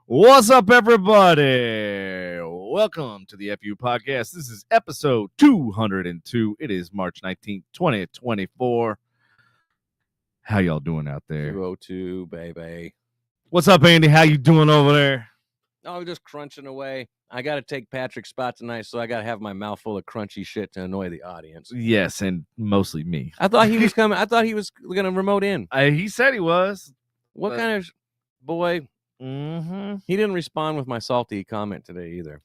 What's up, everybody? Welcome to the FU podcast. This is episode 202. It is March 19th, 2024. How y'all doing out there? 202, baby. What's up, Andy? How you doing over there? Oh, we're just crunching away. I got to take Patrick's spot tonight, so I got to have my mouth full of crunchy shit to annoy the audience. Yes, and mostly me. I thought he was coming. I thought he was going to remote in. He said he was. What kind of boy? Mm-hmm. He didn't respond with my salty comment today either.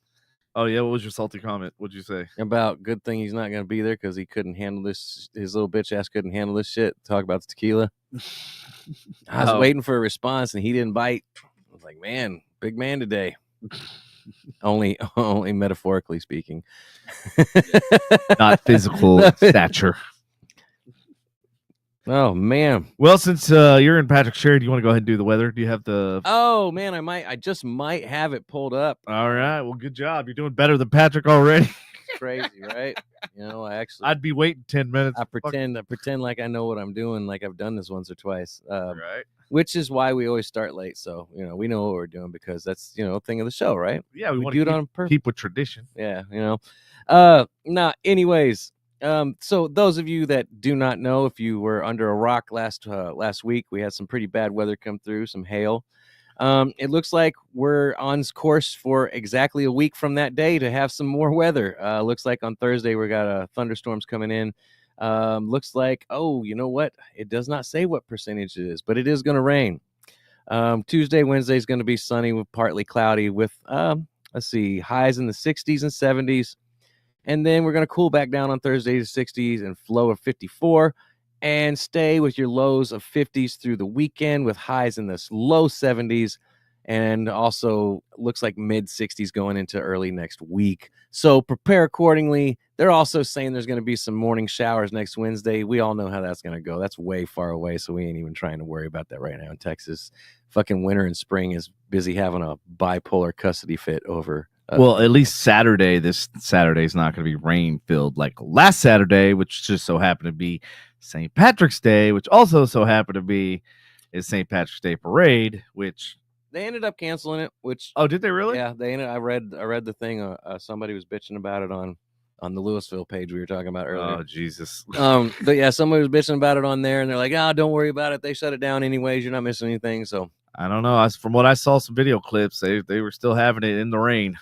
Oh, yeah? What was your salty comment? What'd you say? About good thing he's not going to be there because he couldn't handle this. His little bitch ass couldn't handle this shit. Talk about the tequila. I was waiting for a response, and he didn't bite. I was like, man, big man today. only metaphorically speaking. Not physical stature. Oh, man. Well, since you're in Patrick's chair, do you want to go ahead and do the weather? Do you have the... Oh, man, I just might have it pulled up. All right. Well, good job. You're doing better than Patrick already. Crazy, right? You know, I'd be waiting 10 minutes. I pretend like I know what I'm doing, like I've done this once or twice. Right. Which is why we always start late. So, you know, we know what we're doing because that's, you know, a thing of the show, right? Yeah, we want do to it on purpose. Keep with tradition. Yeah, you know. Anyways, so those of you that do not know, if you were under a rock last week, we had some pretty bad weather come through, some hail. It looks like we're on course for exactly a week from that day to have some more weather. Looks like on Thursday we got thunderstorms coming in. Looks like, oh, you know what? It does not say what percentage it is, but it is going to rain. Tuesday, Wednesday is going to be sunny with partly cloudy with, let's see, highs in the 60s and 70s. And then we're going to cool back down on Thursday to 60s and flow of 54 and stay with your lows of 50s through the weekend with highs in the low 70s. And also looks like mid 60s going into early next week. So prepare accordingly. They're also saying there's going to be some morning showers next Wednesday. We all know how that's going to go. That's way far away, so we ain't even trying to worry about that right now in Texas. Fucking winter and spring is busy having a bipolar custody fit over. Well, at least this Saturday is not going to be rain-filled like last Saturday, which just so happened to be St. Patrick's Day, which also so happened to be is St. Patrick's Day parade, which... They ended up canceling it, which... Oh, did they really? Yeah, I read the thing. Somebody was bitching about it on the Louisville page we were talking about earlier. Oh, Jesus. But yeah, somebody was bitching about it on there, and they're like, oh, don't worry about it. They shut it down anyways. You're not missing anything, so... I don't know. From what I saw, some video clips, they were still having it in the rain.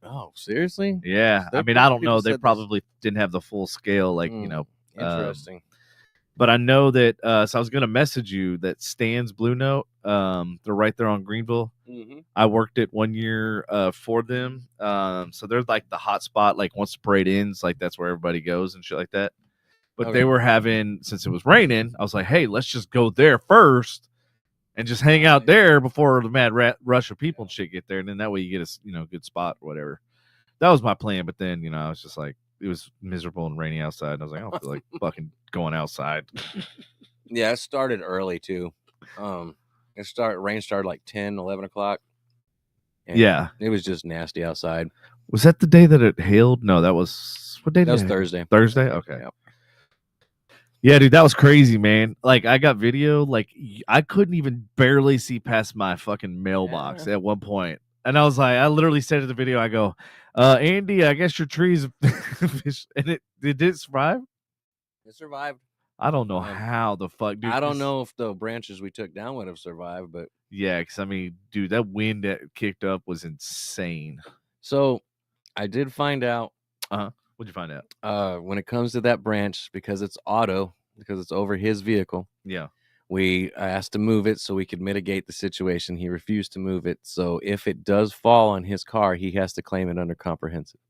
Oh, seriously? Yeah. I mean, I don't know. They probably didn't have the full scale, like, you know. Interesting. But I know that, so I was going to message you that Stan's Blue Note, they're right there on Greenville. Mm-hmm. I worked it 1 year for them. So they're like the hot spot, like once the parade ends, like that's where everybody goes and shit like that. But they were having, since it was raining, I was like, hey, let's just go there first and just hang out there before the mad rush of people and shit get there. And then that way you get a good spot or whatever. That was my plan. But then, I was just like, it was miserable and rainy outside. And I was like, I don't feel like fucking going outside. Yeah, it started early too. Rain started like 10, 11 o'clock. Yeah. It was just nasty outside. Was that the day that it hailed? No, that was, what day? That was Thursday. Thursday? Okay. Yep. Yeah, dude, that was crazy, man. Like, I got video, like, I couldn't even barely see past my fucking mailbox at one point. And I was like, I literally said in the video, I go, Andy, I guess your tree's and it did survive? It survived. I don't know how the fuck, dude. I don't know if the branches we took down would have survived, but yeah, because I mean, dude, that wind that kicked up was insane. So I did find out. What'd you find out? When it comes to that branch, because it's over his vehicle. Yeah. We asked to move it so we could mitigate the situation. He refused to move it. So if it does fall on his car, he has to claim it under comprehensive.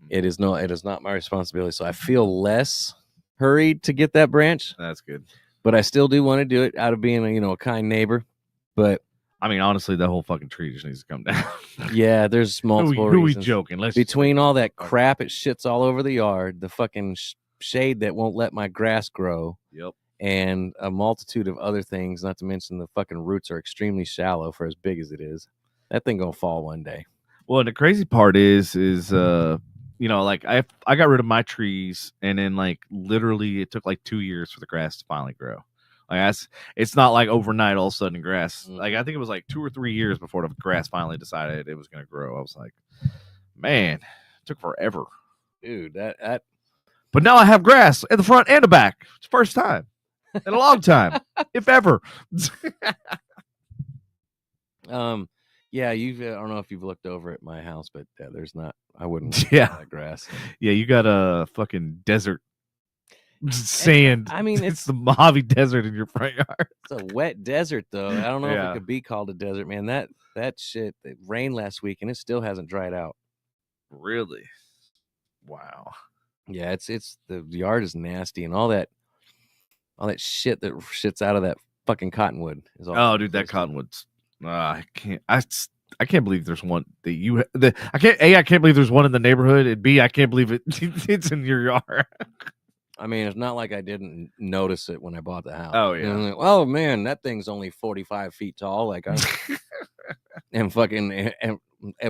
It is not my responsibility. So I feel less hurried to get that branch. That's good. But I still do want to do it out of being a kind neighbor. But I mean, honestly, that whole fucking tree just needs to come down. Yeah, there's multiple reasons. Who are we joking? Between all that crap, it shits all over the yard. The fucking shade that won't let my grass grow. Yep. And a multitude of other things, not to mention the fucking roots are extremely shallow for as big as it is. That thing gonna fall one day. Well, and the crazy part is like I got rid of my trees, and then like literally it took like 2 years for the grass to finally grow. Like it's not like overnight all of a sudden grass. Mm. Like I think it was like 2 or 3 years before the grass finally decided it was going to grow. I was like, man, it took forever. Dude, that. But now I have grass in the front and the back. It's the first time in a long time, if ever. Yeah, I don't know if you've looked over at my house, but there's not. I wouldn't. Yeah, grass. Yeah, you got a fucking desert sand. I mean, it's the Mojave Desert in your front yard. It's a wet desert, though. I don't know if Yeah. it could be called a desert, man. That shit. It rained last week, and it still hasn't dried out. Really? Wow. Yeah, it's the yard is nasty, and all that shit that shits out of that fucking cottonwood is all. Oh, dude, that cottonwood's. I can't believe there's one that I can't believe there's one in the neighborhood, and B, I can't believe it's in your yard. I mean, it's not like I didn't notice it when I bought the house. Oh yeah. Like, oh man, that thing's only 45 feet tall. Like, and fucking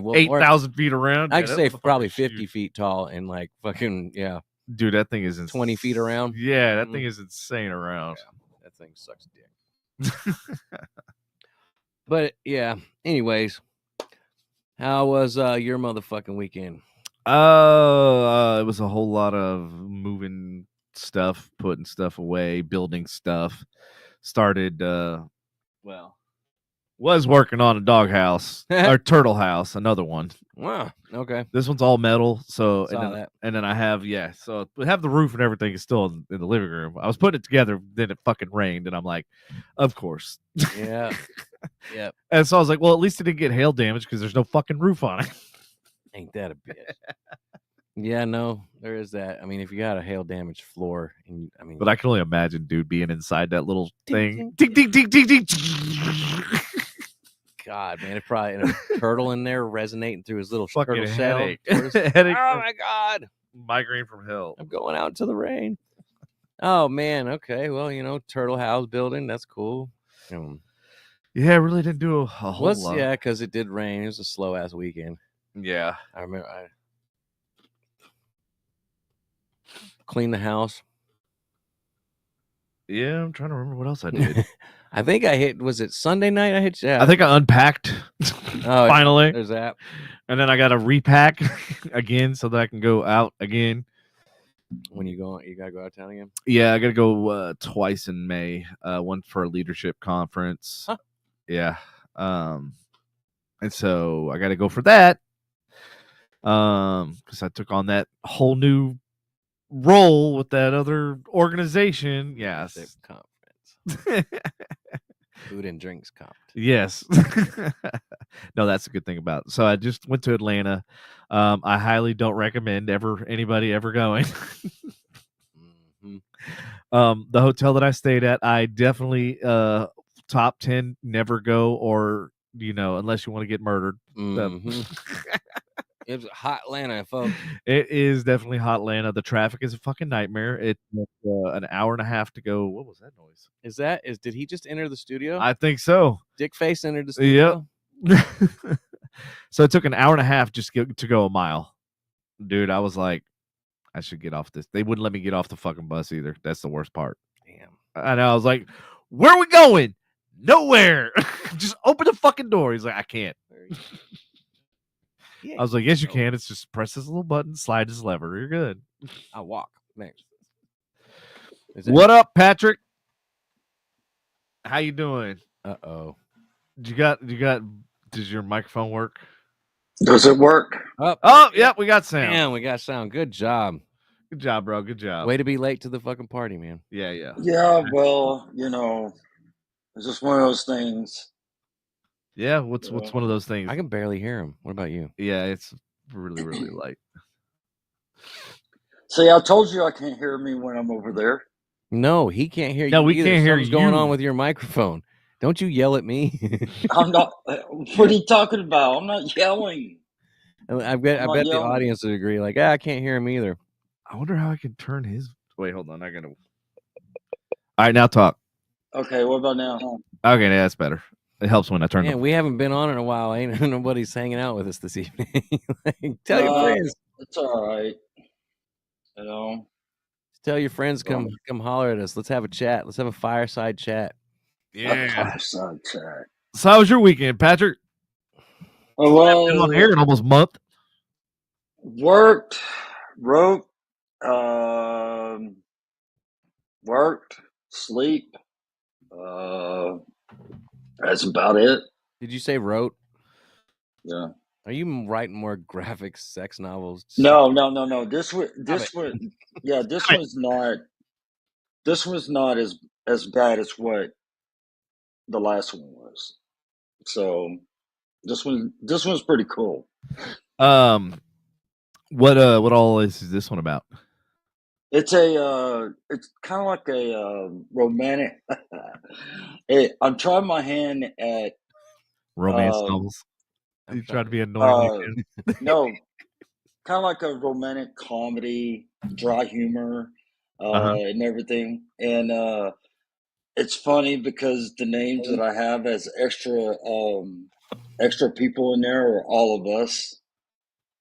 well, 8,000 feet around. I'd say probably 50 feet tall, and like fucking Dude, that thing is 20 feet around. Yeah, that thing is insane around. Yeah, that thing sucks dick. But yeah. Anyways, how was your motherfucking weekend? It was a whole lot of moving stuff, putting stuff away, building stuff. Started was working on a doghouse or turtle house, another one. Wow. Okay. This one's all metal, so Saw and then I have so we have the roof and everything is still in the living room. I was putting it together, then it fucking rained, and I'm like, of course. Yeah. Yep. And so I was like, well, at least it didn't get hail damage because there's no fucking roof on it. Ain't that a bitch? Yeah, no, there is that. I mean, if you got a hail damaged floor, and but I can only imagine, dude, being inside that little thing. Ding, Ding, ding, ding, ding, ding. God, man, it probably a turtle in there resonating through his little fucking turtle shell. headache. Headache. Oh my God, migraine from hell. I'm going out into the rain. Oh man, okay, well, turtle house building, that's cool. Yeah, I really didn't do a whole lot. Yeah, because it did rain. It was a slow ass weekend. Yeah, I remember I cleaned the house. Yeah, I'm trying to remember what else I did. I think was it Sunday night I hit? Yeah. I think I unpacked finally. There's that. And then I got to repack again so that I can go out again. When you got to go out of town again? Yeah, I got to go twice in May. One for a leadership conference. Huh. Yeah. And so I got to go for that. Because I took on that whole new role with that other organization. Yes. Conference. Food and drinks conference. Yes. No, that's a good thing about it. So I just went to Atlanta. I highly don't recommend anybody ever going. Mm-hmm. The hotel that I stayed at, I definitely top 10 never go, or unless you want to get murdered. Mm-hmm. It was hot Atlanta, folks. It is definitely hot Atlanta. The traffic is a fucking nightmare. It's an hour and a half to go. What was that noise? Did he just enter the studio? I think so. Dick Face entered the studio. Yep. So it took an hour and a half just to go a mile. Dude, I was like, I should get off this. They wouldn't let me get off the fucking bus either. That's the worst part. Damn. I know. I was like, where are we going? Nowhere. Just open the fucking door. He's like, I can't. I was like, yes, you can. It's just press this little button, slide this lever. You're good. I'll walk next. What up, Patrick? How you doing? Uh-oh. Does your microphone work? Does it work? Oh, yep, we got sound. Damn, we got sound. Good job. Good job, bro. Good job. Way to be late to the fucking party, man. Yeah. Yeah, well, it's just one of those things. Yeah, what's one of those things? I can barely hear him. What about you? Yeah, it's really, really light. See, I told you I can't hear me when I'm over there. No, he can't hear you. No, we either. can't hear Something's you. going on with your microphone. Don't you yell at me. I'm not. What are you talking about? I'm not yelling. I bet the audience would agree. Like, I can't hear him either. I wonder how I can turn his. Wait, hold on. I gotta. All right, now talk. Okay, what about now? Okay, yeah, that's better. It helps when I turn. Man, we haven't been on in a while. Ain't nobody's hanging out with us this evening. Tell your friends. It's all right. Tell your friends come holler at us. Let's have a chat. Let's have a fireside chat. Yeah. Fireside chat. So how was your weekend, Patrick? Been on air in almost a month. Worked, wrote, worked, sleep. That's about it. Did you say wrote? Yeah. Are you writing more graphic sex novels? No. This was not as bad as what the last one was. So this one's pretty cool. What all is this one about? It's it's kind of like a romantic. I'm trying my hand at Romance novels. You try to be annoying. no, kind of like a romantic comedy, dry humor, and everything. And it's funny because the names that I have as extra people in there are all of us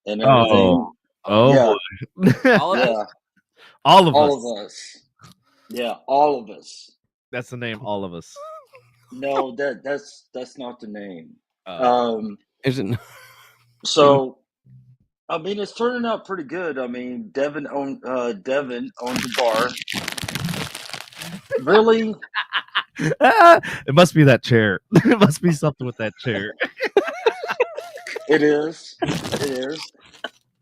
and everything. Oh, yeah, All of yeah, us? all of all us. of us. Yeah, all of us. That's the name. All of us. No, that's not the name. Is it? So I mean, it's turning out pretty good. I mean, Devin owns a bar. Really? It must be that chair. It must be something with that chair. It is. It is.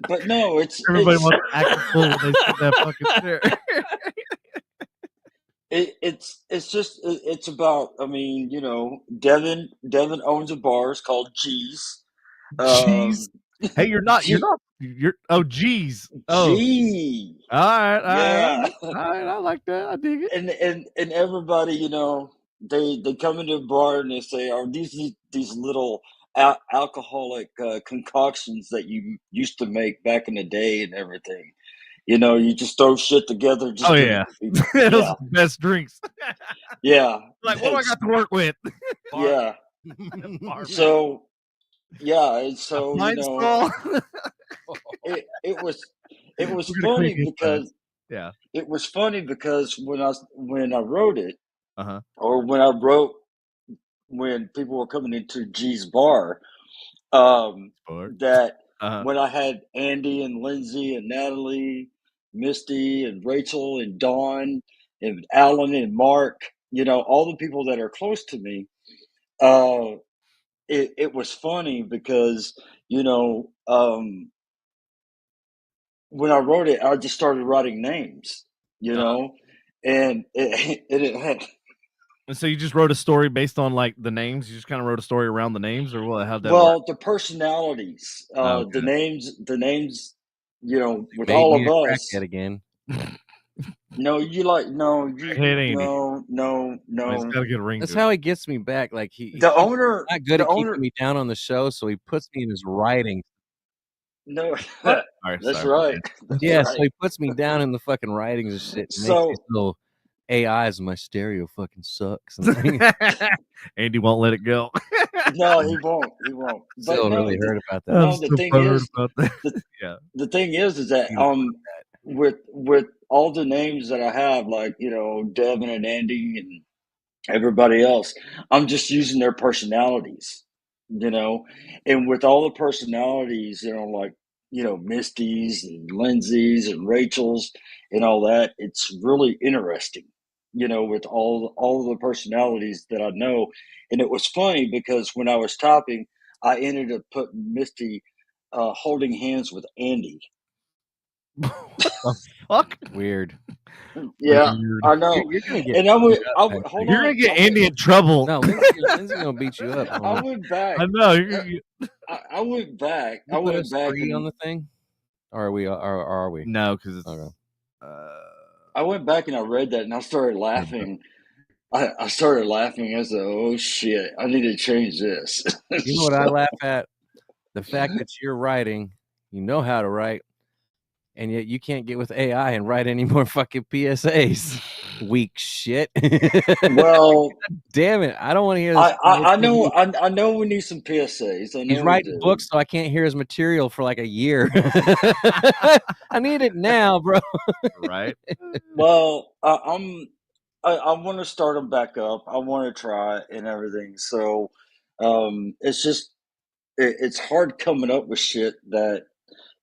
But no, Everybody wants to act full when they sit in that fucking chair. It's about. I mean, you know, Devin owns a bar. It's called G's. Jeez. Hey, you're geez. Oh. G. All right. Yeah. All right. I like that. I dig it. And everybody, you know, they come into a bar and they say, "Are these little alcoholic concoctions that you used to make back in the day and everything?" You know, you just throw shit together. Just Oh give yeah, it to those people. are the best drinks. Yeah. Like, what do I got to work with? Yeah. Bar. So yeah, and so you know, Ball. it was We're gonna funny crank it because yeah. it was funny because when I wrote it, Uh-huh. or when people were coming into G's bar, that when I had Andy and Lindsay and Natalie, Misty and Rachel and Dawn and Alan and Mark, you know, all the people that are close to me, it was funny because, you know, when I wrote it, I just started writing names, you know, and it had. And so you just wrote a story based on like the names. You just kind of wrote a story around the names, or what? How'd that work? Well, the personalities, the names, you know, with Made all me of a us. crackhead again. No, you like no, you no. He's got to get a ring. That's how he gets me back. Like he's owner, not good the at owner. keeping me down on the show, so he puts me in his writing. No, What? that's sorry. right. That's Yeah, right. so he puts me down in the fucking writings and shit. And So- makes these little AIs. My stereo fucking sucks. Andy won't let it go. No, he won't. He won't. But Still no, really heard about that. no, I'm the so thing butthurt is, about that. Yeah. the thing is that with all the names that I have, like, you know, Devin and Andy and everybody else, I'm just using their personalities, you know, and with all the personalities, you know, like, you know, Misty's and Lindsay's and Rachel's and all that, it's really interesting, you know, with all the personalities that I know. And it was funny because when I was typing, I ended up putting Misty holding hands with Andy. Fuck. Weird. Yeah, Weird. I know. You're gonna get. And hold on. You're gonna get Andy in trouble. No, Lindsay's gonna beat you up. I went back. I know. You're gonna get... I went back. You I put went us back free on the thing, or are we? No, because it's. Okay. I went back and I read that and I started laughing. I started laughing. I said, "Oh shit! I need to change this." You know what I laugh at? The fact that you're writing, you know how to write, and yet you can't get with AI and write any more fucking PSAs. Weak shit. Well, damn it! I don't want to hear this. I know we need some PSAs. I know He's writing books, so I can't hear his material for like a year. I need it now, bro. Right. Well, I want to start them back up. I want to try and everything. So, it's just it's hard coming up with shit that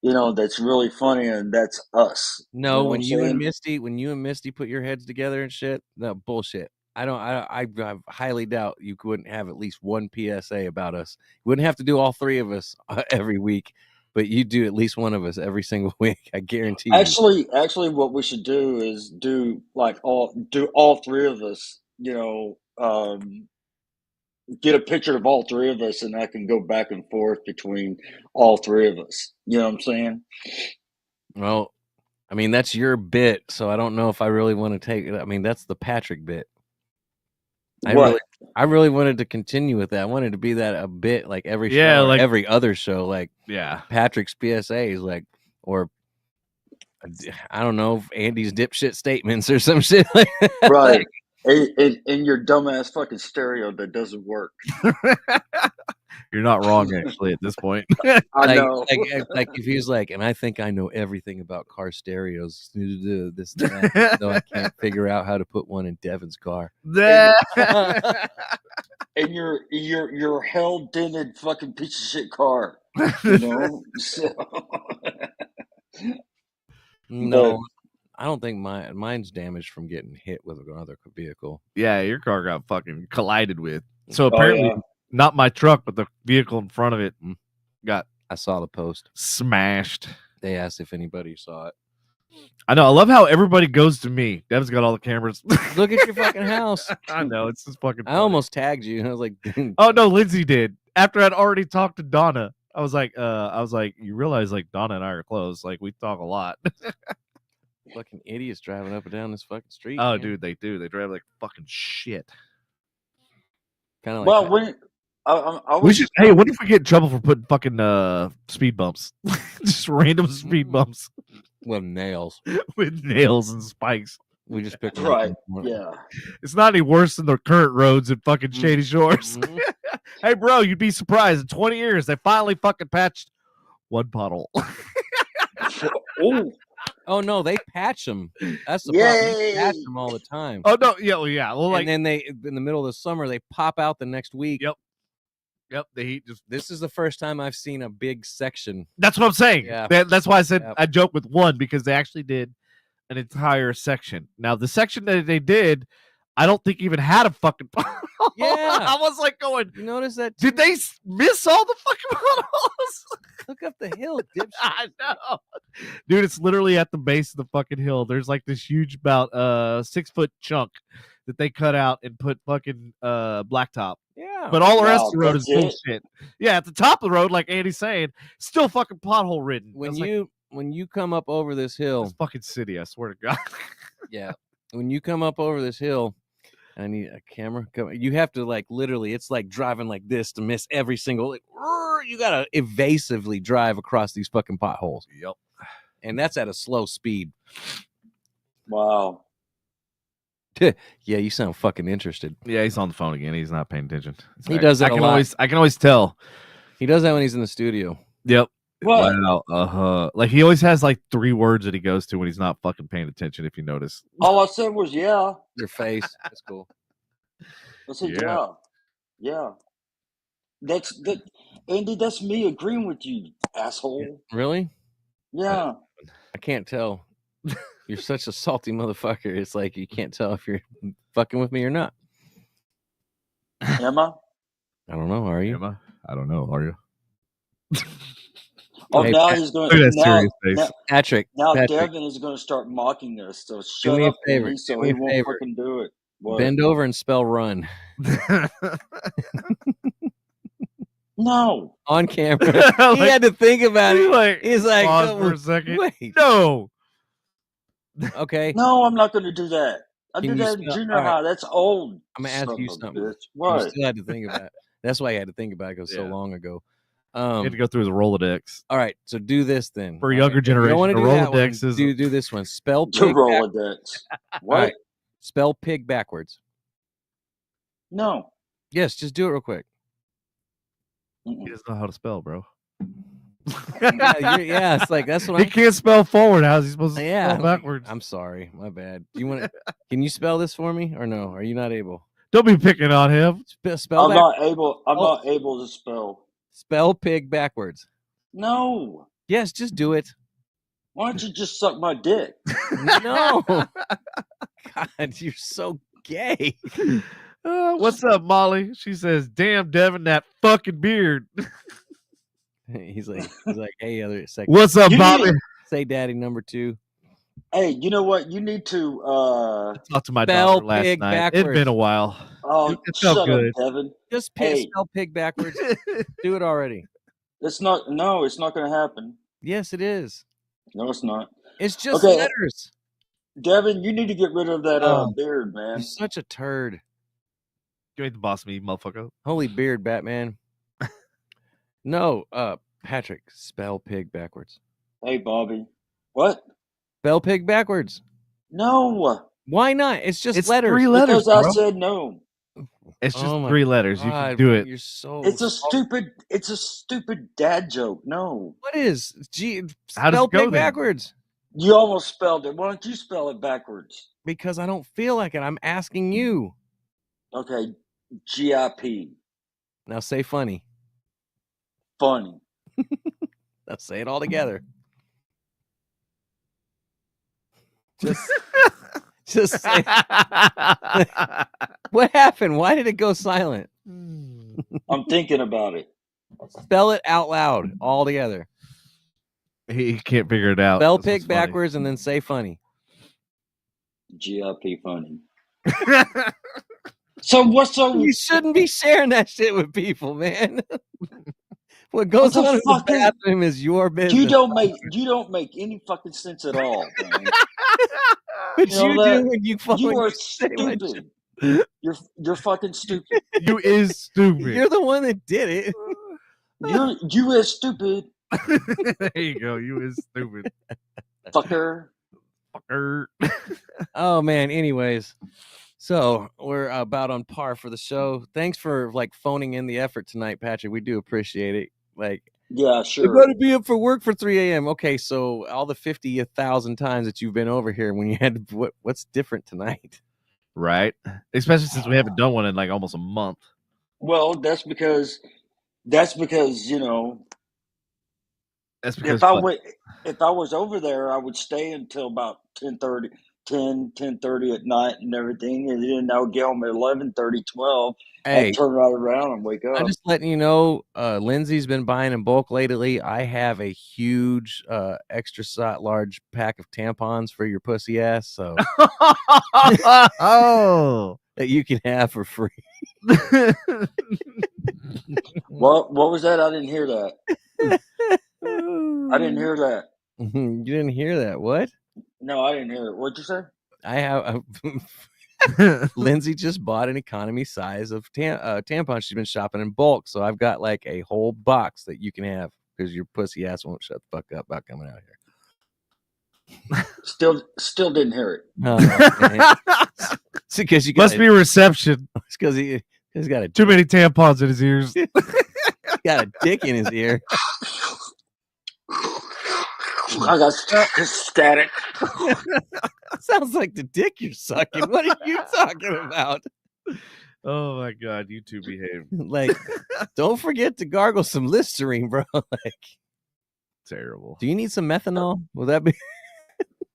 that's really funny and that's us. You No, know what I'm saying? when you and Misty put your heads together and shit, no bullshit. I highly doubt you couldn't have at least one PSA about us. You wouldn't have to do all three of us every week, but you do at least one of us every single week. I guarantee you. Actually, what we should do is do all three of us. Get a picture of all three of us, and I can go back and forth between all three of us. You know what I'm saying? Well, I mean, that's your bit, so I don't know if I really want to take it. I mean, that's the Patrick bit. I really wanted to continue with that. I wanted to be that a bit like every show, like every other show, like Patrick's PSAs, like, or I don't know, Andy's dipshit statements or some shit like that. Right. In your dumbass fucking stereo that doesn't work. You're not wrong, actually, at this point. I know. Like if he's like, and I think I know everything about car stereos, this and that, though I can't figure out how to put one in Devin's car. And your hell dented fucking piece of shit car. You know? No. I don't think mine's damaged from getting hit with another vehicle. Yeah, your car got fucking collided with. So apparently, not my truck, but the vehicle in front of it got. I saw the post. Smashed. They asked if anybody saw it. I know. I love how everybody goes to me. Dev's got all the cameras. Look at your fucking house. I know. It's just fucking funny. I almost tagged you. And I was like, oh no, Lindsay did. After I'd already talked to Donna, I was like, you realize like Donna and I are close. Like we talk a lot. Fucking idiots driving up and down this fucking street. Oh, man. dude, they do. They drive like fucking shit. Kind of like. Hey, what if we get in trouble for putting fucking speed bumps? Just random speed bumps with nails, with nails and spikes. We just picked right. Yeah, it's not any worse than the current roads in fucking Shady Shores. Hey, bro, you'd be surprised. In 20 years, they finally fucking patched one pothole. Oh no, they patch them. That's the problem. They patch them all the time. Oh no, yeah, well, yeah. Well, like, and then they, in the middle of the summer, they pop out the next week. Yep. The heat just. This is the first time I've seen a big section. That's what I'm saying. Yeah. That's why I said I joke with one because they actually did an entire section. Now the section that they did, I don't think even had a fucking pothole. Yeah, I was like going. You notice that? Did they miss all the fucking potholes? Look up the hill, dipshit. I know, dude. It's literally at the base of the fucking hill. There's like this huge, about 6-foot chunk that they cut out and put fucking blacktop. Yeah, but all the rest of the road is bullshit. Yeah, at the top of the road, like Andy's saying, still fucking pothole ridden. When you come up over this hill, this fucking city, I swear to God. Yeah, when you come up over this hill. I need a camera. You have to like literally. It's like driving like this to miss every single. Like, you gotta evasively drive across these fucking potholes. Yep, and that's at a slow speed. Wow. Yeah, you sound fucking interested. Yeah, he's on the phone again. He's not paying attention. He does that. I can always tell. He does that when he's in the studio. Yep. Wow. Like he always has like 3 words that he goes to when he's not fucking paying attention. If you notice, all I said was yeah. Your face. That's cool. I said yeah. That's Andy. That's me agreeing with you, asshole. Really? Yeah. I can't tell. You're such a salty motherfucker. It's like you can't tell if you're fucking with me or not. Am I? I don't know. Are you? Am I? I don't know. Are you? Oh, hey, now he's going to Patrick. Now Devin is going to start mocking us. So shut up, Andy, so he won't fucking do it. What? Bend over and spell run. No, on camera. He had to think about it. He's like, pause for a second. Wait. No. Okay. No, I'm not going to do that. I did that in junior high. That's old. I'm gonna ask you something. Bitch. What? You still had to think about it. That's why you had to think about it because so long ago. You had to go through the Rolodex. All right, so do this then. For a younger generation, the Rolodex is do this one. Spell pig. Rolodex. What? Right. Spell pig backwards. No. Yes, just do it real quick. He doesn't know how to spell, bro. Yeah, it's like that's what he can't spell forward. How's he supposed to spell backwards? I'm sorry, my bad. Do you want to? Can you spell this for me or no? Are you not able? Don't be picking on him. Spell. I'm not able. I'm not able to spell. Spell pig backwards. No. Yes, just do it. Why don't you just suck my dick? No. God, you're so gay. What's up, Molly? She says, "Damn, Devin, that fucking beard." He's like, hey, other second. What's up, Bobby? Say, daddy number 2. Hey, you know what? You need to talk to my daughter last night. Backwards. It'd been a while. Oh, shut up, Devin. Just spell pig backwards. Do it already. It's not. No, it's not going to happen. Yes, it is. No, it's not. It's just letters. Devin, you need to get rid of that beard, man. You're such a turd. You ain't the boss of me, motherfucker. Holy beard, Batman. No, Patrick, spell pig backwards. Hey, Bobby. What? Spell pig backwards. No. Why not? It's just letters. 3 letters, because bro. I said no. It's just 3 letters. God, you can do it. You're so. It's a stupid dad joke. No. What is? How does spell it go pig then? backwards. You almost spelled it. Why don't you spell it backwards? Because I don't feel like it. I'm asking you. Okay. GIP. Now say funny. Funny. Now say it all together. Just say. What happened? Why did it go silent? I'm thinking about it. Spell it out loud, all together. He can't figure it out. Spell pig backwards and then say funny. GIP funny. So what's so? You shouldn't be sharing that shit with people, man. What goes on in the bathroom is your business. You don't make any fucking sense at all, man. But you do when you fucking. You are stupid. You're fucking stupid. You is stupid. You're the one that did it. You is stupid. There you go. You is stupid. Fucker. Oh man. Anyways, so we're about on par for the show. Thanks for phoning in the effort tonight, Patrick. We do appreciate it. Yeah, sure. You gotta be up for work for 3 a.m. Okay, so all the 50,000 times that you've been over here when you had what's different tonight? Right. Especially since we haven't done one in almost a month. Well, that's because you know. That's because if I was over there, I would stay until about 10:30 at night and everything, and then I would get home at 11:30, 12. Hey, I'd turn right around and wake up. I'm just letting you know, Lindsay's been buying in bulk lately. I have a huge extra large pack of tampons for your pussy ass, so oh, that you can have for free. What was that? I didn't hear that. I didn't hear that. You didn't hear that? What? No, I didn't hear it. What'd you say? I have. Lindsay just bought an economy size of tampons. She's been shopping in bulk, so I've got a whole box that you can have because your pussy ass won't shut the fuck up about coming out here. Still didn't hear it. It's because you must be reception. It's because he's got too many tampons in his ears. Got a dick in his ear. I got static. Sounds like the dick you're sucking. What are you talking about? Oh my god, you two behave. Don't forget to gargle some Listerine, bro. Terrible. Do you need some methanol? Will that be?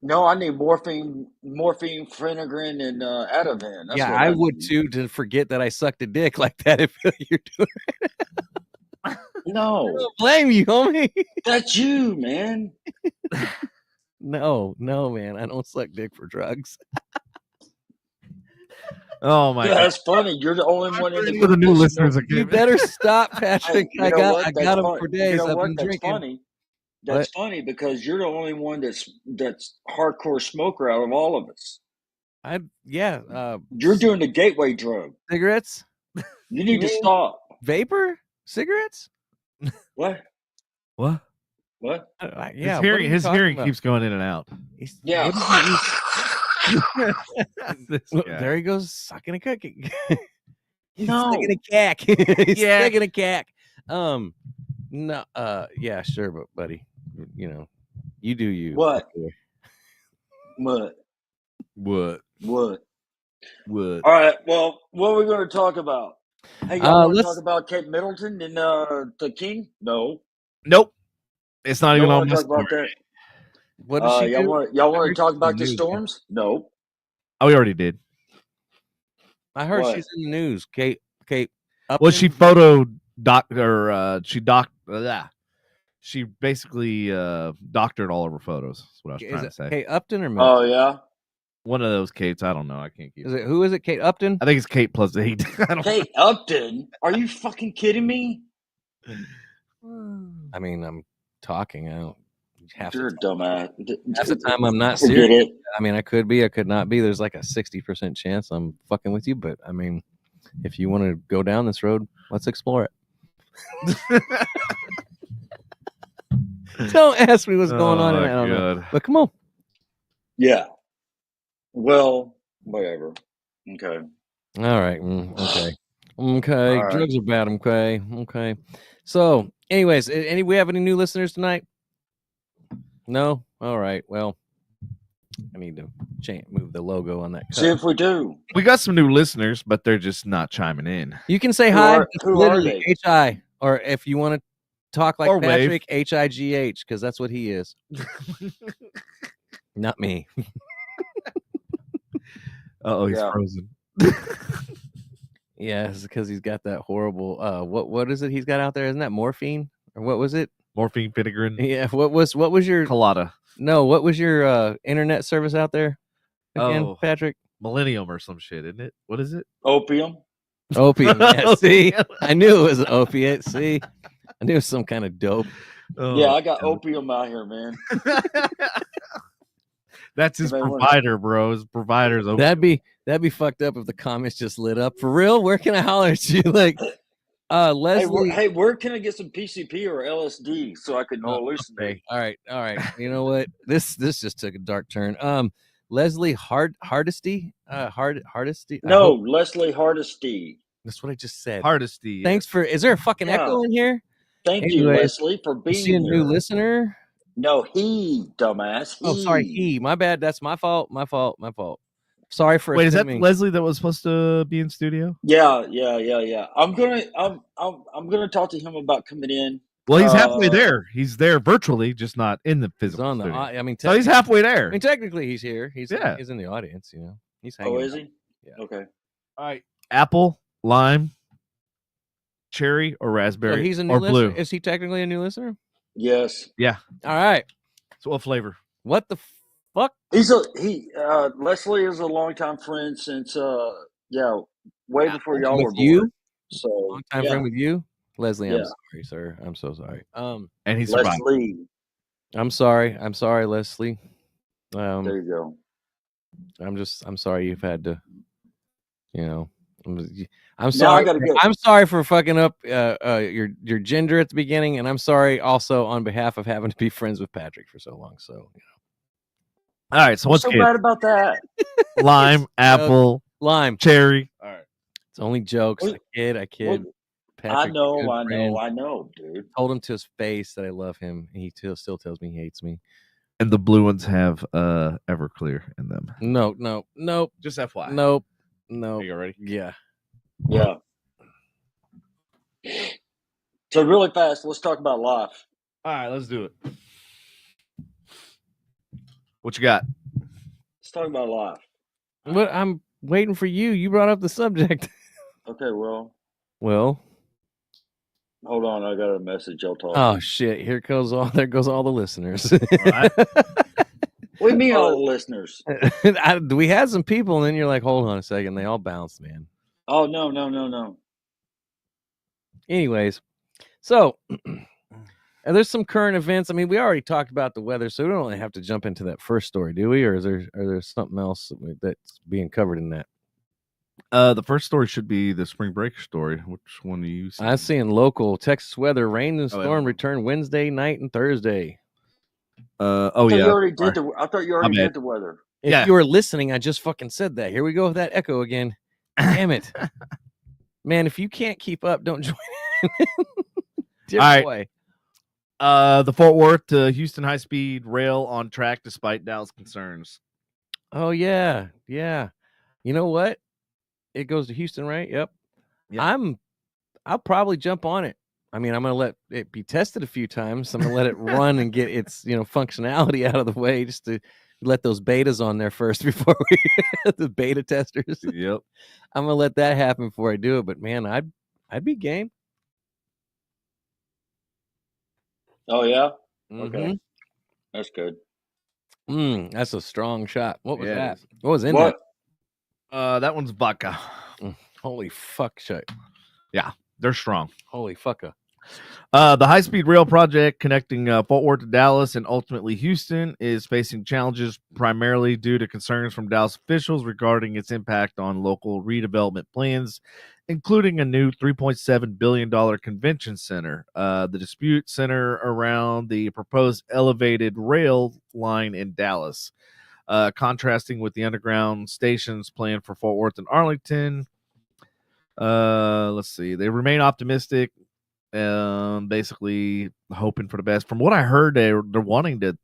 No, I need morphine, Phenergan, and Ativan. That's yeah, what I would too. To forget that I sucked a dick like that if you're doing it. No, I don't blame you, homie. That's you, man. No, man. I don't suck dick for drugs. Oh my god, that's funny. You're the only one for the new listeners. You better stop, Patrick. Hey, I got them for days. You know I've been that's drinking. funny. That's funny because you're the only one that's hardcore smoker out of all of us. You're doing the gateway drug. Cigarettes? You need to stop. Vapor? Cigarettes? What? Yeah. His hearing keeps going in and out. Yeah. There he goes, sucking a cookie. He's No. sticking a cack. He's Yeah. sticking a cack. No, yeah, sure, but buddy, you know, you do you. What? What? All right. Well, what are we going to talk about? Hey, y'all want to talk about Kate Middleton and the King? No. Nope. It's not even on my talk about that. What does she do? Y'all want to talk about the storms? No. Oh, we already did. I heard she's in the news. Kate. Well, she she basically doctored all of her photos. That's what I was trying to say. Kate Upton or Middleton? Oh yeah. One of those Kates. I don't know. I can't keep. Who is it? Kate Upton? I think it's Kate plus 8. Kate Upton? Are you fucking kidding me? I mean, I'm talking. I don't. You're a dumbass. Half the time I'm not serious. I mean, I could be. I could not be. There's like a 60% chance I'm fucking with you. But I mean, if you want to go down this road, let's explore it. Don't ask me what's going on. I don't know. But come on. Yeah. Well, whatever. Okay. All right. Okay. Okay. Right. Drugs are bad. Okay. Okay. So, anyways, we have any new listeners tonight? No. All right. Well, I need to move the logo on that. See if we do. We got some new listeners, but they're just not chiming in. You can say hi. Who are they? H-I. Or if you want to talk like Patrick, H-I-G-H, because that's what he is. Not me. He's frozen. Yeah, it's because he's got that horrible. What is it he's got out there? Isn't that morphine or what was it? Morphine, Finnegan. Yeah. What was your Colada? No. What was your internet service out there? Again, Patrick. Millennium or some shit, isn't it? What is it? Opium. Opium. Yeah, see, I knew it was an opiate. See, I knew it was some kind of dope. Yeah, I got opium out here, man. That's his provider, bro. His provider's opium. That'd be fucked up if the comments just lit up. For real? Where can I holler at you? Like, Leslie. Hey, where can I get some PCP or LSD so I can hallucinate? Okay. All right. You know what? This just took a dark turn. Leslie Hardesty. Hardesty. No, Leslie Hardesty. That's what I just said. Hardesty. Thanks for. Is there a fucking echo in here? Thank you, Leslie, for being here. Is she a new listener? No, he, dumbass. Oh, sorry, he. My bad. That's my fault. My fault. Sorry for. Wait, assuming. Is that Leslie that was supposed to be in studio? Yeah. I'm gonna talk to him about coming in. Well, he's halfway there. He's there virtually, just not in the physical studio. I mean, so he's halfway there. I mean, technically, he's here. He's in the audience. You know, he's hanging. Oh, is he? Yeah. Okay. All right. Apple, lime, cherry, or raspberry. So he's a new listener. Blue. Is he technically a new listener? Yes. Yeah. All right. So what flavor? What the fuck? Leslie is a longtime friend since way before y'all were born. So long-time friend with you, Leslie. I'm sorry, sir. I'm so sorry. And he's Leslie. I'm sorry, Leslie. There you go. I'm sorry you've had to. You know, I'm sorry. I'm sorry for fucking up your gender at the beginning, and I'm sorry also on behalf of having to be friends with Patrick for so long. So, you know. All right. So what's so bad about that? Lime, apple, lime, cherry. All right. It's only jokes. I kid. Patrick, I know, dude. Told him to his face that I love him, and he still tells me he hates me. And the blue ones have Everclear in them. No. Just FYI. No. Are you ready? Yeah. So really fast, let's talk about life. All right, let's do it. What you got? Let's talk about life. What? I'm waiting for you. You brought up the subject. Okay, well. Hold on, I got a message. I'll talk. Oh shit! There goes all the listeners. All right. What do you mean, all the listeners? We had some people, and then you're like, "Hold on a second." They all bounced, man. Oh no. Anyways, so there's some current events. I mean, we already talked about the weather, so we don't really have to jump into that first story, do we? Or is there something else that's being covered in that? The first story should be the spring break story. Which one do you see? I'm seeing local Texas weather: rain and storm return Wednesday night and Thursday. I thought you already did the weather. If you were listening, I just fucking said that. Here we go with that echo again. Damn it. Man, if you can't keep up, don't join in. Dear All right. boy. The Fort Worth to Houston high-speed rail on track despite Dallas concerns. Oh, yeah. Yeah. You know what? It goes to Houston, right? Yep. I'll probably jump on it. I mean, I'm going to let it be tested a few times. I'm going to let it run and get its, functionality out of the way, just to let those betas on there first before we the beta testers. Yep. I'm going to let that happen before I do it, but man, I'd be game. Oh yeah. Mm-hmm. Okay. That's good. That's a strong shot. What was that? It is. What was in that? That one's vodka. Holy fuck shit. Yeah, they're strong. Holy fucka. The high-speed rail project connecting Fort Worth to Dallas and ultimately Houston is facing challenges primarily due to concerns from Dallas officials regarding its impact on local redevelopment plans, including a new $3.7 billion convention center. The dispute center around the proposed elevated rail line in Dallas, contrasting with the underground stations planned for Fort Worth and Arlington. Let's see. They remain optimistic. Basically hoping for the best. From what I heard, they're wanting to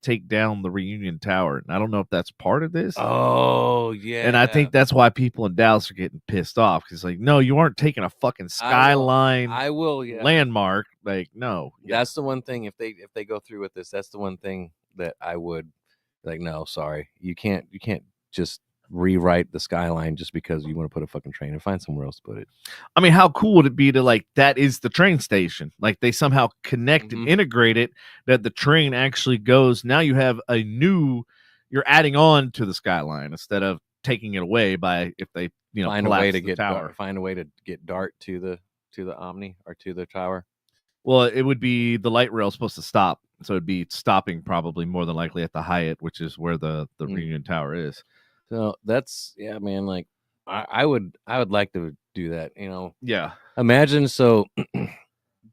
take down the Reunion Tower, and I don't know if that's part of this. Oh yeah, and I think that's why people in Dallas are getting pissed off, because like, no, you aren't taking a fucking skyline. I will. Yeah. Landmark. Like, no. That's the one thing. If they go through with this, that's the one thing that I would like. No, sorry, you can't just rewrite the skyline just because you want to put a fucking train, and find somewhere else to put it. I mean, how cool would it be to, like, that is the train station, like they somehow connect and integrate it, that the train actually goes. Now you have you're adding on to the skyline instead of taking it away by, if they find a way to get tower. Find a way to get Dart to the Omni or to the tower. Well, it would be the light rail supposed to stop, so it'd be stopping probably more than likely at the Hyatt, which is where the Reunion Tower is. So that's, yeah, man, like I would like to do that, Yeah. Imagine, so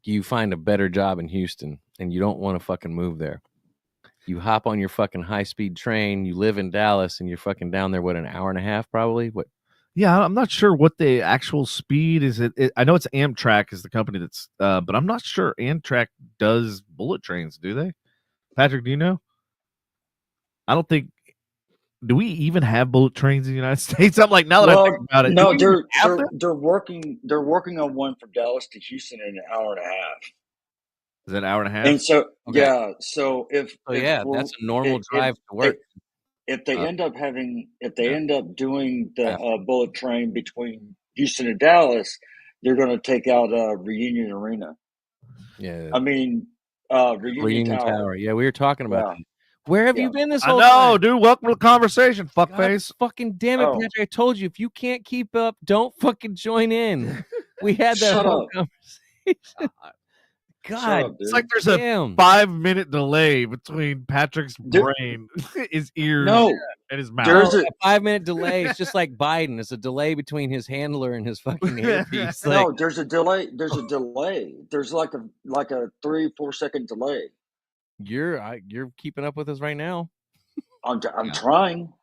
you find a better job in Houston and you don't want to fucking move there. You hop on your fucking high-speed train, you live in Dallas, and you're fucking down there, what, an hour and a half probably? What? Yeah, I'm not sure what the actual speed is. I know it's Amtrak is the company that's, but I'm not sure Amtrak does bullet trains, do they? Patrick, do you know? I don't think. Do we even have bullet trains in the United States? I'm like, now that I think about it, no, they're working on one from Dallas to Houston in an hour and a half. Is that an hour and a half? And so, yeah, so if that's a normal drive to work. If they end up doing the bullet train between Houston and Dallas, they're going to take out Reunion Arena. Yeah, I mean Reunion Tower. Yeah, we were talking about that. Where have you been this whole time? I know, time? dude. Welcome to the conversation, fuckface. Fucking damn it, Patrick. I told you, if you can't keep up, don't fucking join in. We had that whole conversation. God, up, it's like there's a 5-minute delay between Patrick's brain, his ears, and his mouth. There's a 5-minute delay. It's just like Biden. It's a delay between his handler and his fucking earpiece. No, there's a delay. There's a delay. There's like a 3-4 second delay. You're keeping up with us right now. I'm trying.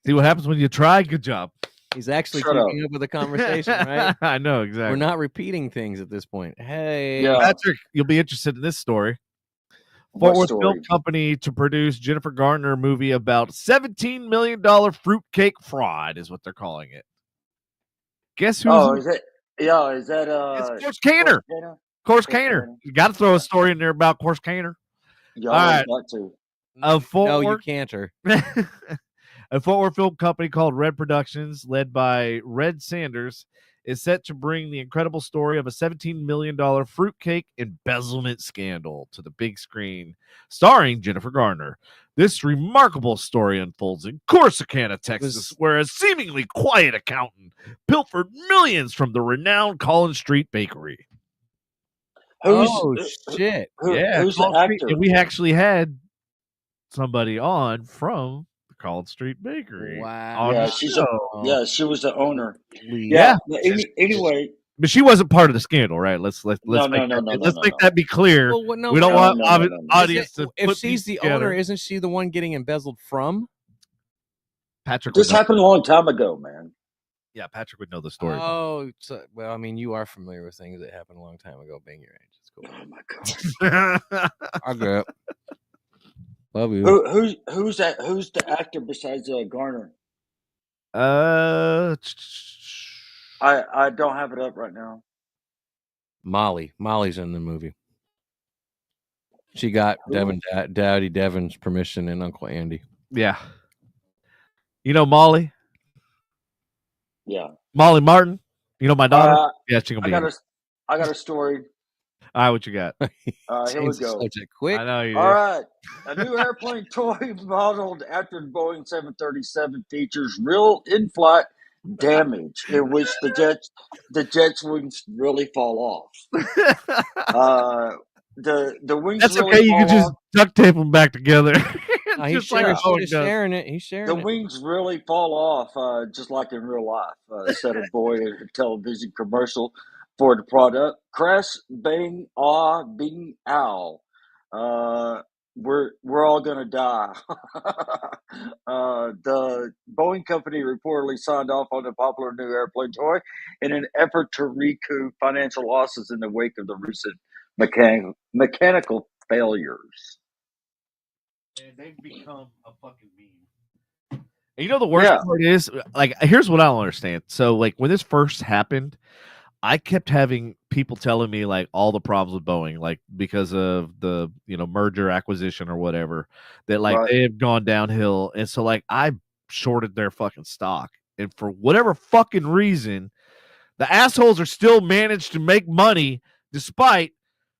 See what happens when you try. Good job. He's actually keeping up with the conversation, right? I know, exactly. We're not repeating things at this point. Hey, Patrick, you'll be interested in this story. Fort Worth Film Company to produce Jennifer Garner movie about $17 million fruitcake fraud is what they're calling it. Guess who? Oh, is it? Yeah, is that it's Course Canner. Course Canner. You got to throw a story in there about Course Canner. All right. Got to. No, you can't. A Fort Worth film company called Red Productions, led by Red Sanders, is set to bring the incredible story of a $17 million fruitcake embezzlement scandal to the big screen, starring Jennifer Garner. This remarkable story unfolds in Corsicana, Texas, where a seemingly quiet accountant pilfered millions from the renowned Collins Street Bakery. Shit. Who's the actor? And we actually had somebody on from Collins Street Bakery. Wow. Yeah, she was the owner. Yeah. Anyway, But she wasn't part of the scandal, right? Let's make that be clear. Well, no, we don't want audience to. If she's the owner, isn't she the one getting embezzled from? Patrick. This happened a long time ago, man. Yeah, Patrick would know the story. Oh, well, I mean, you are familiar with things that happened a long time ago, being your age. It's cool. Oh my god. I get it. Love you. Who's the actor besides Garner? I don't have it up right now. Molly's in the movie. She got Daddy Devin's permission and Uncle Andy. Yeah. You know Molly? Yeah. Molly Martin. You know my daughter? Yeah, she gonna be. I got a story. All right, what you got? Here we go. Quick. I know you. All right. A new airplane toy modeled after the Boeing 737 features real in-flight damage in which the jet's wings really fall off. The wings. That's really okay. You can just duct tape them back together. He's sharing it. The wings really fall off, just like in real life. Said a boy in a television commercial for the product. Crash, bang, ah, bing, ow. We're all gonna die. The Boeing company reportedly signed off on the popular new airplane toy in an effort to recoup financial losses in the wake of the recent mechanical failures. And they've become a fucking meme. And you know the worst part is, like, here's what I don't understand. So, like, when this first happened, I kept having people telling me like all the problems with Boeing, like because of the merger acquisition or whatever, that like they have gone downhill, and so like I shorted their fucking stock, and for whatever fucking reason, the assholes are still managed to make money despite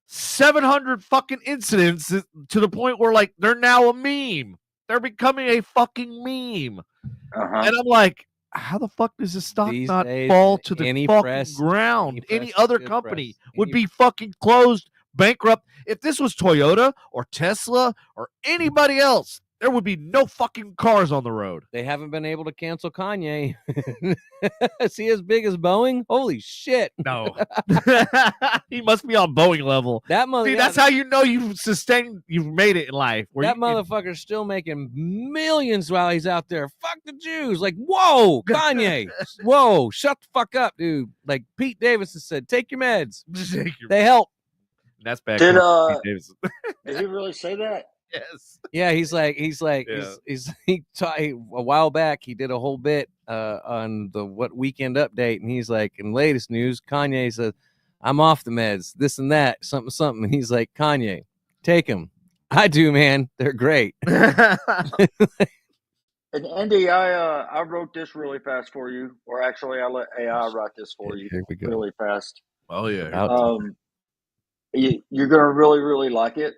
700 fucking incidents to the point where like they're now a meme. They're becoming a fucking meme, and I'm like, how the fuck does this stock not fall to the fucking ground? Any other company would be fucking closed, bankrupt. If this was Toyota or Tesla or anybody else, there would be no fucking cars on the road. They haven't been able to cancel Kanye. Is he as big as Boeing? Holy shit. No. He must be on Boeing level. That's how you know you've made it in life. That motherfucker's still making millions while he's out there. Fuck the Jews. Like, whoa, Kanye. Whoa, shut the fuck up, dude. Like Pete Davidson said, take your meds. They help. That's bad. Did he really say that? Yes. Yeah, he's like he taught a while back. He did a whole bit on the What Weekend Update, and he's like, in latest news, Kanye says, "I'm off the meds, this and that, something." And he's like, "Kanye, take them." I do, man. They're great. And Andy, I wrote this really fast for you, or actually, I let AI write this for you really fast. Oh yeah. You're gonna really, really like it.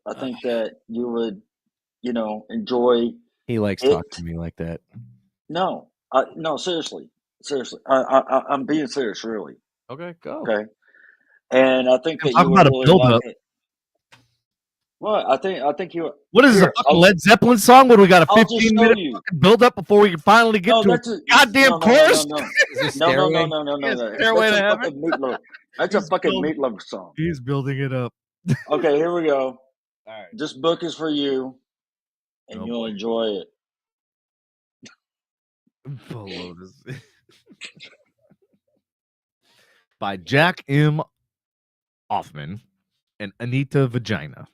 I think that you would, enjoy. He likes talking to me like that. No, seriously. I'm being serious, really. Okay, go. Okay, and I think that you would really like it. Well, I think you. What is this, a Led Zeppelin song? What do we got, a 15-minute build up before we can finally get to a goddamn chorus? No. Stairway to Heaven. That's a fucking Meatloaf song. He's building it up. Okay, here we go. All right. This book is for you, and you'll enjoy it. By Jack M. Hoffman and Anita Vagina.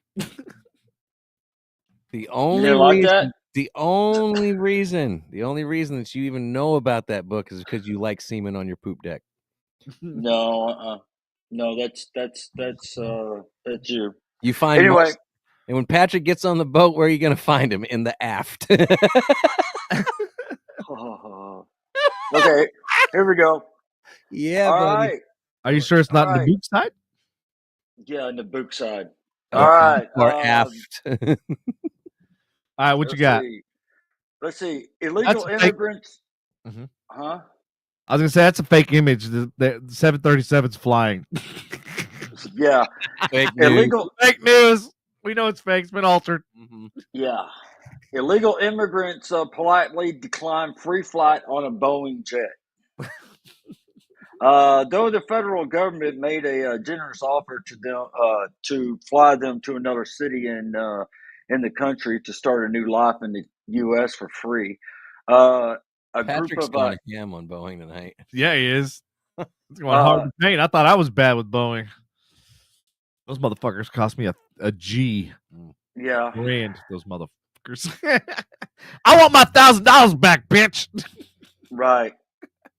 The only reason that you even know about that book is because you like semen on your poop deck. No, that's you. You find anyway. And when Patrick gets on the boat, where are you going to find him? In the aft. Okay, here we go. Yeah, all buddy. right. Are you sure it's not in the book side? Yeah, in the book side. Okay. All right. Or aft. All right, what you got? Let's see. Illegal immigrants. Huh? I was going to say, that's a fake image. The 737's flying. Yeah. Fake news. We know it's fake. It's been altered. Mm-hmm. Yeah. Illegal immigrants politely decline free flight on a Boeing jet. Though the federal government made a generous offer to them to fly them to another city in the country to start a new life in the U.S. for free, a group Patrick's of going ham on Boeing tonight. Yeah, he is. It's going hard to paint. I thought I was bad with Boeing. Those motherfuckers cost me a G. yeah, Grand, those motherfuckers. I want my $1,000 back, bitch. right.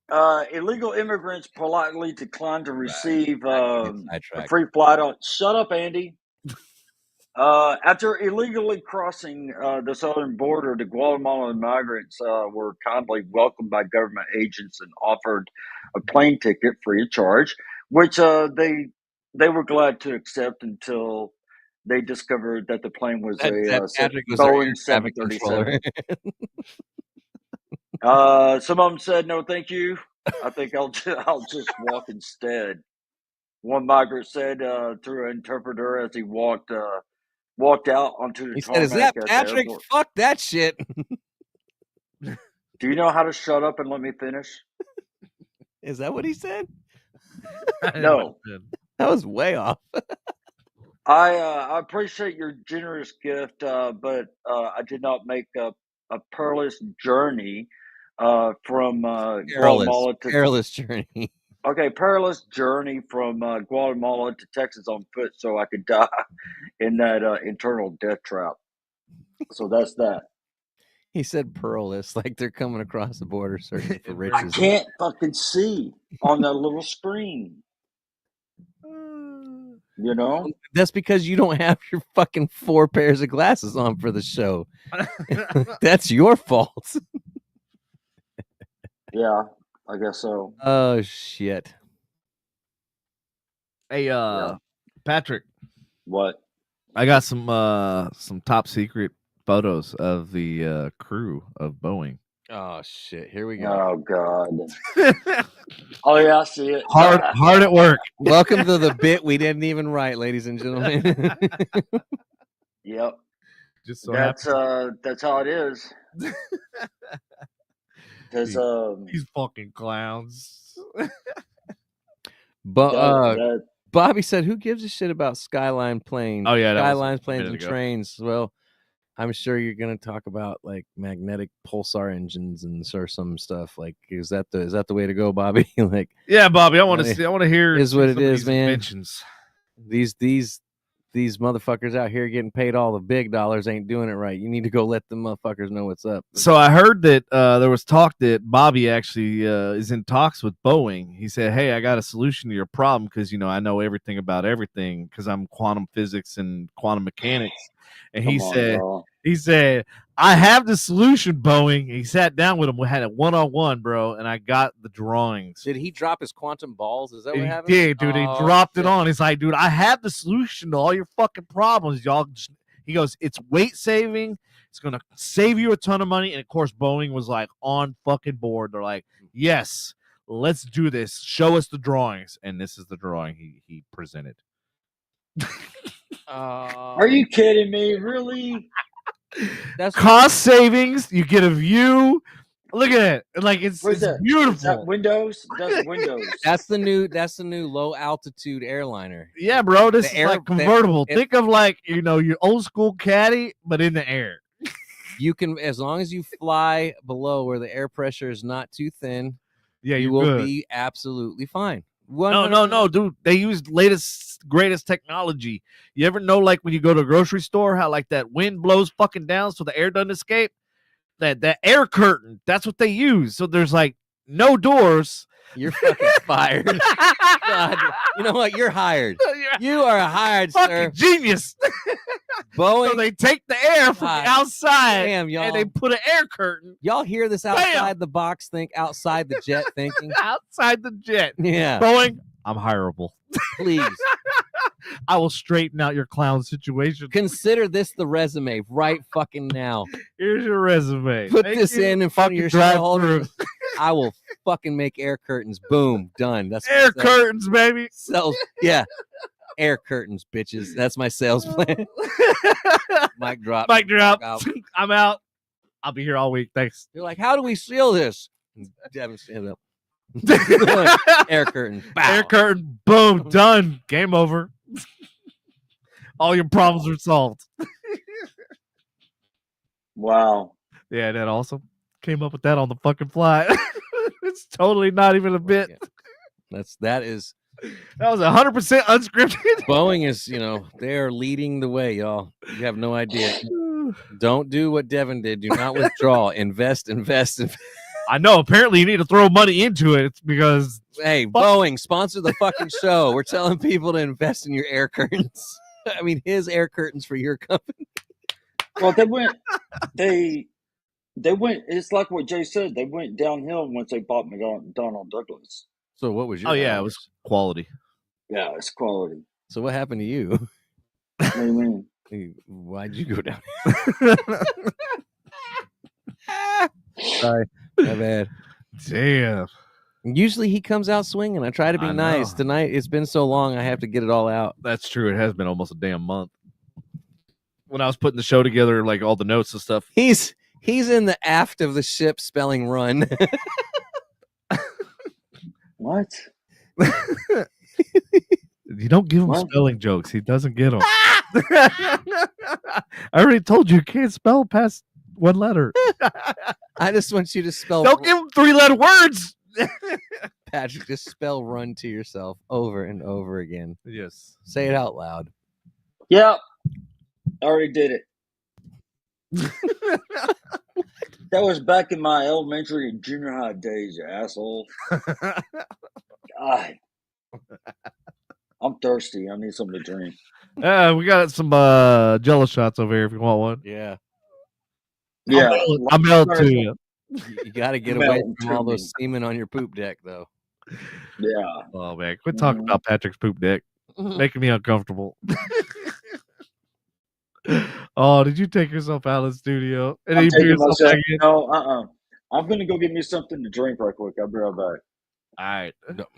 Illegal immigrants politely declined to receive a free flight on. Shut up, Andy. After illegally crossing the southern border, the Guatemalan migrants were kindly welcomed by government agents and offered a plane ticket free of charge, which they were glad to accept until they discovered that the plane was a Patrick was Boeing 737. Some of them said no, thank you. I think I'll just walk instead. One migrant said through an interpreter as he walked out onto the tarmac. Said, "Is that at Patrick? The airport. Fuck that shit." Do you know how to shut up and let me finish? Is that what he said? No. That was way off. I appreciate your generous gift, but I did not make a perilous journey from Guatemala to perilous journey. Okay, perilous journey from Guatemala to Texas on foot, so I could die in that internal death trap. So that's that. He said perilous, like they're coming across the border searching for riches. I can't fucking see on that little screen. You know? That's because you don't have your fucking 4 pairs of glasses on for the show. That's your fault. Yeah, I guess so. Oh shit. Hey, Patrick. What? I got some top secret photos of the crew of Boeing. Oh shit! Here we go. Oh god. Oh yeah, I see it. Hard at work. Welcome to the bit we didn't even write, ladies and gentlemen. Yep. Just so that's how it is. Because these fucking clowns. But Bobby said, "Who gives a shit about Skyline planes? Oh yeah, Skylines, planes, and trains." Well, I'm sure you're gonna talk about like magnetic pulsar engines and or some stuff. Like, is that the way to go, Bobby? Like, yeah, Bobby, I want to see. I want to hear. Is what it is, man. Inventions. These motherfuckers out here getting paid all the big dollars ain't doing it right. You need to go let them motherfuckers know what's up. So I heard that there was talk that Bobby actually is in talks with Boeing. He said, "Hey, I got a solution to your problem because I know everything about everything because I'm quantum physics and quantum mechanics." And he said, "I have the solution, Boeing." He sat down with him. We had it one-on-one, bro, and I got the drawings. Did he drop his quantum balls? Is that what happened? He did, dude. He dropped it on. He's like, "Dude, I have the solution to all your fucking problems, y'all." He goes, "It's weight saving. It's going to save you a ton of money." And, of course, Boeing was, like, on fucking board. They're like, "Yes, let's do this. Show us the drawings." And this is the drawing he presented. Are you kidding me? Really? That's cost savings. You get a view. Look at it. Like it's beautiful. Is that Windows? That's Windows. That's the new low altitude airliner. Yeah, bro. This is like convertible. Think of like your old school caddy, but in the air. You can, as long as you fly below where the air pressure is not too thin. Yeah, you will be absolutely fine. 100%. No, dude. They use latest, greatest technology. You ever know, like when you go to a grocery store, how like that wind blows fucking down so the air doesn't escape? That air curtain. That's what they use. So there's like no doors. You're fucking fired. God, you know what? You're hired. You are hired, sir. Genius. Boeing. So they take the air from the outside and they put an air curtain. Y'all hear this outside the box think, outside the jet thinking? Outside the jet. Yeah. Boeing, I'm hireable. Please. I will straighten out your clown situation. Consider this the resume right fucking now. Here's your resume. Put this in front of your shareholders. I will fucking make air curtains. Boom. Done. That's air curtains, baby. Yeah. Air curtains, bitches. That's my sales plan. Mic drop. Mic drop. I'm out. I'll be here all week. Thanks. You're like, how do we seal this? Devin, stand up. Air curtain. Air curtain. Boom. Done. Game over. All your problems are solved. Wow. Yeah, that awesome. Came up with that on the fucking fly. It's totally not even a bit. Yeah. That was 100% unscripted. Boeing is, they are leading the way, y'all. You have no idea. Don't do what Devin did. Do not withdraw. Invest. I know. Apparently, you need to throw money into it because hey, Boeing, sponsor the fucking show. We're telling people to invest in your air curtains. I mean, his air curtains for your company. Well, they went. It's like what Jay said. They went downhill once they bought McDonnell Douglas. So what was your? Oh yeah, it was quality. Yeah, it's quality. So what happened to you? What do you mean? Why'd you go down? Sorry, my bad. Damn. Usually he comes out swinging. I try to be nice. Tonight it's been so long. I have to get it all out. That's true. It has been almost a damn month. When I was putting the show together, like all the notes and stuff. He's in the aft of the ship spelling run. What? You don't give him spelling jokes. He doesn't get them. I already told you can't spell past one letter. I just want you to spell. Don't give him 3-letter words. Patrick, just spell run to yourself over and over again. Yes. Say it out loud. Yeah. I already did it. That was back in my elementary and junior high days, you asshole. God. I'm thirsty. I need something to drink. We got some Jello shots over here if you want one. Yeah. Yeah. I'll mail it to you. You got to get away from all those semen on your poop deck, though. Yeah. Oh, man. Quit talking about Patrick's poop deck. Making me uncomfortable. Oh, did you take yourself out of the studio? And I'm taking myself. No, I'm going to go get me something to drink right quick. I'll be right back. All right.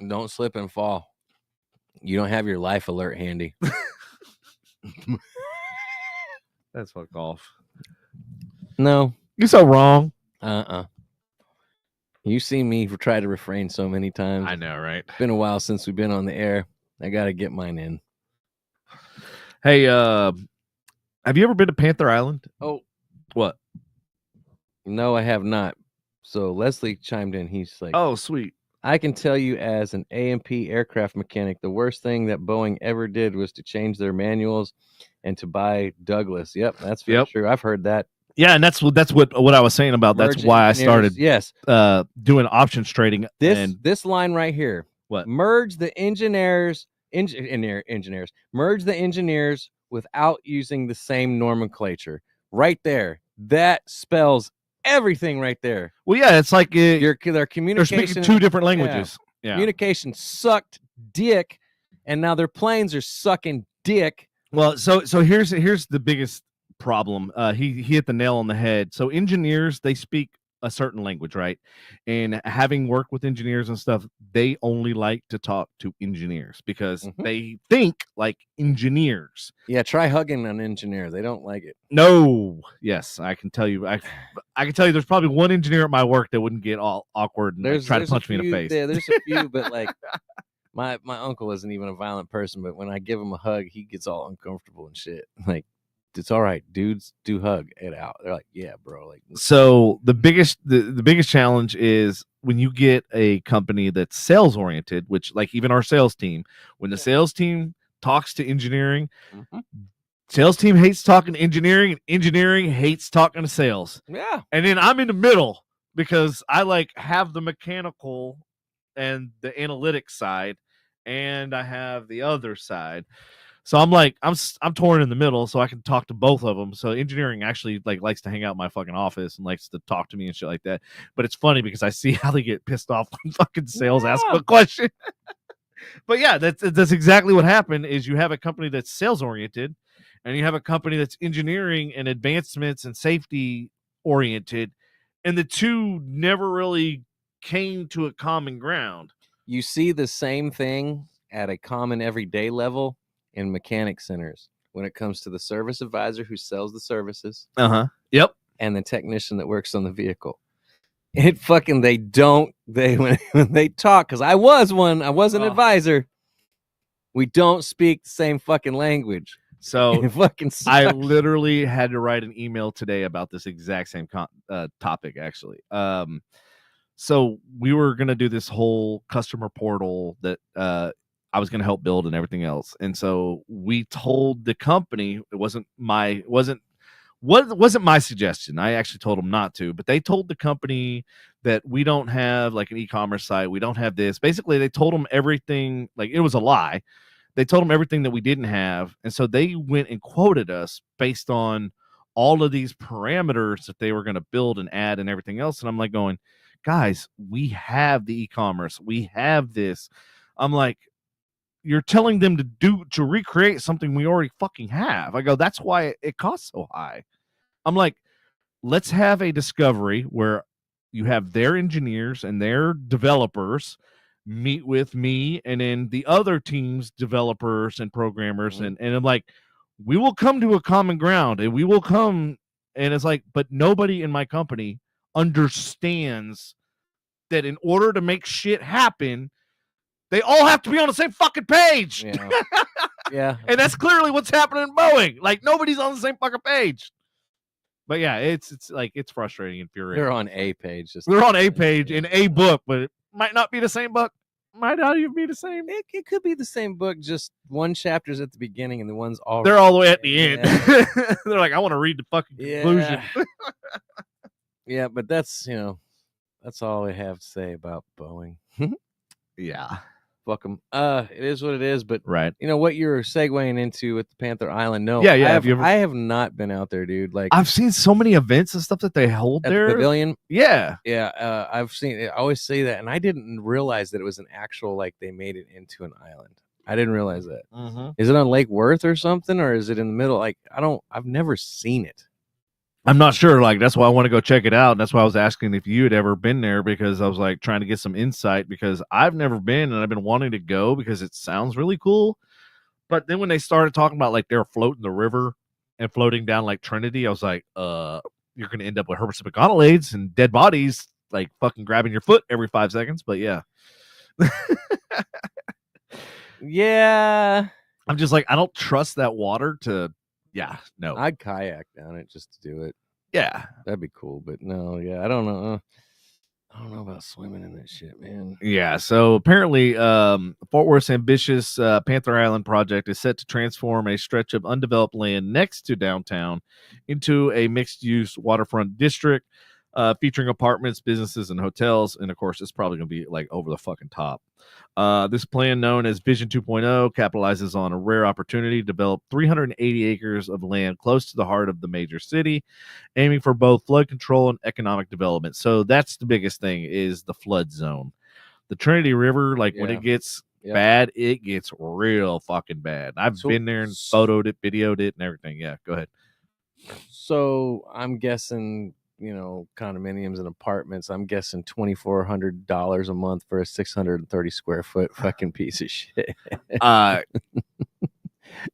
Don't slip and fall. You don't have your life alert handy. That's fuck off. No. You're so wrong. You see me try to refrain so many times. I know, right? It's been a while since we've been on the air. I got to get mine in. Hey, have you ever been to Panther Island? Oh. What? No, I have not. So Leslie chimed in. He's like, oh, sweet. I can tell you as an A&P aircraft mechanic, the worst thing that Boeing ever did was to change their manuals and to buy Douglas. Yep, that's very true. I've heard that. Yeah, and that's what I was saying about. That's why I started doing options trading. This line right here. What? Merge the engineers without using the same nomenclature. Right there. That spells everything right there. Well, yeah, it's like their communication. They're speaking two different languages. Yeah. Communication sucked dick, and now their planes are sucking dick. Well, so here's the biggest problem. He hit the nail on the head. So engineers, they speak a certain language, right? And having worked with engineers and stuff, they only like to talk to engineers because they think like engineers. Yeah, try hugging an engineer. They don't like it. No. Yes, I can tell you. I can tell you there's probably one engineer at my work that wouldn't get all awkward and try to punch me in the face. Yeah, there's a few, but like my uncle isn't even a violent person, but when I give him a hug, he gets all uncomfortable and shit. Like, it's all right, dudes, do hug it out. They're like, yeah, bro. Like, so the biggest challenge is when you get a company that's sales oriented, which like even our sales team, when the sales team talks to engineering, sales team hates talking to engineering, and engineering hates talking to sales. Yeah. And then I'm in the middle because I like have the mechanical and the analytics side, and I have the other side. So I'm like, I'm torn in the middle, so I can talk to both of them. So engineering actually like likes to hang out in my fucking office and likes to talk to me and shit like that. But it's funny because I see how they get pissed off when fucking sales ask a question. But yeah, that's exactly what happened. Is you have a company that's sales oriented, and you have a company that's engineering and advancements and safety oriented, and the two never really came to a common ground. You see the same thing at a common everyday level in mechanic centers when it comes to the service advisor who sells the services. Yep. And the technician that works on the vehicle. When they talk, because I was an advisor. We don't speak the same fucking language. So it fucking sucks. I literally had to write an email today about this exact same topic, actually. So we were going to do this whole customer portal that I was going to help build and everything else. And so we told the company, it wasn't my suggestion. I actually told them not to, but they told the company that we don't have like an e-commerce site. We don't have this. Basically, they told them everything. Like, it was a lie. They told them everything that we didn't have. And so they went and quoted us based on all of these parameters that they were going to build and add and everything else. And I'm like going, guys, we have the e-commerce. We have this. I'm like, you're telling them to recreate something we already fucking have. I go, that's why it costs so high. I'm like, let's have a discovery where you have their engineers and their developers meet with me and then the other team's developers and programmers. And I'm like, we will come to a common ground and we will come. And it's like, but nobody in my company understands that in order to make shit happen, they all have to be on the same fucking page. Yeah. Yeah. And that's clearly what's happening in Boeing. Like, nobody's on the same fucking page. But yeah, it's like, it's frustrating and infuriating. They're on a page. They're on a page in a book, but it might not be the same book. Might not even be the same. It could be the same book, just one chapter's at the beginning and the one's all. They're all the way at the end. They're like, I want to read the fucking conclusion. Yeah, but that's all I have to say about Boeing. Yeah. Fuck them. It is what it is, but right. You know what you're segueing into with the Panther Island? No, yeah. I have not been out there, dude. Like, I've seen so many events and stuff that they hold at there. The pavilion. Yeah. I've seen it. I always say that, and I didn't realize that it was an actual, like, they made it into an island. I didn't realize that. Mm-hmm. Is it on Lake Worth or something, or is it in the middle? Like, I've never seen it. I'm not sure. Like, that's why I want to go check it out. And that's why I was asking if you had ever been there, because I was like trying to get some insight, because I've never been and I've been wanting to go because it sounds really cool. But then when they started talking about like they're floating the river and floating down like Trinity, I was like, you're going to end up with Herbert McConnellades and dead bodies, like fucking grabbing your foot every 5 seconds. But yeah. Yeah. I'm just like, I don't trust that water to. Yeah, no. I'd kayak down it just to do it. Yeah. That'd be cool, but no, yeah, I don't know. I don't know about swimming in that shit, man. Yeah, so apparently Fort Worth's ambitious Panther Island project is set to transform a stretch of undeveloped land next to downtown into a mixed-use waterfront district featuring apartments, businesses, and hotels. And, of course, it's probably going to be, like, over the fucking top. This plan, known as Vision 2.0, capitalizes on a rare opportunity to develop 380 acres of land close to the heart of the major city, aiming for both flood control and economic development. So that's the biggest thing, is the flood zone. The Trinity River, like, when it gets bad, it gets real fucking bad. I've been there and photoed it, videoed it, and everything. Yeah, go ahead. So I'm guessing, condominiums and apartments, I'm guessing $2,400 a month for a 630 square foot fucking piece of shit.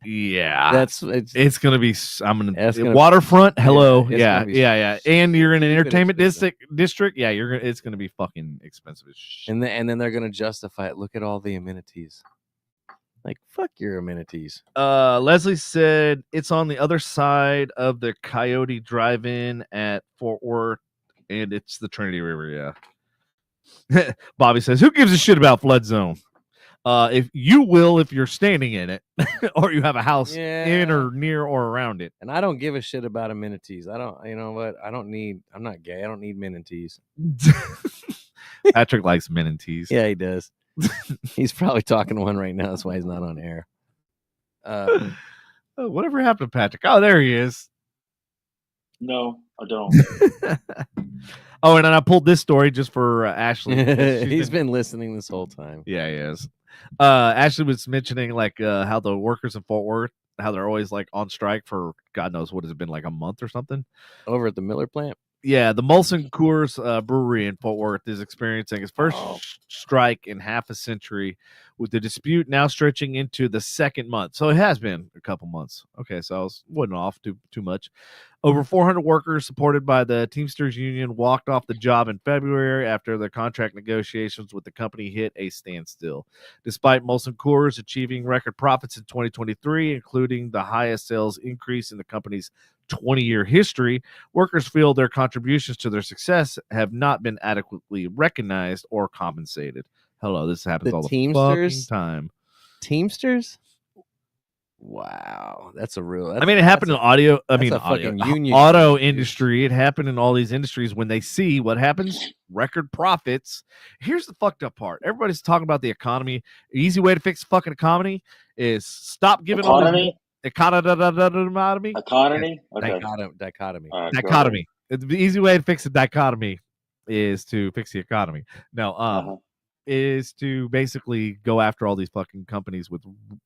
Yeah, it's gonna be. Waterfront. Hello, yeah. And you're in an entertainment district. Yeah, it's gonna be fucking expensive as shit. And then they're gonna justify it. Look at all the amenities. Like, fuck your amenities. Leslie said it's on the other side of the Coyote Drive-In at Fort Worth, and it's the Trinity River. Yeah. Bobby says, "Who gives a shit about flood zone? If you're standing in it, or you have a house in or near or around it." And I don't give a shit about amenities. I don't. You know what? I'm not gay. I don't need amenities. Patrick likes amenities. Yeah, he does. He's probably talking to one right now. That's why he's not on air. Whatever happened to Patrick? Oh, there he is. No, I don't. Oh, and then I pulled this story just for Ashley. He's been listening this whole time. Yeah, he is. Ashley was mentioning like how the workers in Fort Worth, how they're always like on strike for God knows what has it been, like a month or something. Over at the Miller plant? Yeah, the Molson Coors brewery in Fort Worth is experiencing its first strike in half a century, with the dispute now stretching into the second month. So it has been a couple months. Okay, so I wasn't off too much. Over 400 workers supported by the Teamsters Union walked off the job in February after the contract negotiations with the company hit a standstill. Despite Molson Coors achieving record profits in 2023, including the highest sales increase in the company's 20-year history, workers feel their contributions to their success have not been adequately recognized or compensated. Hello, this happens all the fucking time. Teamsters? Wow, that's a real. I mean, it happened in audio. I mean, fucking union auto industry. It happened in all these industries when they see what happens, record profits. Here's the fucked up part. Everybody's talking about the economy. The easy way to fix the fucking economy is stop giving economy. Economy. Economy. Okay. Dichotomy. Dichotomy. The easy way to fix the dichotomy is to fix the economy. No, is to basically go after all these fucking companies with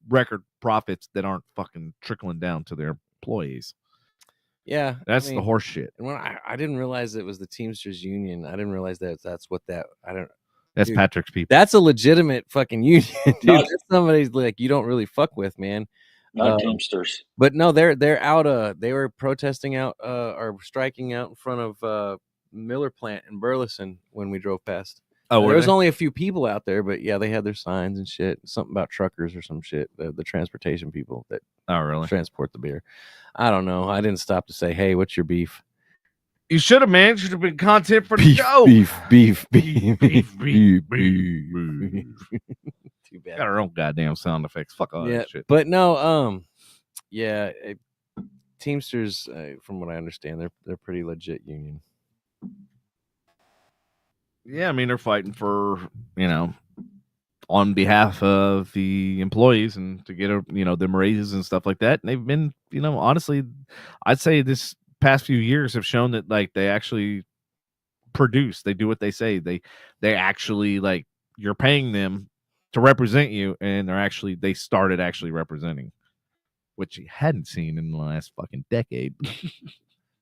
record profits that aren't fucking trickling down to their employees. Yeah, that's the horse shit. And when I didn't realize it was the Teamsters Union. I didn't realize that's what that. I don't. That's Patrick's people. That's a legitimate fucking union, dude. That's somebody's like you don't really fuck with, man. Not Teamsters. But no, they're out. They were protesting out or striking out in front of Miller plant in Burleson when we drove past. Oh, there was only a few people out there, but yeah, they had their signs and shit. Something about truckers or some shit. The transportation people that transport the beer. I don't know. I didn't stop to say, "Hey, what's your beef?" You should have, man. Should have been content for the show. Beef. Too bad. Got our own goddamn sound effects. Fuck all that shit. But no, Teamsters, from what I understand, they're pretty legit union. Yeah, I mean, they're fighting for, on behalf of the employees and to get, them raises and stuff like that. And they've been, honestly, I'd say this past few years have shown that, like, they actually produce. They do what they say. They actually, like, you're paying them to represent you, and they started actually representing, which you hadn't seen in the last fucking decade.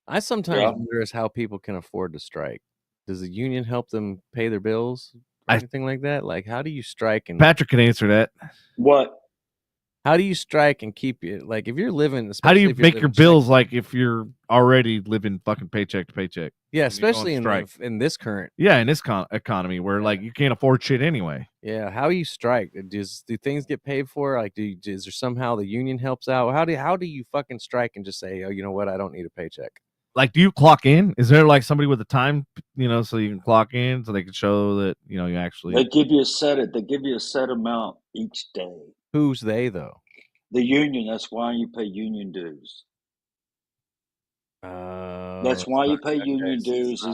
I sometimes wonder is how people can afford to strike. Does the union help them pay their bills or anything like that? Like, how do you strike? And Patrick can answer that. What? How do you strike and keep it? Like, if you're living, how do you make your bills like if you're already living fucking paycheck to paycheck? Yeah, especially in this current. Yeah, in this economy where like you can't afford shit anyway. Yeah, how you strike? Do things get paid for? Like, is there somehow the union helps out? How do you fucking strike and just say, oh, you know what? I don't need a paycheck. Like, do you clock in? Is there like somebody with a time, so you can clock in so they can show that, you actually. They give you a set amount each day. Who's they though? The union. That's why you pay union dues. That's why you pay union dues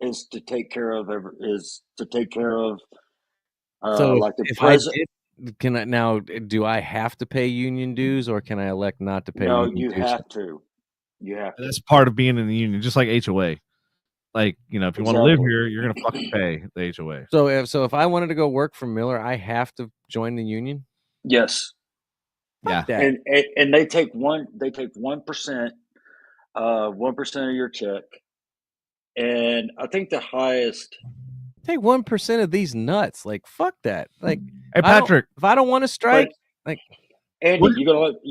is to take care of so like the if president. Do I have to pay union dues or can I elect not to pay? No, union you dues? have to. Yeah, that's part of being in the union, just like HOA. Like, if you want to live here, you're gonna fucking pay the HOA. So if I wanted to go work for Miller, I have to join the union. Yes. Yeah. And they take 1%, 1% of your check, and I think the highest. Take 1% of these nuts. Like, fuck that. Like, hey Patrick, if I don't want to strike, like, Andy, you gonna let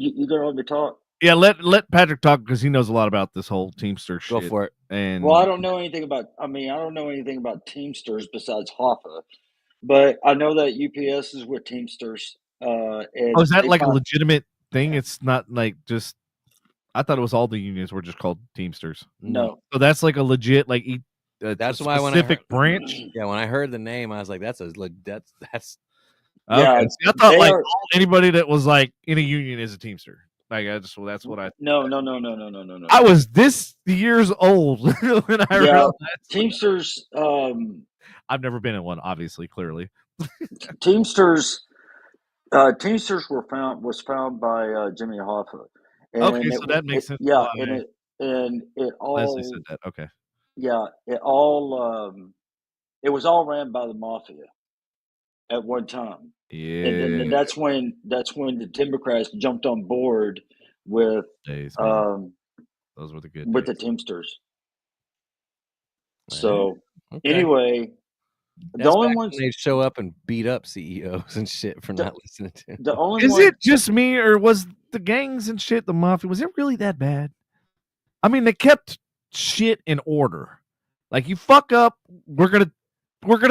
me talk? Yeah, let Patrick talk because he knows a lot about this whole Teamster shit. Go for it. And I don't know anything about. I don't know anything about Teamsters besides Hoffa, but I know that UPS is with Teamsters. Is that like a legitimate thing? It's not like just. I thought it was all the unions were just called Teamsters. No, so that's like a legit that's why specific branch. Yeah, when I heard the name, I was like, that's. Okay. Yeah, I thought anybody that was like in a union is a Teamster. Like that's what I. No. I was this years old when I realized Teamsters. I've never been in one, obviously, clearly. Teamsters was found by Jimmy Hoffa. Okay, so that makes sense. Yeah, and it all. Leslie said that. Okay. Yeah, it all. It was all ran by the mafia at one time. Yeah, and that's when the Democrats jumped on board with those were the good with days. the Teamsters. So okay. anyway, That's the only back ones when they show up and beat up CEOs and shit for the, not listening to. the only Is one. it just me, or was the gangs and shit, the mafia, was it really that bad? I mean, they kept shit in order. Like, you fuck up, we're gonna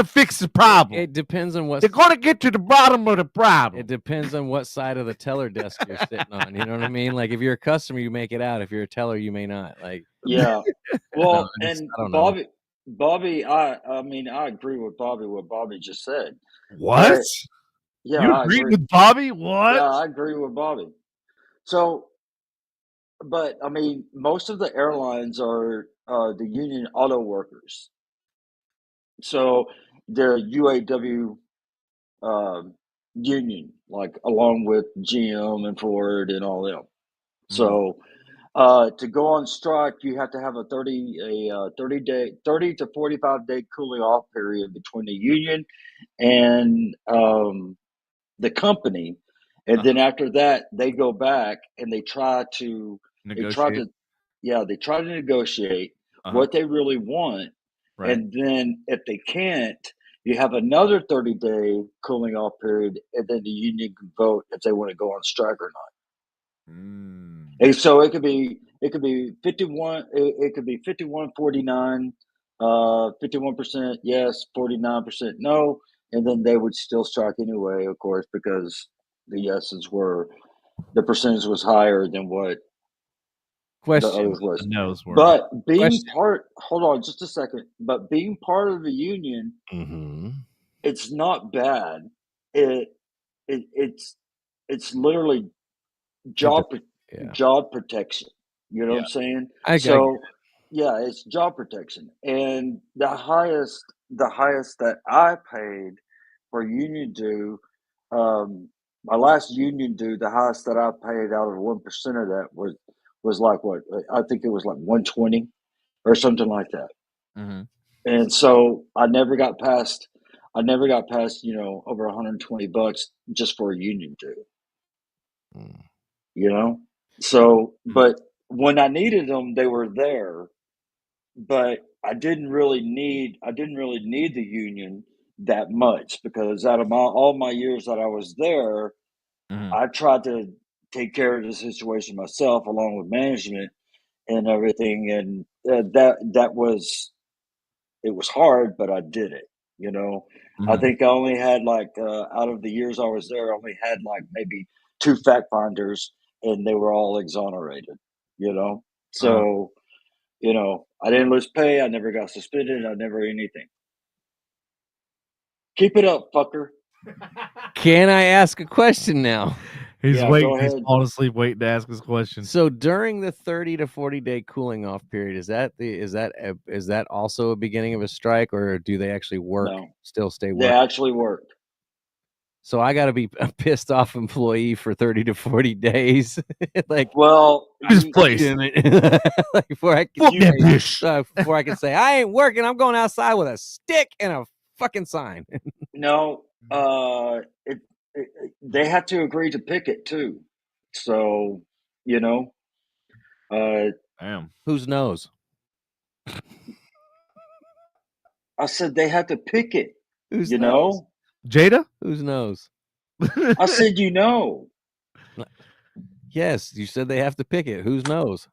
fix the problem. It depends on what They're gonna get to the bottom of the problem. It depends on what side of the teller desk you're sitting on. You know what I mean? Like if you're a customer, you make it out. If you're a teller, you may not. Like Yeah. Well, I and don't know. Bobby, I mean, I agree with Bobby what Bobby just said. What? But, yeah, You I agreed agree. with Bobby? What? Yeah, I agree with Bobby. So, but I mean, most of the airlines are the union auto workers. So the UAW union, like along with GM and Ford and all them. So to go on strike, you have to have a 30 to 45 day cooling off period between the union and the company, and then after that, they go back and they try to Negotiate. they try to negotiate Uh-huh. what they really want, Right. and then if they can't, you have another 30-day cooling off period, and then the union can vote if they want to go on strike or not. And so it could be 51. It could be 51-49, 51% yes, 49% no, and then they would still strike anyway, of course, because the percentage was higher than what the Question. others was. The no's were. But being Question. hold on just a second. But being part of the union, it's not bad. It's literally job protection. You know what I'm saying? Yeah, it's job protection. And the highest that I paid for union due, my last union due, the highest that I paid out of 1% of that was like what? I think it was like 120 or something like that. And so I never got past over $120 just for a union due. You know? So, but when I needed them, they were there. But I didn't really need the union that much, because out of all my years that I was there, I tried to take care of the situation myself along with management and everything, and that was it was hard, but I did it. You know, I think I only had like out of the years I was there, I only had like maybe 2 fact finders, and they were all exonerated. You know, so I didn't lose pay. I never got suspended. I never anything. Keep it up, fucker. Can I ask a question now? He's Yeah, waiting. go He's ahead. falling asleep waiting to ask his question. So during the 30 to 40 day cooling off period, is that also a beginning of a strike, or do they actually work? No. Still stay They working? actually worked. So I got to be a pissed off employee for 30 to 40 days. Like, Well, this place. like before I can say I ain't working, I'm going outside with a stick and a fucking sign. No, they have to agree to picket too. So, Damn. Whose nose? I said they had to picket. Whose You nose? know, Jada? Whose nose? I said Yes, you said they have to pick it. Whose nose?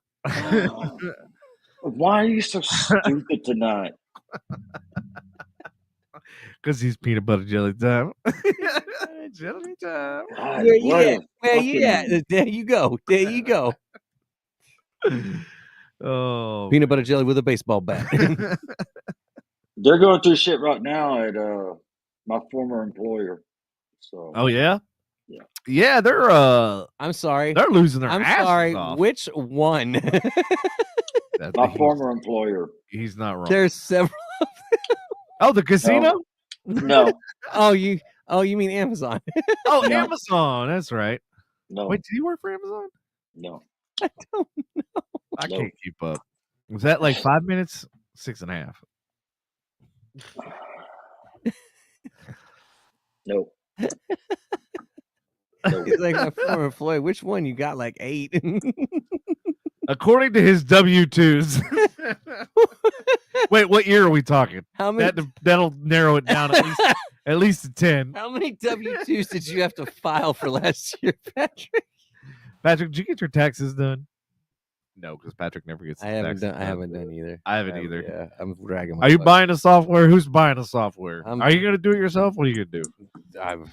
Why are you so stupid tonight? Because he's peanut butter jelly time. Jelly time. God, Where you at? There you go. There you go. Oh, Peanut butter jelly with a baseball bat. They're going through shit right now at my former employer. So. Oh yeah. Yeah. Yeah, they're I'm sorry. They're losing their I'm asses sorry. off. Which one? My former employer. He's not wrong. There's several. Oh, the casino? No. Oh, you mean Amazon? Oh, No. Amazon. That's right. No. Wait, did you work for Amazon? No. I don't know. I can't keep up. Was that like 5 minutes? 6.5. Nope. He's like my former employee. Which one? You got like 8. According to his W-2s. Wait, what year are we talking? How many? That'll narrow it down at least to 10. How many W-2s did you have to file for last year, Patrick? Patrick, did you get your taxes done? No, because Patrick never gets. I haven't done either. I haven't either. Yeah, I'm dragging. Are you buying the software? Who's buying the software? I'm- Are you gonna do it yourself? What are you gonna do? God,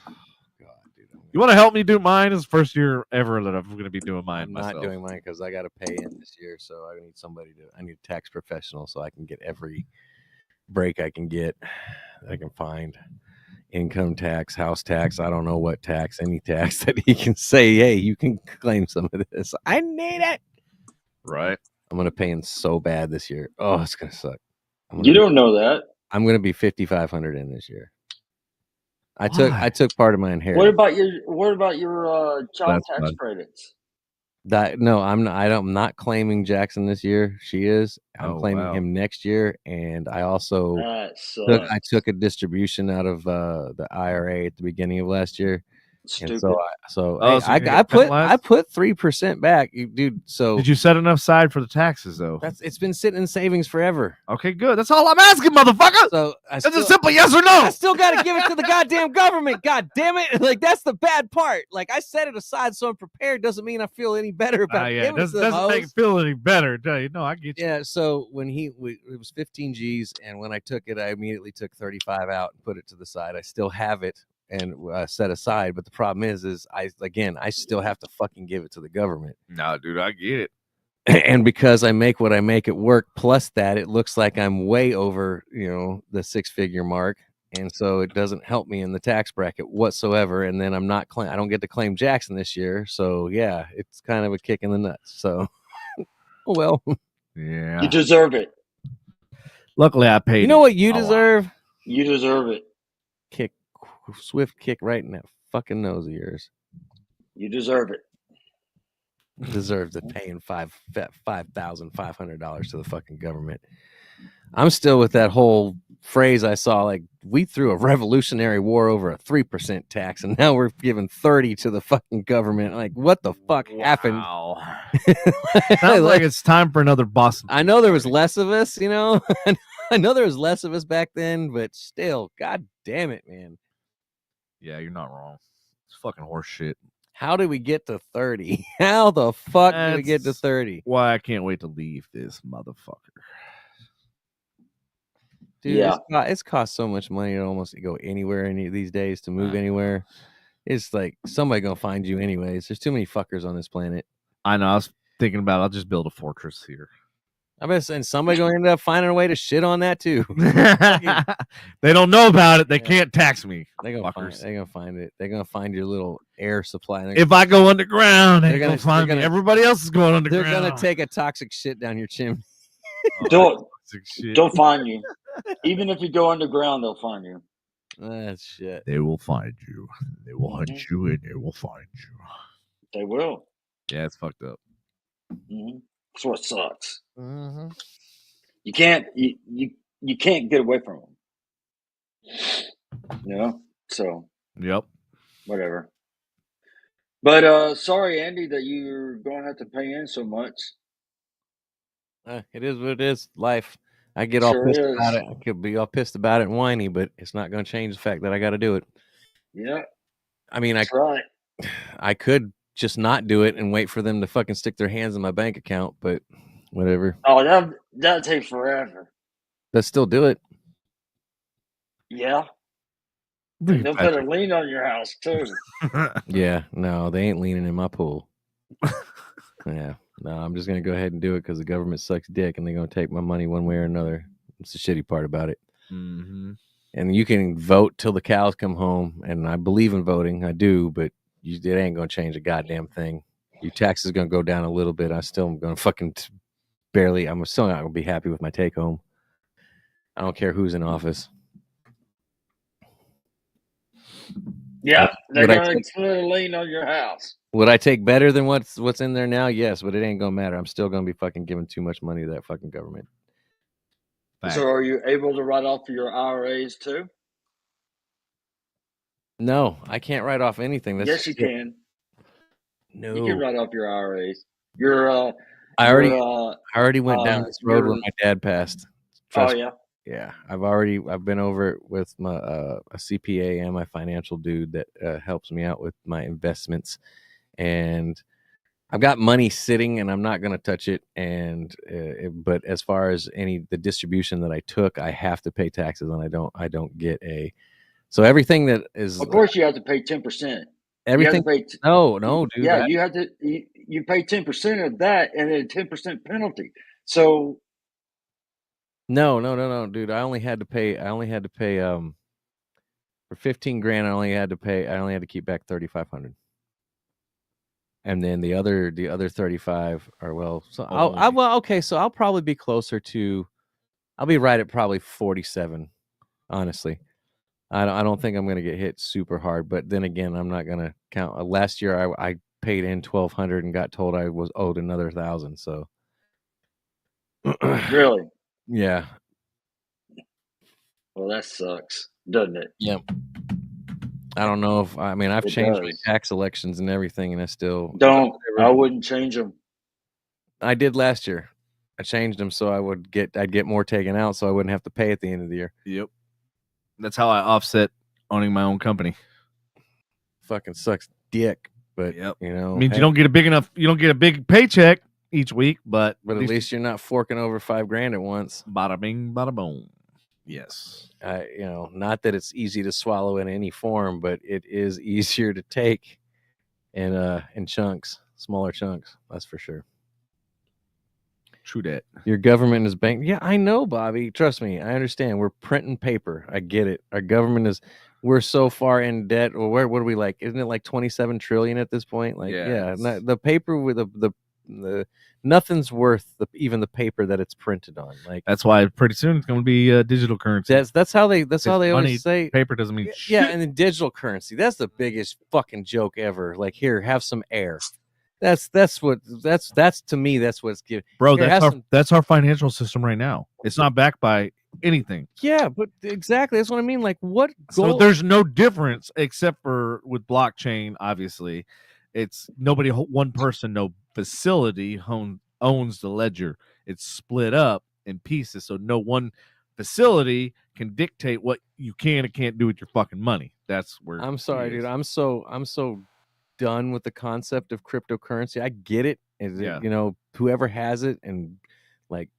dude, You want to help me do mine? It's the first year ever that I'm going to be doing mine I'm myself. not doing mine because I got to pay in this year, so I need somebody to. I need a tax professional so I can get every break I can get, that I can find. Income tax, house tax, I don't know what tax, any tax that he can say, hey, you can claim some of this. I need it. Right. I'm gonna pay in so bad this year. Oh, it's gonna suck. You don't know that. I'm gonna be $5,500 in this year. I took part of my inheritance. What about your child tax credits? No, I'm not claiming Jackson this year. She is. I'm claiming him next year, and I also took a distribution out of the IRA at the beginning of last year. Stupid. And I put 3% back, dude. So did you set enough aside for the taxes though? It's been sitting in savings forever. Okay, good. That's all I'm asking, motherfucker. So it's a simple yes or no. I still got to give it to the goddamn government. God damn it! Like that's the bad part. Like I set it aside so I'm prepared. Doesn't mean I feel any better about it. It doesn't make it feel any better. No, I get you. Yeah. So when it was 15 G's, and when I took it, I immediately took 35 out and put it to the side. I still have it and set aside, but the problem is I still have to fucking give it to the government. No, dude, I get it. And because I make what I make at work, plus that, it looks like I'm way over, the 6-figure mark, and so it doesn't help me in the tax bracket whatsoever. And then I don't get to claim Jackson this year, so yeah, it's kind of a kick in the nuts. So, well, yeah, you deserve it. Luckily, I paid. You know what you deserve? You deserve it. Swift kick right in that fucking nose of yours. You deserve it. Deserves it, paying $5,500 to the fucking government. I'm still with that whole phrase I saw, like we threw a revolutionary war over a 3% tax, and now we're giving 30 to the fucking government. Like, what the fuck happened? Sounds like it's time for another Boston. I know there was less of us, I know there was less of us back then, but still, god damn it, man. Yeah, you're not wrong. It's fucking horse shit. How did we get to 30? How the fuck did we get to 30? Why I can't wait to leave this motherfucker. Dude, yeah. It's cost so much money to almost go anywhere these days, to move anywhere. It's like somebody gonna find you anyways. There's too many fuckers on this planet. I know. I was thinking about I'll just build a fortress here. I bet, and somebody gonna end up finding a way to shit on that too. They don't know about it. They can't tax me. They're gonna find it. They're gonna find your little air supply. If I go underground, they're gonna find me. Everybody else is going underground. They're gonna take a toxic shit down your chimney. Don't find you. Even if you go underground, they'll find you. That's shit. They will find you. They will hunt you, and they will find you. They will. Yeah, it's fucked up. Mm-hmm. That's what sucks. Mm-hmm. You can't get away from them. So. Yep. Whatever. But sorry, Andy, that you're going to have to pay in so much. It is what it is. Life. I get all pissed about it. I could be all pissed about it and whiny, but it's not going to change the fact that I got to do it. Yeah. I mean, right. I could just not do it and wait for them to fucking stick their hands in my bank account, but whatever. Oh, that'd take forever. Let's still do it. Yeah. They'll put a lien on your house too. Yeah, no, they ain't leaning in my pool. Yeah, no, I'm just gonna go ahead and do it because the government sucks dick and they're gonna take my money one way or another. It's the shitty part about it. Mm-hmm. And you can vote till the cows come home, and I believe in voting, I do, but it ain't gonna change a goddamn thing. Your taxes are gonna go down a little bit. I still am gonna fucking I'm still not gonna be happy with my take home. I don't care who's in office. Yeah, they're gonna put a lien on your house. Would I take better than what's in there now? Yes, but it ain't gonna matter. I'm still gonna be fucking giving too much money to that fucking government. Fact. So are you able to write off your IRAs too? No, I can't write off anything. Yes, you can. No, you can write off your IRAs. I already went down this road when my dad passed. Trust yeah. Yeah, I've been over it with my a CPA and my financial dude that helps me out with my investments, and I've got money sitting and I'm not going to touch it. And but as far as the distribution that I took, I have to pay taxes, and I don't get so everything that is, of course you have to pay 10%. everything. You have to pay No, dude. Yeah, you have to. You pay 10% of that, and then 10% penalty. So no, dude. I only had to pay for 15 grand. I only had to keep back 3,500. And then the other 35 are, well, so so I'll probably be closer to, I'll be right at probably 47, honestly. I don't think I'm going to get hit super hard, but then again, I'm not going to count. Last year I paid in 1,200 and got told I was owed another 1,000, so really, yeah. Well, that sucks, doesn't it? Yeah. I don't know if I've changed my tax elections and everything, and I still don't. I wouldn't change them. I did last year. I changed them so I'd get more taken out, so I wouldn't have to pay at the end of the year. Yep. That's how I offset owning my own company. Fucking sucks dick, but yep. You know, means you don't get a big paycheck each week, but at least you're not forking over $5,000 at once. Bada bing, bada boom. Yes. Not that it's easy to swallow in any form, but it is easier to take in chunks, smaller chunks. That's for sure. True that. Your government is bank. Yeah, I know, Bobby. Trust me, I understand. We're printing paper. I get it. Our government we're so far in debt. Or what are we like? Isn't it like 27 trillion at this point? Like, yeah, the paper with the nothing's worth even the paper that it's printed on. Like, that's why pretty soon it's going to be digital currency. That's how they always say paper doesn't mean shit. Yeah, and the digital currency, that's the biggest fucking joke ever. Like, here, have some air. That's to me, that's what's giving. Bro, that's our financial system right now. It's not backed by anything. Yeah, but exactly, that's what I mean. Like, what so there's no difference except for with blockchain. Obviously, it's one person, no facility owns the ledger. It's split up in pieces, so no one facility can dictate what you can and can't do with your fucking money. That's where I'm sorry, dude. I'm so done with the concept of cryptocurrency. I get it. Whoever has it and like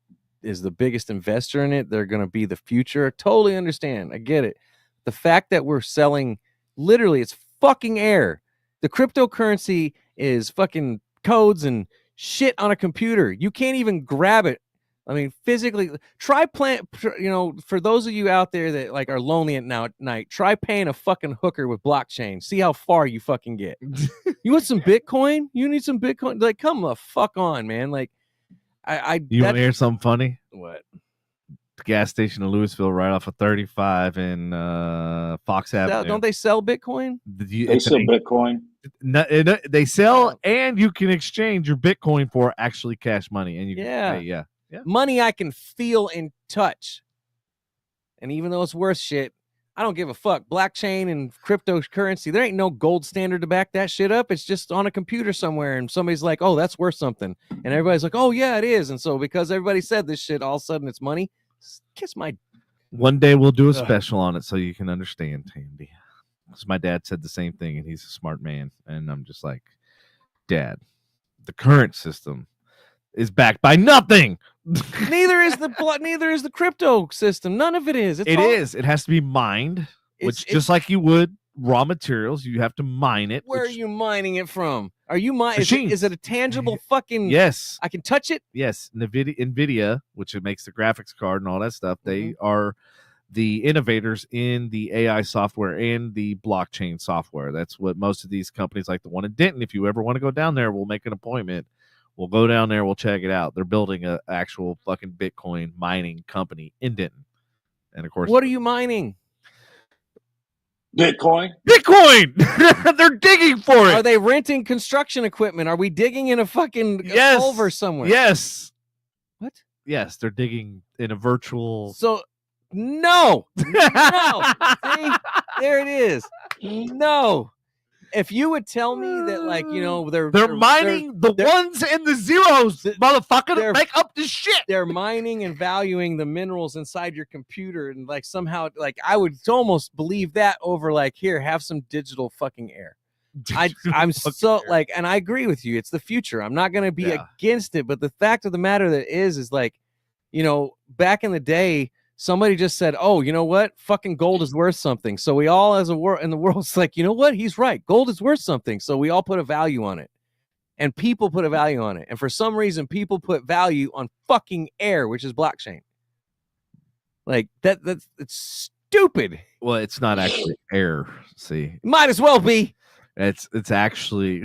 is the biggest investor in it, they're going to be the future. Totally understand. I get it. The fact that we're selling, literally, it's fucking air. The cryptocurrency is fucking codes and shit on a computer. You can't even grab it. I mean, physically, for those of you out there that like are lonely at night, try paying a fucking hooker with blockchain. See how far you fucking get. You want some Bitcoin? You need some Bitcoin? Like, come the fuck on, man. Like, you want to hear something funny? What? The gas station in Louisville, right off of 35 in Fox Avenue. Don't they sell Bitcoin? They sell Bitcoin. They sell, and you can exchange your Bitcoin for actually cash money, and you can pay, yeah. Money I can feel and touch. And even though it's worth shit, I don't give a fuck. Blockchain and cryptocurrency, there ain't no gold standard to back that shit up. It's just on a computer somewhere, and somebody's like, oh, that's worth something. And everybody's like, oh, yeah, it is. And so because everybody said this shit, all of a sudden it's money. Kiss my... One day we'll do a special on it so you can understand, Tandy. Because my dad said the same thing, and he's a smart man. And I'm just like, Dad, the current system is backed by nothing. Neither is the crypto system. None of it is. It has to be mined, just like you would raw materials. You have to mine it. Where are you mining it from? Are you mining? Is it a tangible fucking? Yes. I can touch it. Yes. NVIDIA, which makes the graphics card and all that stuff, they are the innovators in the AI software and the blockchain software. That's what most of these companies, like the one in Denton, if you ever want to go down there, we'll make an appointment. We'll go down there. We'll check it out. They're building an actual fucking Bitcoin mining company in Denton. And of course, what are you mining? Bitcoin. They're digging for it. Are they renting construction equipment? Are we digging in a fucking culvert somewhere? Yes. What? Yes, they're digging in a virtual. So, no. See, there it is. No. if you would tell me that, like, you know, they're mining the ones and the zeros, motherfucker, to make up this shit. They're mining and valuing the minerals inside your computer, and like somehow, like, I would almost believe that over like, here, have some digital fucking air. I'm so like, and I agree with you. It's the future. I'm not going to be against it, but the fact of the matter that is like, you know, back in the day, somebody just said, "Oh, you know what? Fucking gold is worth something." So we all, as a world in the world's like, you know what? He's right. Gold is worth something. So we all put a value on it, and people put a value on it. And for some reason, people put value on fucking air, which is blockchain. Like that's it's stupid. Well, it's not actually air. See, might as well be. It's actually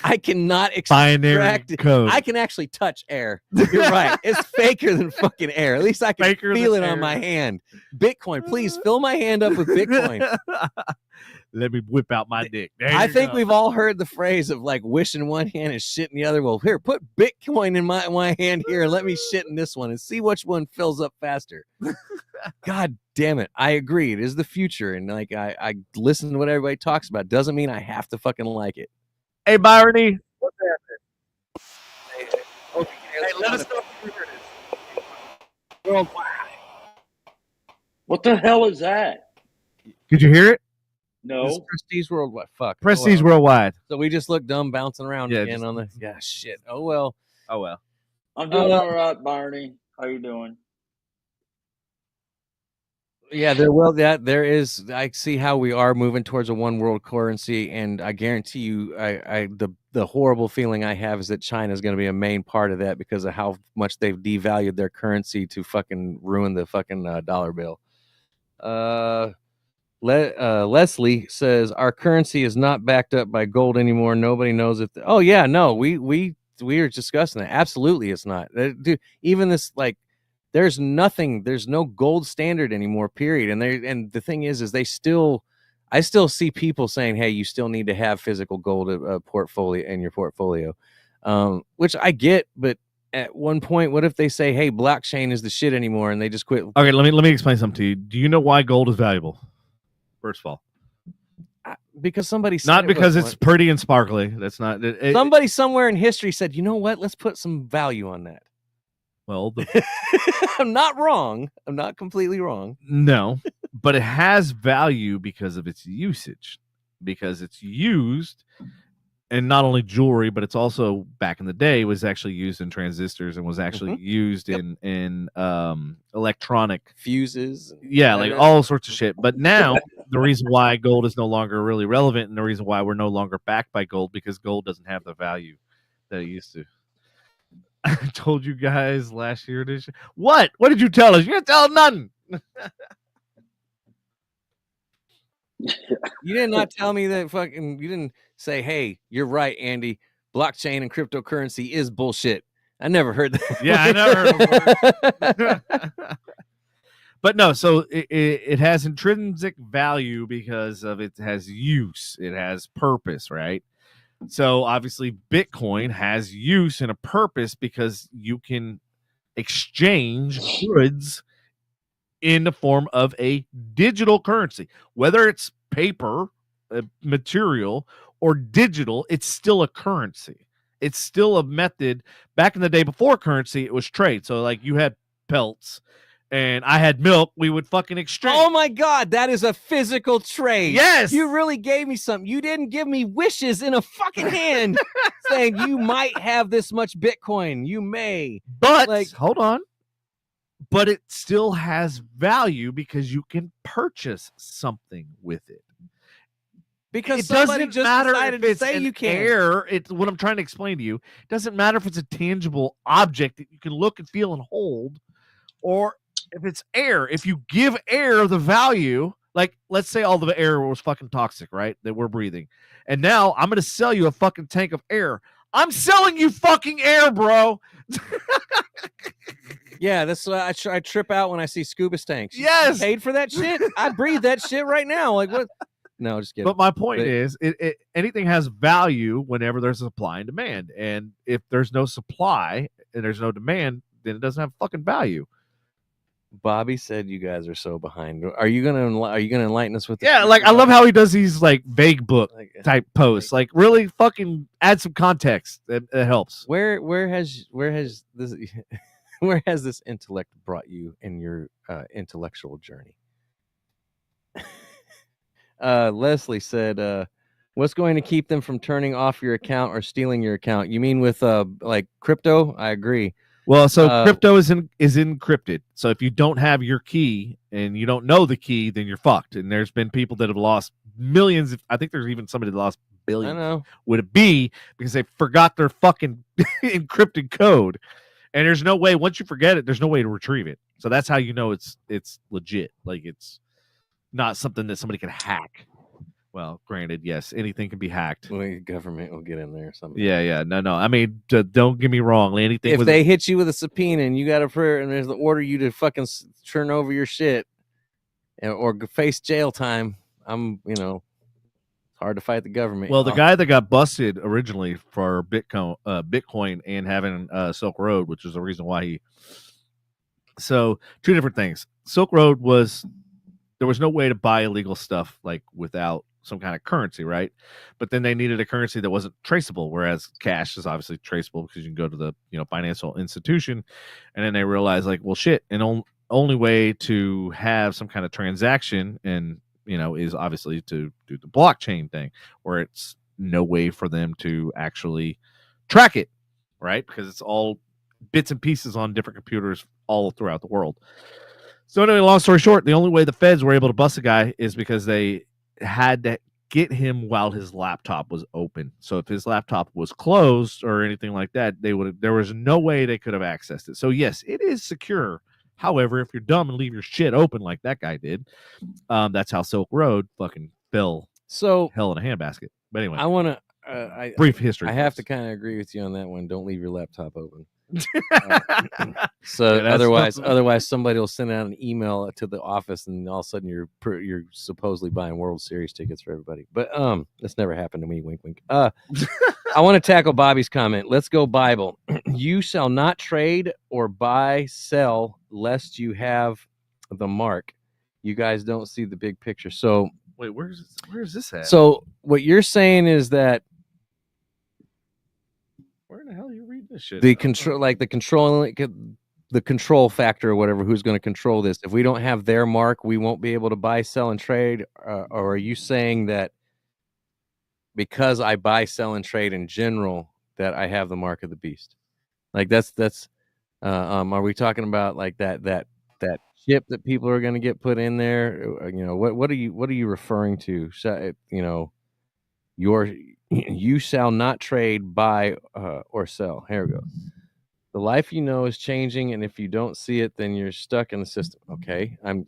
I cannot extract code. I can actually touch air. You're right. It's faker than fucking air. At least I can feel it on my hand. Bitcoin, please fill my hand up with Bitcoin. Let me whip out my dick. I think we've all heard the phrase of like wish in one hand and shit in the other. Well, here, put Bitcoin in my hand here and let me shit in this one and see which one fills up faster. God damn it. I agree. It is the future. And like I listen to what everybody talks about. Doesn't mean I have to fucking like it. Hey, Byrony. What's happening? Hey, let us know if you hear this. Worldwide. What the hell is that? Did you hear it? No. Prestige Worldwide. Fuck. Prestige Worldwide. So we just look dumb bouncing around again on the shit. Oh well. Oh well. I'm doing all right, Barney. How you doing? Yeah, there is. I see how we are moving towards a one world currency, and I guarantee you, the horrible feeling I have is that China is going to be a main part of that because of how much they've devalued their currency to fucking ruin the fucking dollar bill. Leslie says our currency is not backed up by gold anymore. Nobody knows if. Oh yeah, no, we were discussing that. Absolutely, it's not. Dude, even this like. There's no gold standard anymore, period. And the thing is I still see people saying, hey, you still need to have physical gold portfolio in your portfolio, which I get. But at one point, what if they say, hey, blockchain is the shit anymore, and they just quit? Okay, let me explain something to you. Do you know why gold is valuable? First of all, because somebody said not because it's pretty and sparkly. That's not somebody somewhere in history said, you know what? Let's put some value on that. Well, I'm not wrong. I'm not completely wrong. No, but it has value because of its usage, because it's used, and not only jewelry, but it's also back in the day was actually used in transistors and was actually used in electronic fuses. Yeah, like all sorts of shit. But now the reason why gold is no longer really relevant, and the reason why we're no longer backed by gold, because gold doesn't have the value that it used to. I told you guys last year. What? What did you tell us? You didn't tell nothing. You did not tell me that fucking. You didn't say, "Hey, you're right, Andy. Blockchain and cryptocurrency is bullshit." I never heard that. Yeah, I never heard it. But no, so it has intrinsic value because of it has use. It has purpose, right? So obviously Bitcoin has use and a purpose because you can exchange goods in the form of a digital currency. Whether it's paper, material, or digital, it's still a currency. It's still a method. Back in the day before currency, it was trade. So like you had pelts and I had milk, we would fucking exchange. Oh my God, that is a physical trade. Yes. You really gave me something. You didn't give me wishes in a fucking hand saying you might have this much Bitcoin. You may. But, like, hold on. But it still has value because you can purchase something with it. Because it somebody doesn't just matter decided if it's to say you can't. Air. It's what I'm trying to explain to you. It doesn't matter if it's a tangible object that you can look and feel and hold, or if it's air. If you give air the value, like let's say all the air was fucking toxic, right? That we're breathing. And now I'm going to sell you a fucking tank of air. I'm selling you fucking air, bro. Yeah, that's why I trip out when I see scuba tanks. Yes. You paid for that shit? I breathe that shit right now. Like what? No, just kidding. But my point is, anything has value whenever there's a supply and demand. And if there's no supply and there's no demand, then it doesn't have fucking value. Bobby said you guys are so behind. Are you gonna enlighten us with? Yeah, like I love how he does these like vague book type posts. Like really fucking add some context. It helps. Where has this where has this intellect brought you in your intellectual journey? Leslie said, "What's going to keep them from turning off your account or stealing your account? You mean with like crypto?" I agree. Well, so crypto is encrypted. So if you don't have your key and you don't know the key, then you're fucked. And there's been people that have lost millions. I think there's even somebody that lost billions. I know. Would it be because they forgot their fucking encrypted code? And there's no way, once you forget it, there's no way to retrieve it. So that's how you know it's legit. Like it's not something that somebody can hack. Well, granted, yes, anything can be hacked. Well, the government will get in there or something. Yeah. No. I mean, don't get me wrong. Anything. If they hit you with a subpoena and you got a prayer and there's the order you to fucking turn over your shit or face jail time, it's hard to fight the government. Well, the guy that got busted originally for Bitcoin and having Silk Road, which is the reason why he. So, two different things. Silk Road there was no way to buy illegal stuff like without some kind of currency, right? But then they needed a currency that wasn't traceable, whereas cash is obviously traceable because you can go to the financial institution, and then they realized like, well, shit, and only way to have some kind of transaction and is obviously to do the blockchain thing, where it's no way for them to actually track it, right? Because it's all bits and pieces on different computers all throughout the world. So anyway, long story short, the only way the feds were able to bust a guy is because they had to get him while his laptop was open. So if his laptop was closed or anything like that, there was no way they could have accessed it. So yes, it is secure. However, if you're dumb and leave your shit open like that guy did, that's how Silk Road fucking fell hell in a handbasket. But anyway, I want to brief history. I have to kind of agree with you on that one. Don't leave your laptop open. So otherwise somebody will send out an email to the office and all of a sudden you're supposedly buying World Series tickets for everybody. But that's never happened to me. Wink, wink. I want to tackle Bobby's comment. Let's go Bible. You shall not trade or buy, sell, lest you have the mark. You guys don't see the big picture. So wait, where's this at? So what you're saying is that where in the hell are you reading this shit? The control factor or whatever, who's going to control this? If we don't have their mark, we won't be able to buy, sell, and trade. Or are you saying that because I buy, sell, and trade in general, that I have the mark of the beast? Like that's are we talking about like that chip that people are going to get put in there? What are you referring to? You shall not trade, buy, or sell. Here we go. The life you know is changing, and if you don't see it, then you're stuck in the system. Okay, I'm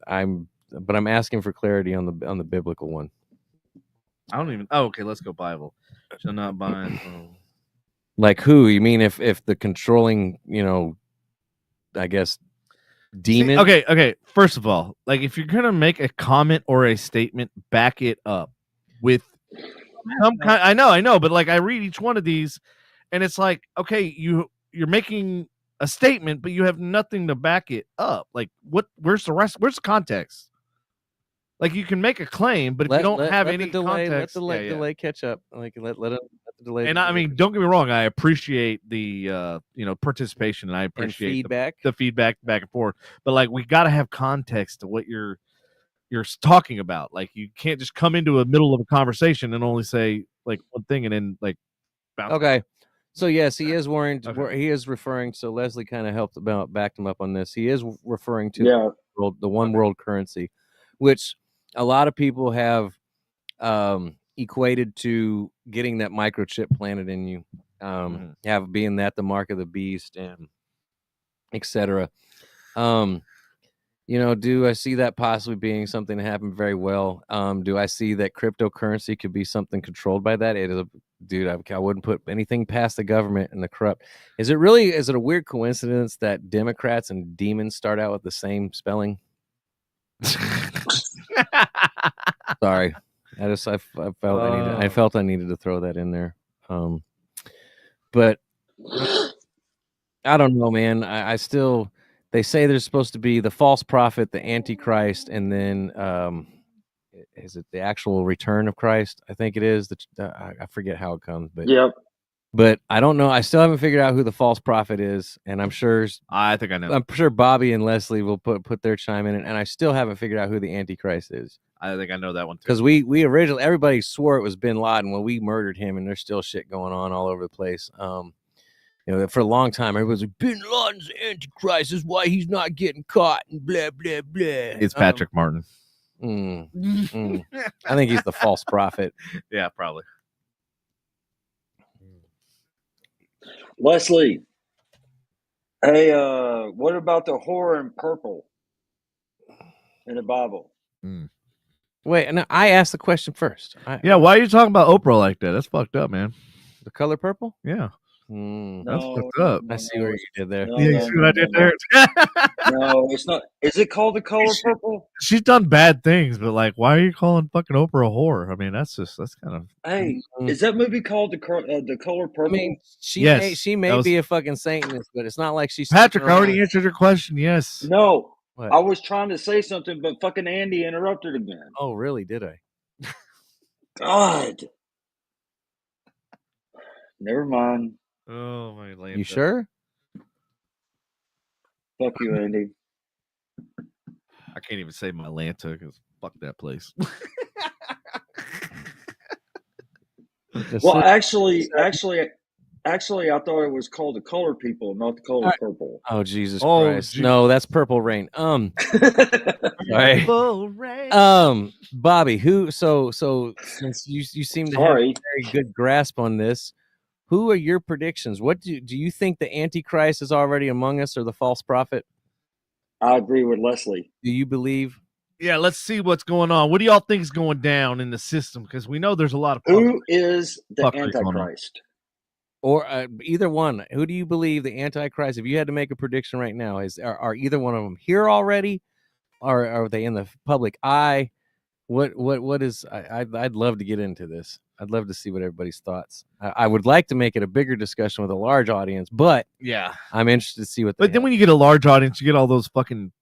asking for clarity on the biblical one. I don't even. Oh, okay. Let's go Bible. Shall not buy. Like who? You mean if the controlling, I guess demon? See, okay. First of all, like if you're gonna make a comment or a statement, back it up with some kind. I know, but like I read each one of these, and it's like, okay, you're making a statement, but you have nothing to back it up. Like, where's the rest? Where's the context? Like, you can make a claim, but if you don't have any context, let the delay catch up. Like, let the delay. And I mean, don't get me wrong. I appreciate the participation, and I appreciate the feedback back and forth. But like, we got to have context to what you're talking about. Like, you can't just come into the middle of a conversation and only say like one thing and then like bounce. Okay. So yes, he is he is referring. So Leslie kind of backed him up on this. He is referring to the one world currency, which a lot of people have equated to getting that microchip planted in you, have being that the mark of the beast and etc. Do I see that possibly being something that happened very well? Do I see that cryptocurrency could be something controlled by that? It is I wouldn't put anything past the government and the corrupt. Is it a weird coincidence that Democrats and demons start out with the same spelling? Sorry. I felt I needed to throw that in there. But I don't know, man. I still they say there's supposed to be the false prophet, the Antichrist, and then is it the actual return of Christ? I think it is. I forget how it comes, but Yep. But I don't know. I still haven't figured out who the false prophet is, and I'm sure I think I know. I'm sure Bobby and Leslie will put their chime in, and I still haven't figured out who the Antichrist is. I think I know that one too. Because we originally everybody swore it was Bin Laden when we murdered him, and there's still shit going on all over the place. For a long time, everybody was like, Bin Laden's the Antichrist. This is why he's not getting caught, and blah blah blah. It's Patrick Martin. I think he's the false prophet. Yeah, probably. Leslie, hey, what about the whore in purple in the Bible? Wait, no, I asked the question first. Yeah, why are you talking about Oprah like that? That's fucked up, man. The color purple? Yeah. That's fucked up. I see what you did there. Yeah, you see what I did there? No, it's not. Is it called the color purple? She's done bad things, but like, why are you calling fucking Oprah a whore? I mean, that's kind of. Hey, is that movie called the color purple? I mean, she may be a fucking Satanist, but it's not like she's Patrick. I already answered your question. Yes. No, what? I was trying to say something, but fucking Andy interrupted again. Oh, really? Did I? God. Never mind. Oh my Lanta. You sure? Fuck you, Andy. I can't even say my Lanta because fuck that place. Well, actually, I thought it was called the color people, not the color purple. Oh, Jesus Christ! No, that's Purple Rain. Sorry. Purple Rain. Bobby, who? So since you seem to have a very good grasp on this, who are your predictions? What do you think the Antichrist is already among us, or the false prophet? I agree with Leslie. Do you believe? Yeah, let's see what's going on. What do y'all think is going down in the system? Because we know there's a lot of who is the Antichrist, or either one. Who do you believe the Antichrist? If you had to make a prediction right now, are either one of them here already, or are they in the public eye? What is? I'd love to get into this. I'd love to see what everybody's thoughts. I would like to make it a bigger discussion with a large audience, but yeah, I'm interested to see what. But then when you get a large audience, you get all those fucking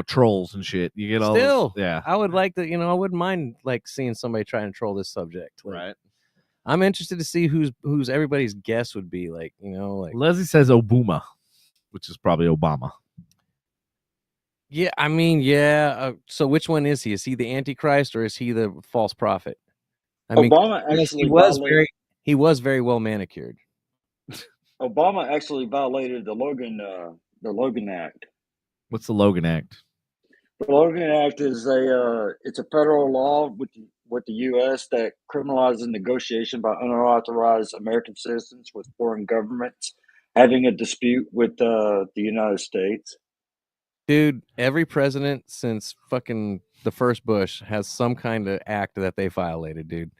trolls and shit. You get all those, yeah. I would like to. I wouldn't mind like seeing somebody try and troll this subject. Like, right. I'm interested to see who's everybody's guess would be. Like like Leslie says Obama, which is probably Obama. Yeah, I mean, yeah. So which one is he? Is he the Antichrist or is he the false prophet? I mean, Obama actually he was very well manicured. Obama actually violated the Logan Act. What's the Logan Act? The Logan Act is it's a federal law with the U.S. that criminalizes negotiation by unauthorized American citizens with foreign governments having a dispute with the United States. Dude, every president since fucking the first Bush has some kind of act that they violated, dude.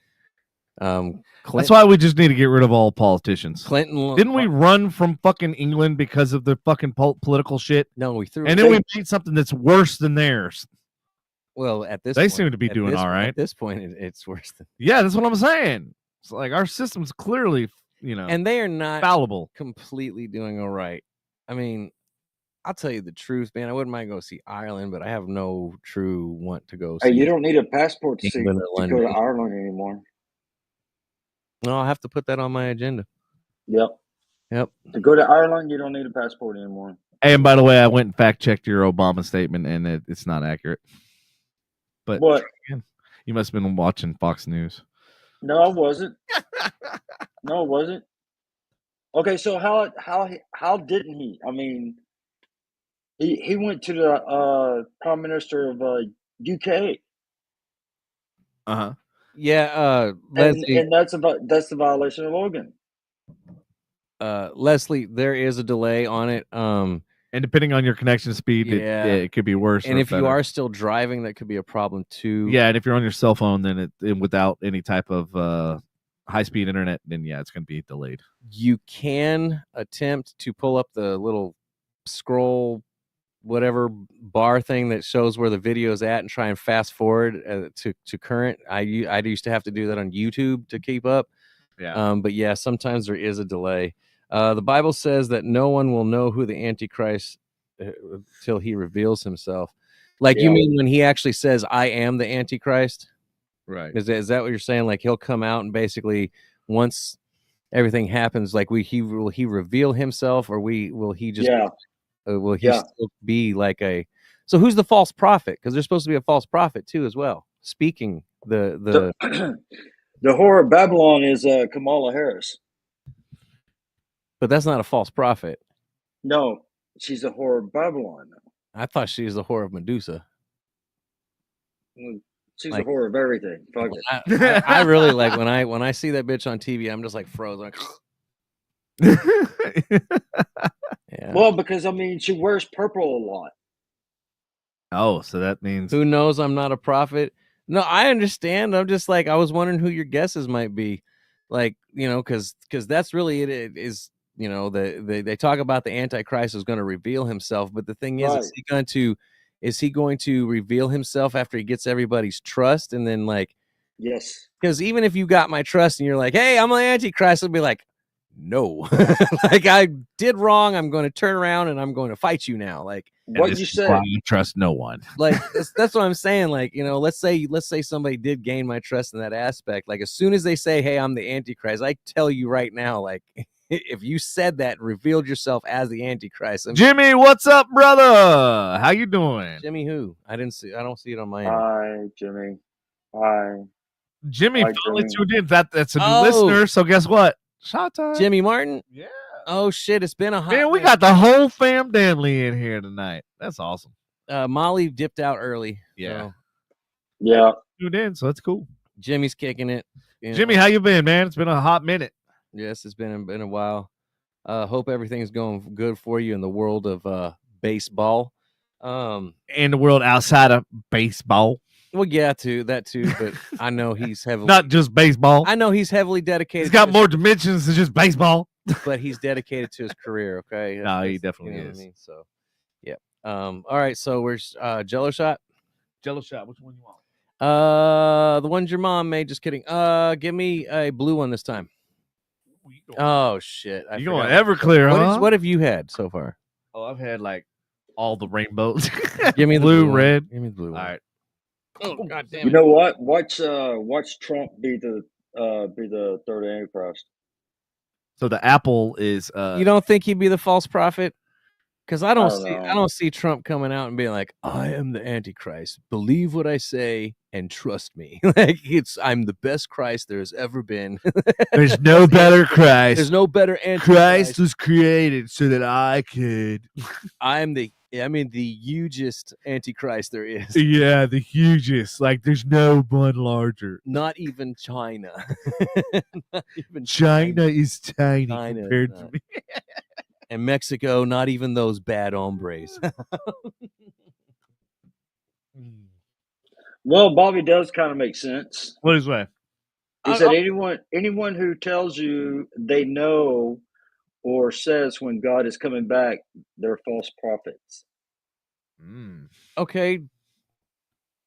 That's why we just need to get rid of all politicians. Clinton didn't we run from fucking England because of the fucking political shit? No, we threw. And then we made something that's worse than theirs. Well, at this, they seem to be doing all right. At this point, it's worse than. Yeah, that's what I'm saying. It's like our system's clearly, and they are not fallible. Completely doing all right. I mean, I'll tell you the truth, man. I wouldn't mind go see Ireland, but I have no true want to go see. Hey, you don't need a passport to go to Ireland anymore. No, I'll have to put that on my agenda. Yep. To go to Ireland, you don't need a passport anymore. Hey, and by the way, I went and fact checked your Obama statement, and it's not accurate. But what? You must have been watching Fox News. No, I wasn't. No, it wasn't. Okay, so how didn't he? I mean, he went to the Prime Minister of UK. Uh-huh. Yeah, Leslie, and that's the violation of Logan. Leslie, there is a delay on it. And depending on your connection speed, it could be worse. And if you are still driving, that could be a problem too. Yeah, and if you're on your cell phone, then without any type of high-speed internet, then it's going to be delayed. You can attempt to pull up the little scroll whatever bar thing that shows where the video is at and try and fast forward to current. I used to have to do that on YouTube to keep up. Yeah. But yeah, sometimes there is a delay. The Bible says that no one will know who the Antichrist till he reveals himself. Like, Yeah. you mean when he actually says, "I am the Antichrist"? Right. Is that what you're saying? Like, he'll come out and basically, once everything happens, like, will he reveal himself, or will he just will he still be like a? So who's the false prophet? Because there's supposed to be a false prophet too, as well. Speaking the the whore of Babylon is Kamala Harris. But that's not a false prophet. No, she's a whore of Babylon. I thought she was the whore of Medusa. She's a whore of everything. Fuck it. I really like when I see that bitch on TV, I'm just like frozen. Yeah. Well, because I mean, she wears purple a lot. Oh, so that means who knows? I'm not a prophet. No, I understand. I'm just like, I was wondering who your guesses might be, like, because that's really it is. They talk about the Antichrist is going to reveal himself, but the thing is, is he going to reveal himself after he gets everybody's trust, and then yes, because even if you got my trust and you're like, hey, I'm an Antichrist, I'll be like, no, like, I did wrong. I'm going to turn around and I'm going to fight you now. Like, what you said. I trust no one. Like, that's what I'm saying. Like, let's say somebody did gain my trust in that aspect. Like, as soon as they say, hey, I'm the Antichrist, I tell you right now, like, if you said that, revealed yourself as the Antichrist. Jimmy, what's up, brother? How you doing? Jimmy who? I don't see it on my end. Hi, Jimmy. Hi. Jimmy finally tuned in. That's a new listener, so guess what? Shot time. Jimmy Martin? Yeah. Oh, shit. It's been a hot man. We got the whole fam family in here tonight. That's awesome. Molly dipped out early. Yeah. So. Yeah. Tuned in, so that's cool. Jimmy's kicking it. Jimmy, how you been, man? It's been a hot minute. Yes, it's been a while. Hope everything's going good for you in the world of baseball. And the world outside of baseball. Well, yeah, that too. But I know he's heavily not just baseball. I know he's heavily dedicated. He's got more dimensions than just baseball. But he's dedicated to his career. Okay. No, he definitely is. What I mean? So, yeah. All right. So where's Jello shot? Jello shot. Which one you want? The ones your mom made. Just kidding. Give me a blue one this time. Oh shit! You going Everclear? Huh? What have you had so far? Oh, I've had like all the rainbows. Give me the blue, red. Give me the blue. All right. Oh, God damn it. You know what? Watch Trump be the third Antichrist. So the apple is. You don't think he'd be the false prophet? Because I don't see Trump coming out and being like, I am the Antichrist. Believe what I say and trust me. Like, I'm the best Christ there's ever been. There's no better Christ. There's no better Antichrist. Christ was created so that I could. I'm the hugest Antichrist there is. Yeah, the hugest. Like, there's no one larger. Not even China. Not even China is tiny compared to me. And Mexico, not even those bad hombres. Well, Bobby does kind of make sense. What is that? He said anyone who tells you they know or says when God is coming back, they're false prophets. Okay.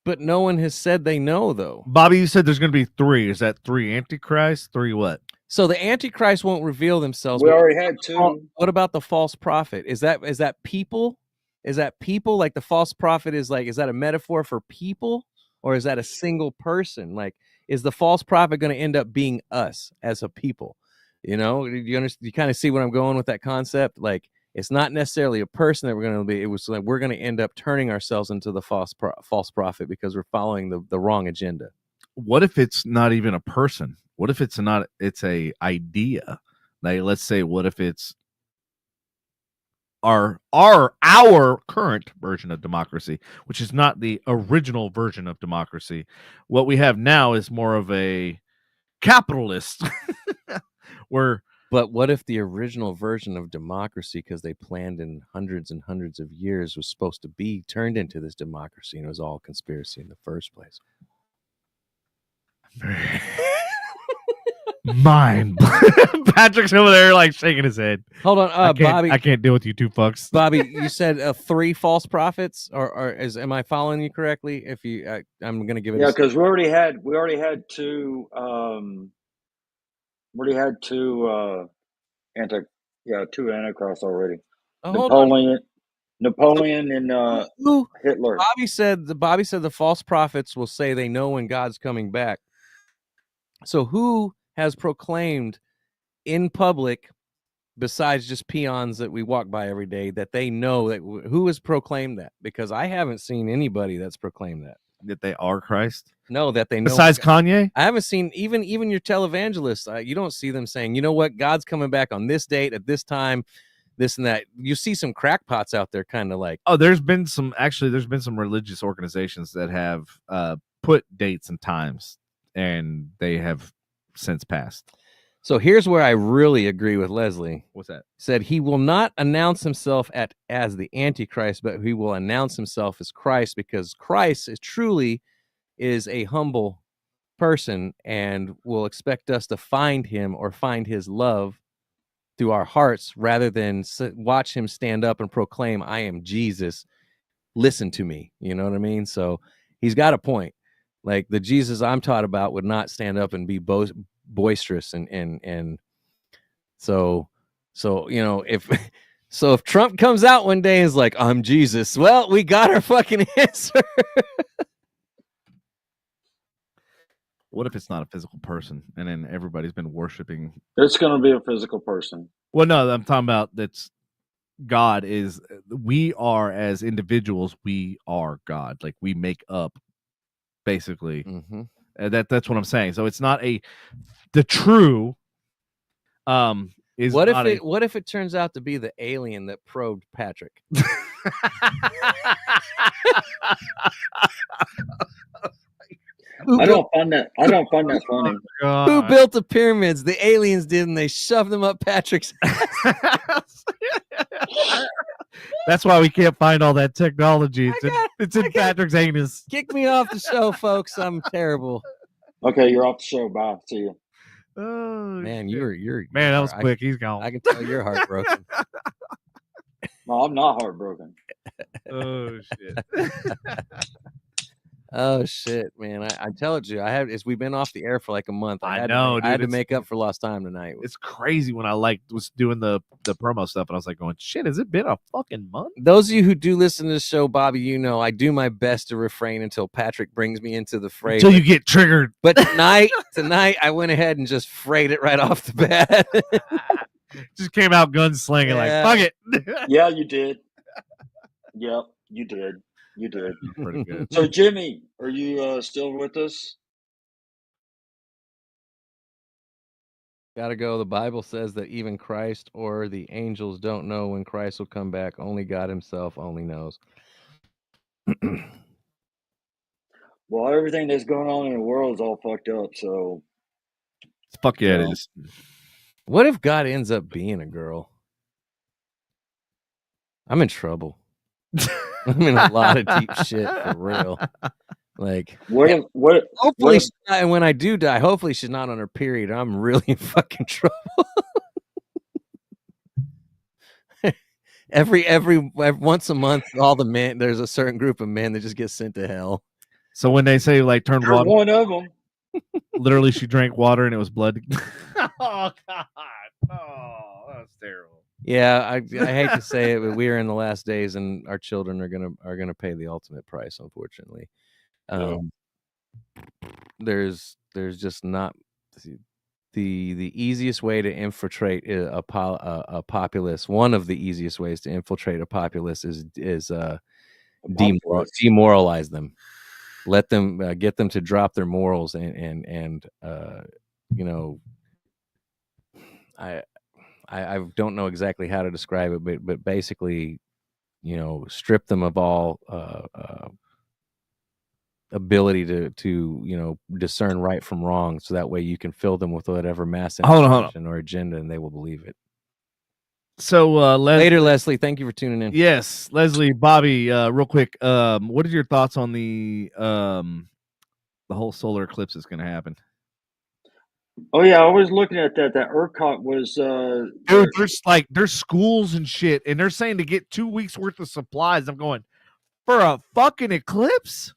But no one has said they know, though. Bobby, you said there's going to be 3. Is that 3 Antichrists? 3 what? So the Antichrist won't reveal themselves. We already had 2. What about the false prophet? Is that people? Is that people? Like, the false prophet is that a metaphor for people? Or is that a single person? Like, is the false prophet going to end up being us as a people? You kind of see where I'm going with that concept? Like, it's not necessarily a person that we're going to be. It was like we're going to end up turning ourselves into the false prophet because we're following the wrong agenda. What if it's not even a person? What if it's a idea? Like, let's say, what if it's our current version of democracy, which is not the original version of democracy. What we have now is more of a capitalist But what if the original version of democracy, because they planned in hundreds and hundreds of years, was supposed to be turned into this democracy and it was all conspiracy in the first place? Mine. Patrick's over there like shaking his head. Hold on, Bobby. I can't deal with you two fucks. Bobby, you said 3 false prophets, or am I following you correctly? If you, I'm going to give it. Yeah, because we already had 2. We already had 2 2 Antichrists already. Hold on. Napoleon and Hitler. Bobby said the false prophets will say they know when God's coming back. So who has proclaimed in public, besides just peons that we walk by every day, that they know that who has proclaimed that? Because I haven't seen anybody that's proclaimed that they are Christ. No, that they know. Besides Kanye, I haven't seen even your televangelists. You don't see them saying, you know what, God's coming back on this date at this time, this and that. You see some crackpots out there, kind of like. Oh, there's been some religious organizations that have put dates and times, and they have since passed. So here's where I really agree with Leslie. What's that? Said he will not announce himself as the Antichrist, but he will announce himself as Christ, because Christ truly is a humble person and will expect us to find him or find his love through our hearts, rather than watch him stand up and proclaim, I am Jesus, listen to me. You know what I mean? So he's got a point. Like the Jesus I'm taught about would not stand up and be boisterous and so you know, if Trump comes out one day and is like, I'm Jesus, well, we got our fucking answer. What if it's not a physical person and then everybody's been worshiping? It's going to be a physical person. Well, no, I'm talking about that's God is. We are, as individuals, we are God. Like we make up, basically. Mm-hmm. That's what I'm saying. So it's not the true. Is what if it turns out to be the alien that probed Patrick? I don't find that funny. Oh, who built the pyramids? The aliens did, and they shoved them up Patrick's ass. That's why we can't find all that technology. It's in Patrick's anus. Kick me off the show, folks. I'm terrible. Okay, you're off the show. Bye. See you. Oh, man, shit. you're man. That was quick. He's gone. I can tell you're heartbroken. No, I'm not heartbroken. Oh shit. Oh shit, man! I told you, we've been off the air for like a month. I had to make up for lost time tonight. It's crazy when I was doing the promo stuff, and I was like going, shit, has it been a fucking month? Those of you who do listen to the show, Bobby, you know I do my best to refrain until Patrick brings me into the fray. Until you get triggered. But tonight I went ahead and just frayed it right off the bat. Just came out gunslinging, like fuck it. Yeah, you did. Yep, you did. You did. Pretty good. So, Jimmy, are you still with us? Gotta go. The Bible says that even Christ or the angels don't know when Christ will come back. Only God himself only knows. Well, everything that's going on in the world is all fucked up, so... Fuck yeah, it is. What if God ends up being a girl? I'm in trouble. I'm in a lot of deep shit for real. Like, hopefully, when I do die, hopefully she's not on her period. I'm really in fucking trouble. every once a month, all the men, there's a certain group of men that just get sent to hell. So when they say like turn water, one of them. Literally, she drank water and it was blood. Oh God! Oh, that's terrible. Yeah, I hate to say it, but we are in the last days, and our children are gonna pay the ultimate price, unfortunately. There's just not the easiest way to infiltrate a populace. One of the easiest ways to infiltrate a populace is demoralize them. Let them get them to drop their morals and you know, I don't know exactly how to describe it, but basically, you know, strip them of all ability to you know, discern right from wrong, so that way you can fill them with whatever mass information or agenda, and they will believe it. So later, Leslie, thank you for tuning in. Yes, Leslie, Bobby, real quick, what are your thoughts on the whole solar eclipse that's going to happen? Oh yeah, I was looking at that. That ERCOT was dude. There's schools and shit, and they're saying to get 2 weeks worth of supplies. I'm going for a fucking eclipse.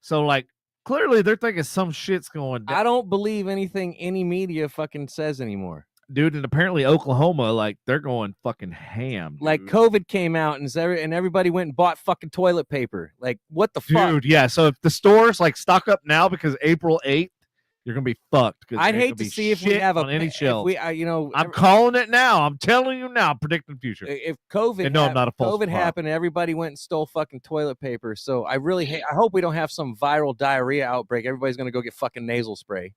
So like clearly they're thinking some shit's going down. I don't believe anything any media fucking says anymore. dude, and apparently Oklahoma, like they're going fucking ham. Dude. Like COVID came out and everybody went and bought fucking toilet paper. Like what the fuck, dude? Yeah. So if the stores like stock up now because April 8th, you're gonna be fucked. I'd hate to see if we have on any shelf. I'm every, calling it now. I'm telling you now. I'm predicting the future. If COVID, no, I'm not a false COVID happened, everybody went and stole fucking toilet paper. So I hope we don't have some viral diarrhea outbreak. Everybody's gonna go get fucking nasal spray.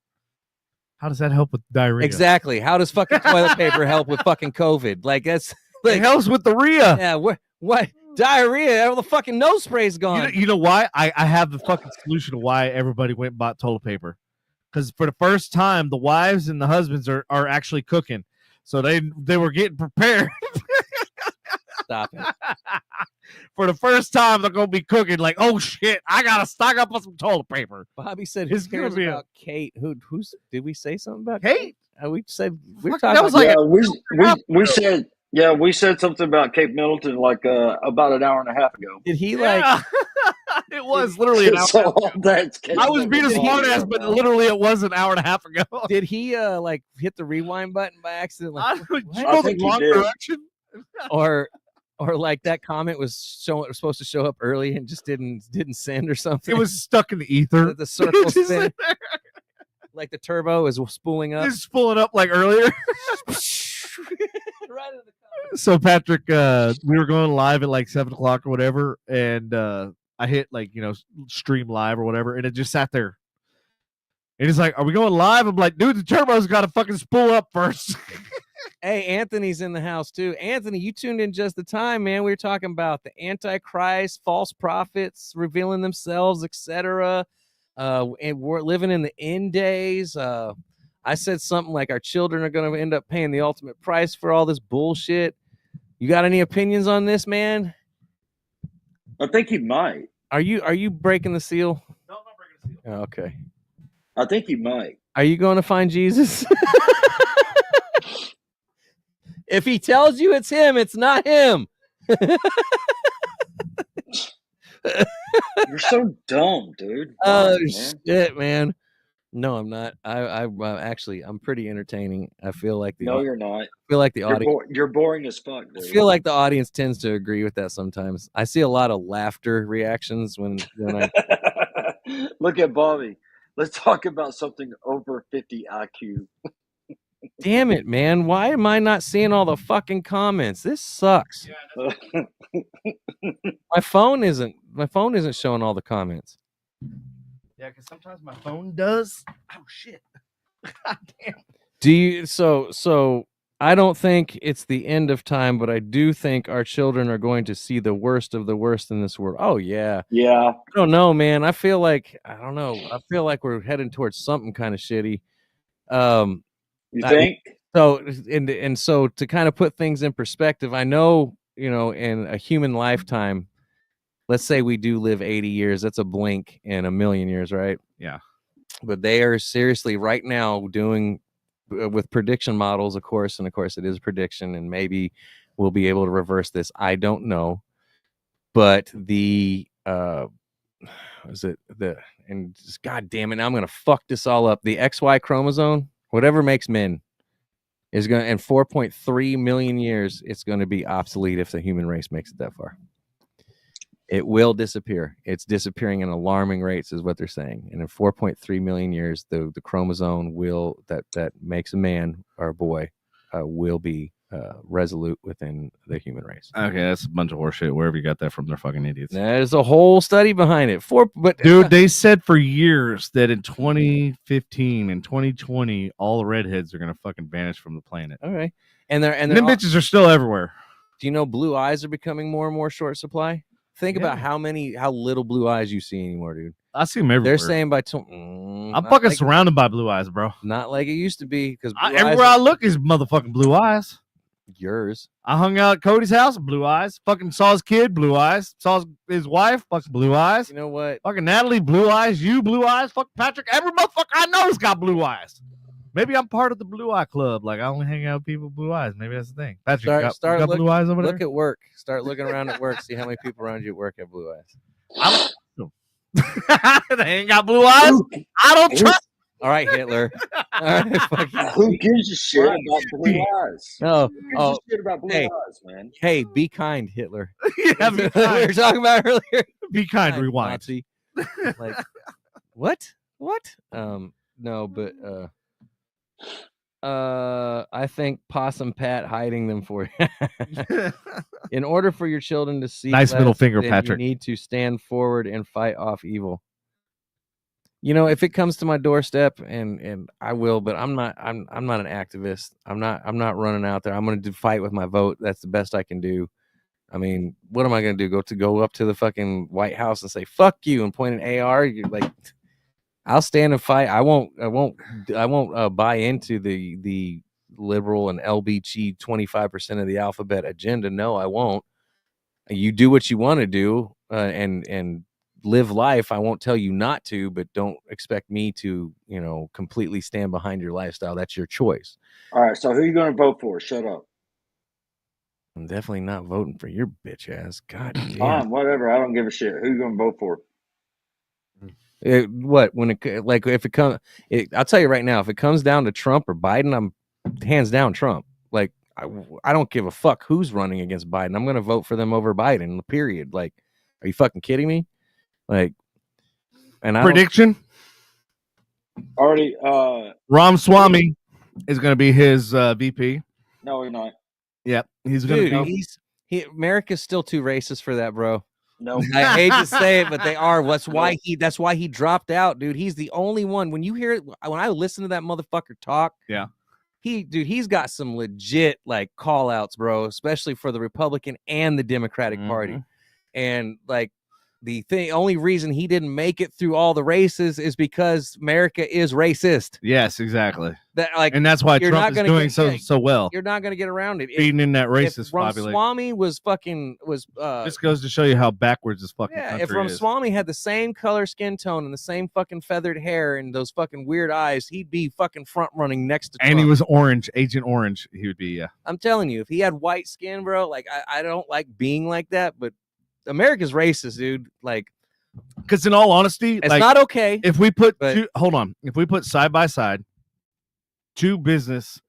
How does that help with diarrhea? Exactly. How does fucking toilet paper help with fucking COVID? Like that's like, it helps with the rhea. Yeah. What diarrhea? All the fucking nose spray's gone. You know why? I have the fucking solution to why everybody went and bought toilet paper. Because for the first time, the wives and the husbands are actually cooking, so they were getting prepared. Stop it. For the first time, they're gonna be cooking. Like, oh shit, I gotta stock up on some toilet paper. Bobby said, "Who cares about Kate? Who's? Did we say something about Kate? We said we're Fuck, talking. That was like we said. Yeah, we said something about Kate Middleton like about an hour and a half ago. Did he like? It was literally an hour. So that's I was being a smart ass, but literally it was an hour and a half ago. Did he like hit the rewind button by accident? Like, I think he did. Direction? Or like that comment was supposed to show up early and just didn't send or something. It was stuck in the ether. The circle spin. Like the turbo is spooling up. It's spooling up like earlier. Right in the so Patrick, we were going live at like 7:00 or whatever, and I hit like stream live or whatever, and it just sat there. And he's like, "Are we going live?" I'm like, "Dude, the turbo's got to fucking spool up first." Hey, Anthony's in the house too. Anthony, you tuned in just the time, man. We were talking about the Antichrist, false prophets revealing themselves, etc. And we're living in the end days. I said something like our children are going to end up paying the ultimate price for all this bullshit. You got any opinions on this, man? I think he might. Are you breaking the seal? No, I'm not breaking the seal. Oh, okay. I think he might. Are you going to find Jesus? If he tells you it's him, it's not him. You're so dumb, dude. Oh shit, man. No, I'm not. I'm pretty entertaining. I feel like you're not. I feel like the audience. You're boring as fuck, dude. I feel like the audience tends to agree with that sometimes. I see a lot of laughter reactions when I look at Bobby. Let's talk about something over 50 IQ. Damn it, man. Why am I not seeing all the fucking comments? This sucks. Yeah, My phone isn't showing all the comments. Yeah, because sometimes my phone does. Oh shit! God damn. Do you? So I don't think it's the end of time, but I do think our children are going to see the worst of the worst in this world. Oh yeah. Yeah. I don't know, man. I feel like we're heading towards something kind of shitty. You think? So to kind of put things in perspective, I know, in a human lifetime, let's say we do live 80 years, that's a blink in a million years, right? Yeah. But they are seriously right now doing with prediction models, of course it is prediction, and maybe we'll be able to reverse this. I don't know. But God damn it, now I'm gonna fuck this all up. The XY chromosome, whatever makes men, is going to, in 4.3 million years, it's going to be obsolete if the human race makes it that far. It will disappear. It's disappearing in alarming rates, is what they're saying. And in 4.3 million years, the chromosome that makes a man or a boy will be resolute within the human race. Okay, that's a bunch of horseshit. Wherever you got that from, they're fucking idiots. There's a whole study behind it. Dude, they said for years that in 2015 and 2020, all the redheads are gonna fucking vanish from the planet. All right, and them bitches are still everywhere. Do you know blue eyes are becoming more and more short supply? Think about how little blue eyes you see anymore, dude. I see them everywhere. They're saying I'm fucking surrounded by blue eyes, bro. Not like it used to be, because everywhere I look is motherfucking blue eyes. Yours. I hung out at Cody's house, blue eyes. Fucking saw his kid, blue eyes. Saw his wife, fucking blue eyes. You know what? Fucking Natalie, blue eyes. You, blue eyes. Fuck Patrick. Every motherfucker I know has got blue eyes. Maybe I'm part of the blue eye club. Like I only hang out with people with blue eyes. Maybe that's the thing. Patrick, start blue eyes over there? Look at work. Start looking around at work. See how many people around you at work have blue eyes. They ain't got blue eyes. I don't trust. All right, Hitler. All right, fucking Who gives a shit about blue eyes? No. Who gives a shit about blue eyes, man? Hey, be kind, Hitler. Yeah, be We kind. were talking about earlier. Be kind. Rewind. Nazi. Like what? What? No, but I think Possum Pat hiding them for you. In order for your children to see Nice middle finger, then Patrick. You need to stand forward and fight off evil. You know, if it comes to my doorstep, and I will, but I'm not an activist. I'm not running out there. I'm going to fight with my vote. That's the best I can do. I mean, what am I going to do? Go up to the fucking White House and say "fuck you" and point an AR? You're like, I'll stand and fight. I won't buy into the liberal and LBG 25% of the alphabet agenda. No, I won't. You do what you want to do, and live life. I won't tell you not to, but don't expect me to, completely stand behind your lifestyle. That's your choice. All right. So who are you going to vote for? Shut up. I'm definitely not voting for your bitch ass. God damn. Whatever. I don't give a shit. Who are you going to vote for? If it comes, I'll tell you right now, if it comes down to Trump or Biden, I'm hands down Trump. Like, I don't give a fuck who's running against Biden. I'm going to vote for them over Biden, period. Like, are you fucking kidding me? Like, and prediction already. Ramaswamy is going to be his VP. No, he's not. Yep, he's going to be. America's still too racist for that, bro. No, I hate to say it, but they are. That's why he dropped out, dude. He's the only one. When you hear it, when I listen to that motherfucker talk, yeah, he's got some legit like call outs, bro, especially for the Republican and the Democratic Party. And like the only reason he didn't make it through all the races is because America is racist. Yes, exactly. And that's why Trump is doing so well. You're not going to get around it. Feeding in that racist population. Ramaswamy was this goes to show you how backwards this fucking country if Ramaswamy had the same color skin tone and the same fucking feathered hair and those fucking weird eyes, he'd be fucking front running next to Trump. And he was orange, Agent Orange. He would be. I'm telling you, if he had white skin, bro, like I don't like being like that, but America's racist, dude. Like, because in all honesty, it's not okay. If we put if we put side by side two business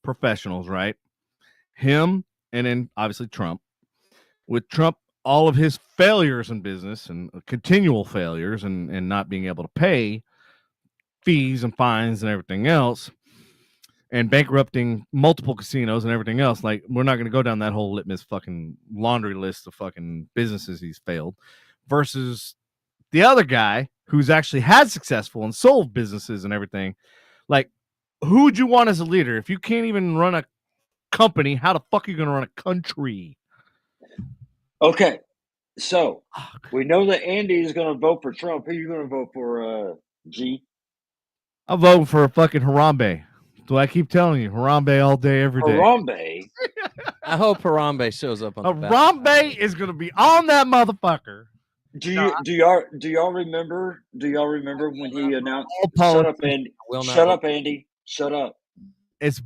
professionals, right? Him and then obviously Trump. With Trump, all of his failures in business and continual failures and not being able to pay fees and fines and everything else, and bankrupting multiple casinos and everything else. Like, we're not going to go down that whole litmus fucking laundry list of fucking businesses he's failed versus the other guy who's actually had successful and sold businesses and everything. Like, who would you want as a leader? If you can't even run a company, how the fuck are you going to run a country? Okay. So we know that Andy is going to vote for Trump. Who are you going to vote for, G? I'm voting for a fucking Harambe. Do I keep telling you, Harambe all day, every day? Harambe? I hope Harambe shows up on the Harambe is going to be on that motherfucker. Do y'all remember when he announced? Shut up, Andy. Shut up, Andy. Shut up. It's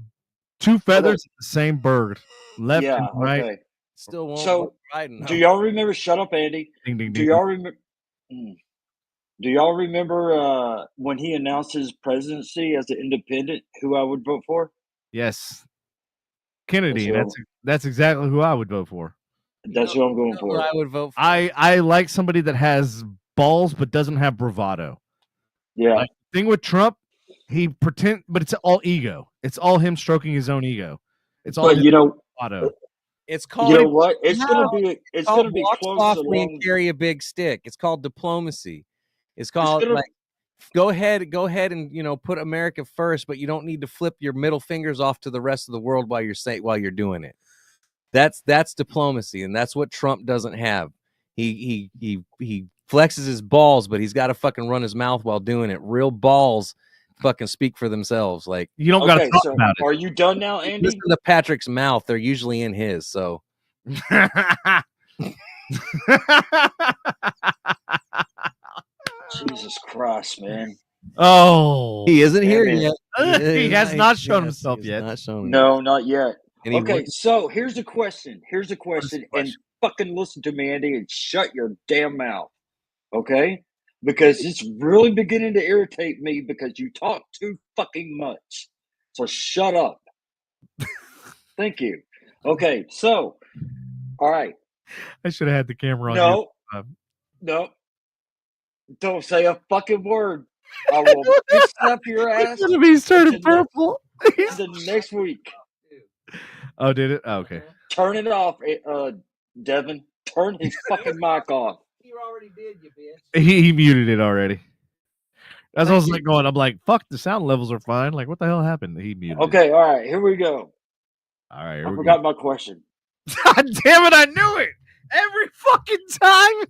two feathers, the same bird, left and right. Okay. Still won't. So, do y'all remember? Shut up, Andy. Ding, ding, do ding. y'all remember? Do y'all remember when he announced his presidency as an independent? Who I would vote for? Yes, Kennedy. That's exactly who I would vote for. That's who I'm going for. I would vote for. I like somebody that has balls but doesn't have bravado. Yeah. Like, the thing with Trump, he pretend, but it's all ego. It's all him stroking his own ego. It's all bravado. It's called. You know what? It's gonna be close along. Carry a big stick. It's called diplomacy. It's called go ahead and put America first, but you don't need to flip your middle fingers off to the rest of the world while you're doing it. That's diplomacy, and that's what Trump doesn't have. He flexes his balls, but he's got to fucking run his mouth while doing it. Real balls fucking speak for themselves. Like, you don't got to talk about it. Are you done now, Andy? Listen to Patrick's mouth; they're usually in his. So, Jesus Christ, man! Oh, he isn't here yet. He has not shown himself yet. No, not yet. Okay, so here's the question. And fucking listen to me, Andy, and shut your damn mouth. Okay, because it's really beginning to irritate me because you talk too fucking much. So shut up. Thank you. Okay, so, all right. I should have had the camera on No, you. no, don't say a fucking word. I will bitch slap your ass He's turning into purple. the next week. Oh, did it? Oh, okay. Turn it off, Devin. Turn his fucking mic off. You already did, you bitch. He muted it already. That's what I was Thank like you. going. I'm like, fuck, the sound levels are fine. Like, what the hell happened? He muted it. Okay, all right, here we go. All right, I forgot my question. God damn it, I knew it every fucking time.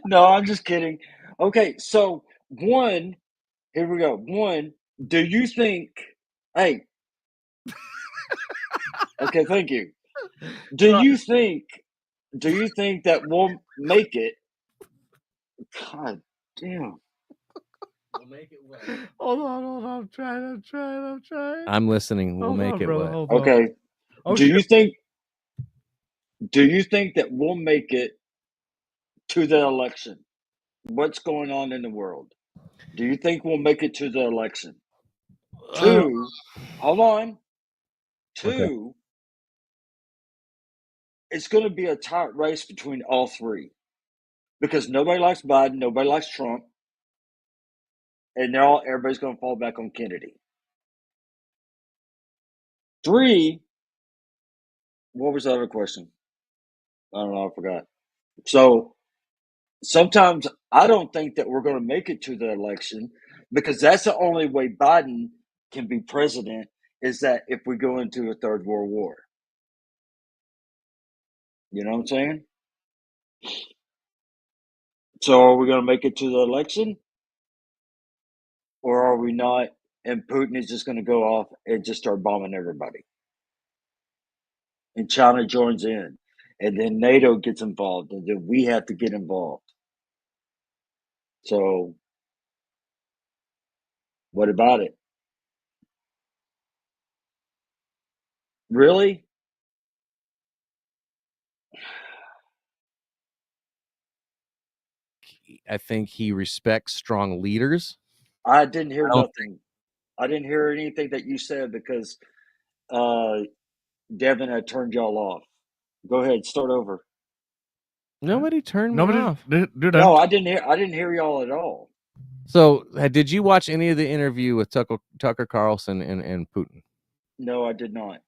No, I'm just kidding. Okay, so one, here we go. One, do you think, hey, okay, thank you. Do you think that we'll make it? God damn. We'll make it what? Hold on. I'm trying. I'm listening. We'll make it what? Okay. Oh, do shit. you think that we'll make it to the election? What's going on in the world? Do you think we'll make it to the election? Two, hold on. Two, it's going to be a tight race between all three because nobody likes Biden, nobody likes Trump, and everybody's going to fall back on Kennedy. Three, what was the other question? I don't know, I forgot. So sometimes I don't think that we're going to make it to the election because that's the only way Biden can be president is that if we go into a third world war. You know what I'm saying? So are we going to make it to the election? Or are we not? And Putin is just going to go off and just start bombing everybody. And China joins in. And then NATO gets involved. And then we have to get involved. So what about it? Really? I think he respects strong leaders. I didn't hear nothing. I didn't hear anything that you said because Devin had turned y'all off. Go ahead, start over. Nobody turned me off. Dude, no, I didn't hear y'all at all. So, did you watch any of the interview with Tucker Carlson and Putin? No, I did not.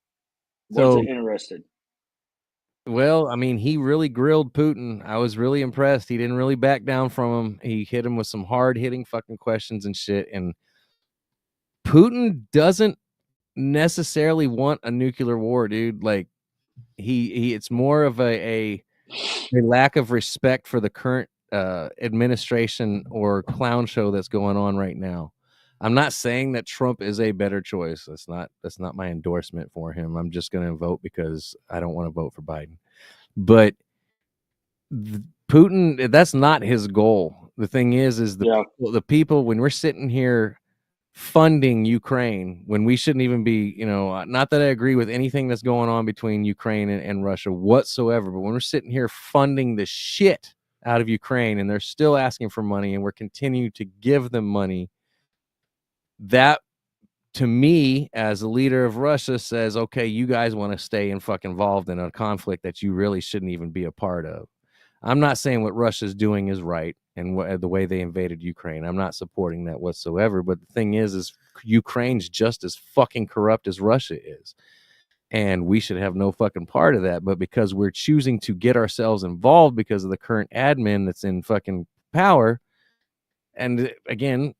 Wasn't interested. Well, I mean, he really grilled Putin. I was really impressed. He didn't really back down from him. He hit him with some hard-hitting fucking questions and shit. And Putin doesn't necessarily want a nuclear war, dude. Like, he it's more of a lack of respect for the current administration or clown show that's going on right now. I'm not saying that Trump is a better choice. That's not my endorsement for him. I'm just going to vote because I don't want to vote for Biden. But Putin, that's not his goal. The thing is the people, when we're sitting here funding Ukraine, when we shouldn't even be, not that I agree with anything that's going on between Ukraine and Russia whatsoever, but when we're sitting here funding the shit out of Ukraine and they're still asking for money and we're continuing to give them money, that to me as a leader of Russia says, okay, you guys want to stay and fucking involved in a conflict that you really shouldn't even be a part of. I'm not saying what Russia's doing is right and the way they invaded Ukraine. I'm not supporting that whatsoever. But the thing is Ukraine's just as fucking corrupt as Russia is. And we should have no fucking part of that. But because we're choosing to get ourselves involved because of the current admin that's in fucking power. And again,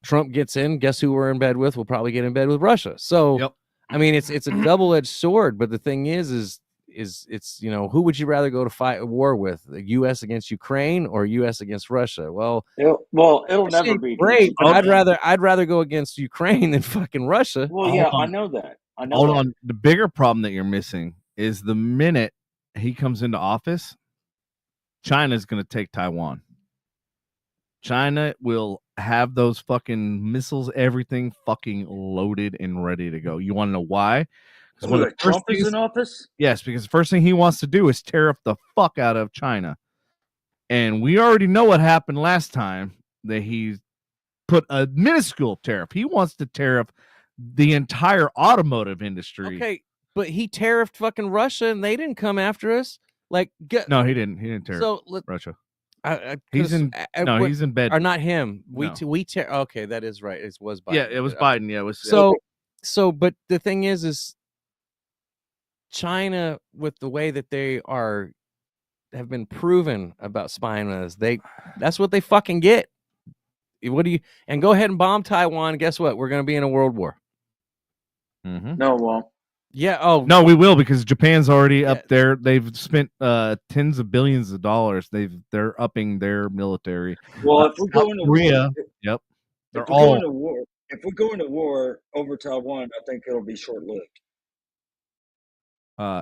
Trump gets in, guess who we're in bed with? We'll probably get in bed with Russia. So, I mean, it's a double-edged sword. But the thing is it's, who would you rather go to fight a war with, the U.S. against Ukraine or U.S. against Russia? Well, it'll never be great. But I'd rather go against Ukraine than fucking Russia. Well, yeah, I know that. Hold on. The bigger problem that you're missing is the minute he comes into office, China's going to take Taiwan. China will have those fucking missiles, everything fucking loaded and ready to go. You want to know why? Because Trump is in office? Yes, because the first thing he wants to do is tear up the fuck out of China. And we already know what happened last time that he put a minuscule tariff. He wants to tariff the entire automotive industry. Okay, but he tariffed fucking Russia, and they didn't come after us. Like, no, he didn't. He didn't tariff Russia. He's in bed. Or not him. No. Okay, that is right. It was Biden. Yeah, it was Biden. Yeah, it was. So, but the thing is China, with the way that they have been proven about spying on us, that's what they fucking get. What do you? And go ahead and bomb Taiwan. Guess what? We're going to be in a world war. Mm-hmm. No, well. Yeah. Oh no, we will, because Japan's already up there. They've spent tens of billions of dollars. They're upping their military. Well, if we go into Korea, war, they're if we go into war, if we go into war over Taiwan, I think it'll be short lived.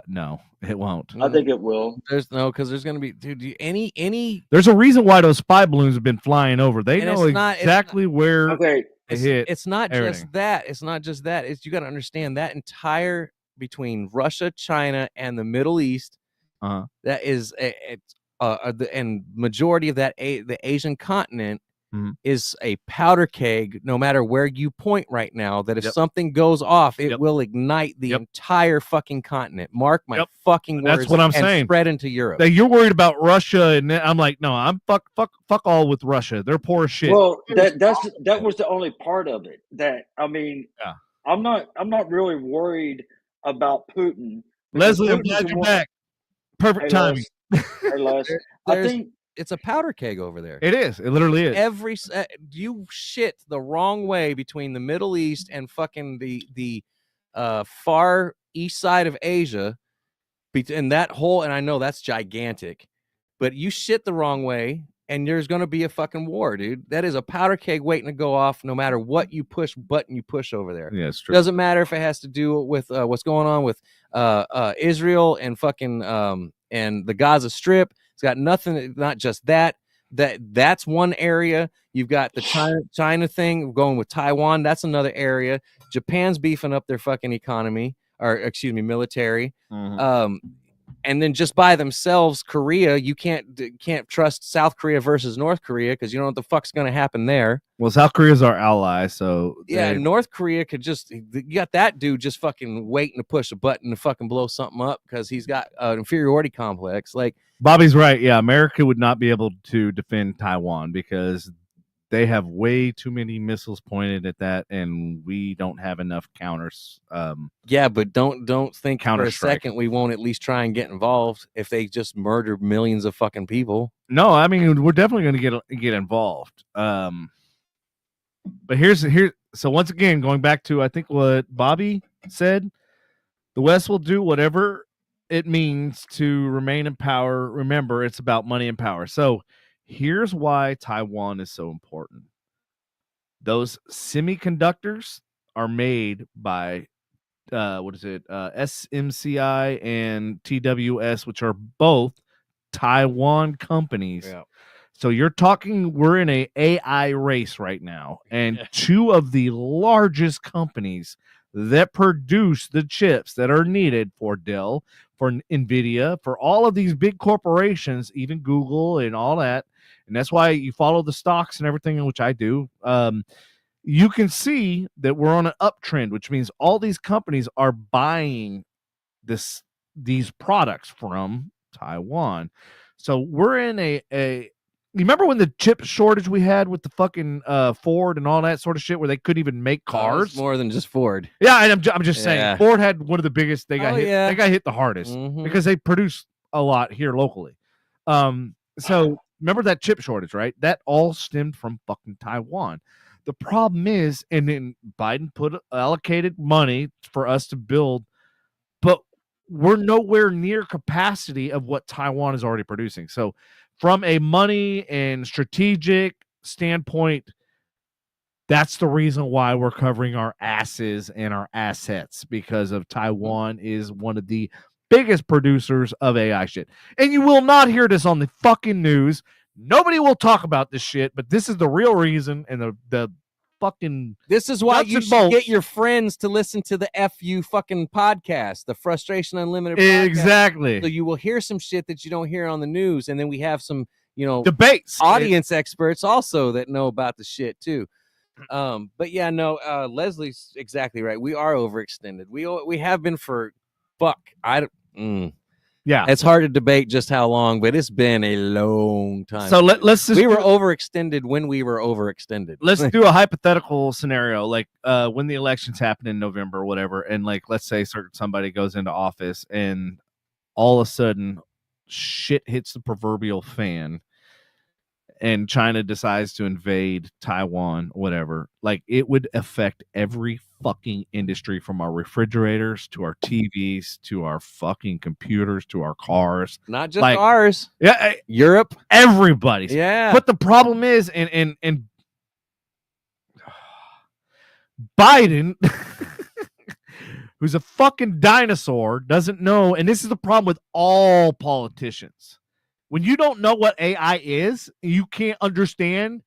No, it won't. I think it will. Because there's going to be, dude, any. There's a reason why those spy balloons have been flying over. They know exactly where. Okay. It's not just that. It's not just that. It's, you got to understand that entire between Russia, China, and the Middle East. That is and majority of that the Asian continent is a powder keg. No matter where you point right now, that if something goes off, it will ignite the entire fucking continent. Mark my fucking words. That's what I'm saying. Spread into Europe. That you're worried about Russia, and I'm like, no, I'm fuck all with Russia. They're poor as shit. Well, that was the only part of it. That I mean, I'm not really worried about Putin. Leslie, I'm glad you're back. Perfect timing. Hey, Les, I think it's a powder keg over there. It is. It literally is. You shit the wrong way between the Middle East and fucking the far east side of Asia, and that whole, and I know that's gigantic, but you shit the wrong way, and there's going to be a fucking war, dude. That is a powder keg waiting to go off, no matter what button you push over there. Yeah, it's true. Doesn't matter if it has to do with what's going on with Israel and fucking and the Gaza Strip. It's got nothing. Not just that. That's one area. You've got the China thing going with Taiwan. That's another area. Japan's beefing up their fucking economy, or excuse me, military. And then just by themselves, Korea, you can't trust South Korea versus North Korea, because you don't know what the fuck's going to happen there. Well, South Korea's our ally, so North Korea could you got that dude just fucking waiting to push a button to fucking blow something up because he's got an inferiority complex. Like, Bobby's right. Yeah, America would not be able to defend Taiwan because they have way too many missiles pointed at that, and we don't have enough counters. But don't think for a second we won't at least try and get involved if they just murder millions of fucking people. No, I mean, we're definitely going to get involved. But here's so once again, going back to I think what Bobby said, the West will do whatever it means to remain in power. Remember, it's about money and power. So here's why Taiwan is so important. Those semiconductors are made by SMCI and TWS, which are both Taiwan companies. Yeah. So you're talking, we're in a AI race right now, and two of the largest companies that produce the chips that are needed for Dell, for NVIDIA, for all of these big corporations, even Google and all that. And that's why you follow the stocks and everything, which I do. You can see that we're on an uptrend, which means all these companies are buying these products from Taiwan. So we're in a you remember when the chip shortage we had with the fucking Ford and all that sort of shit, where they couldn't even make cars? More than just Ford. Yeah, and I'm just saying, Ford had one of the biggest. They got hit. Yeah. They got hit the hardest because they produce a lot here locally. So remember that chip shortage, right? That all stemmed from fucking Taiwan. The problem is, and then Biden allocated money for us to build, but we're nowhere near capacity of what Taiwan is already producing. So from a money and strategic standpoint, that's the reason why we're covering our asses and our assets, because of Taiwan is one of the biggest producers of AI shit. And you will not hear this on the fucking news. Nobody will talk about this shit, but this is the real reason, and the fucking this is why you should get your friends to listen to the FU fucking podcast, the Frustration Unlimited podcast. Exactly. So you will hear some shit that you don't hear on the news, and then we have some debates, audience experts also that know about the shit too. But yeah, no, Leslie's exactly right. We are overextended. We have been for yeah. It's hard to debate just how long, but it's been a long time. So let's just we were overextended when we were overextended. Let's do a hypothetical scenario, like when the elections happen in November or whatever, and like let's say somebody goes into office and all of a sudden shit hits the proverbial fan and China decides to invade Taiwan, whatever. Like it would affect every fucking industry, from our refrigerators to our TVs to our fucking computers to our cars. Not just ours. Yeah, Europe, everybody's. Yeah. But the problem is, and Biden, who's a fucking dinosaur, doesn't know, and this is the problem with all politicians. When you don't know what AI is, you can't understand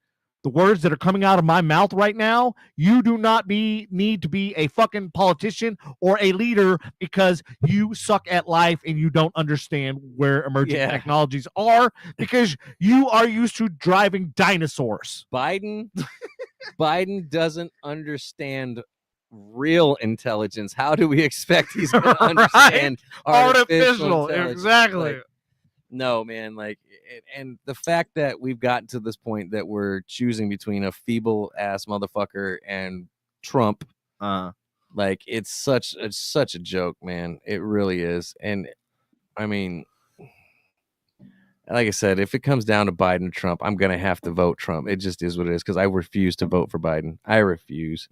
the words that are coming out of my mouth right now. You do not need to be a fucking politician or a leader because you suck at life and you don't understand where emerging technologies are because you are used to driving dinosaurs. Biden doesn't understand real intelligence. How do we expect he's going to understand artificial intelligence? Exactly. Like, no, man. Like, and the fact that we've gotten to this point that we're choosing between a feeble ass motherfucker and Trump, like it's such a joke, man. It really is. And I mean, like I said, if it comes down to Biden or Trump, I'm gonna have to vote Trump. It just is what it is because I refuse to vote for Biden. I refuse.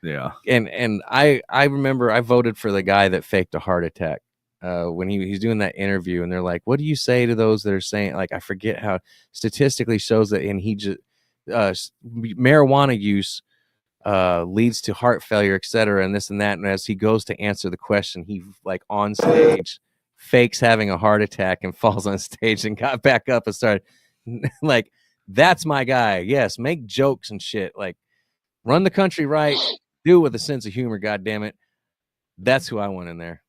Yeah. And I remember I voted for the guy that faked a heart attack. When he's doing that interview and they're like, what do you say to those that are saying, like, I forget how statistically shows that, and he just marijuana use leads to heart failure, etc., and this and that. And as he goes to answer the question, he like on stage fakes having a heart attack and falls on stage and got back up and started like, that's my guy. Yes, make jokes and shit, like run the country right, do it with a sense of humor. God damn it, that's who I want in there.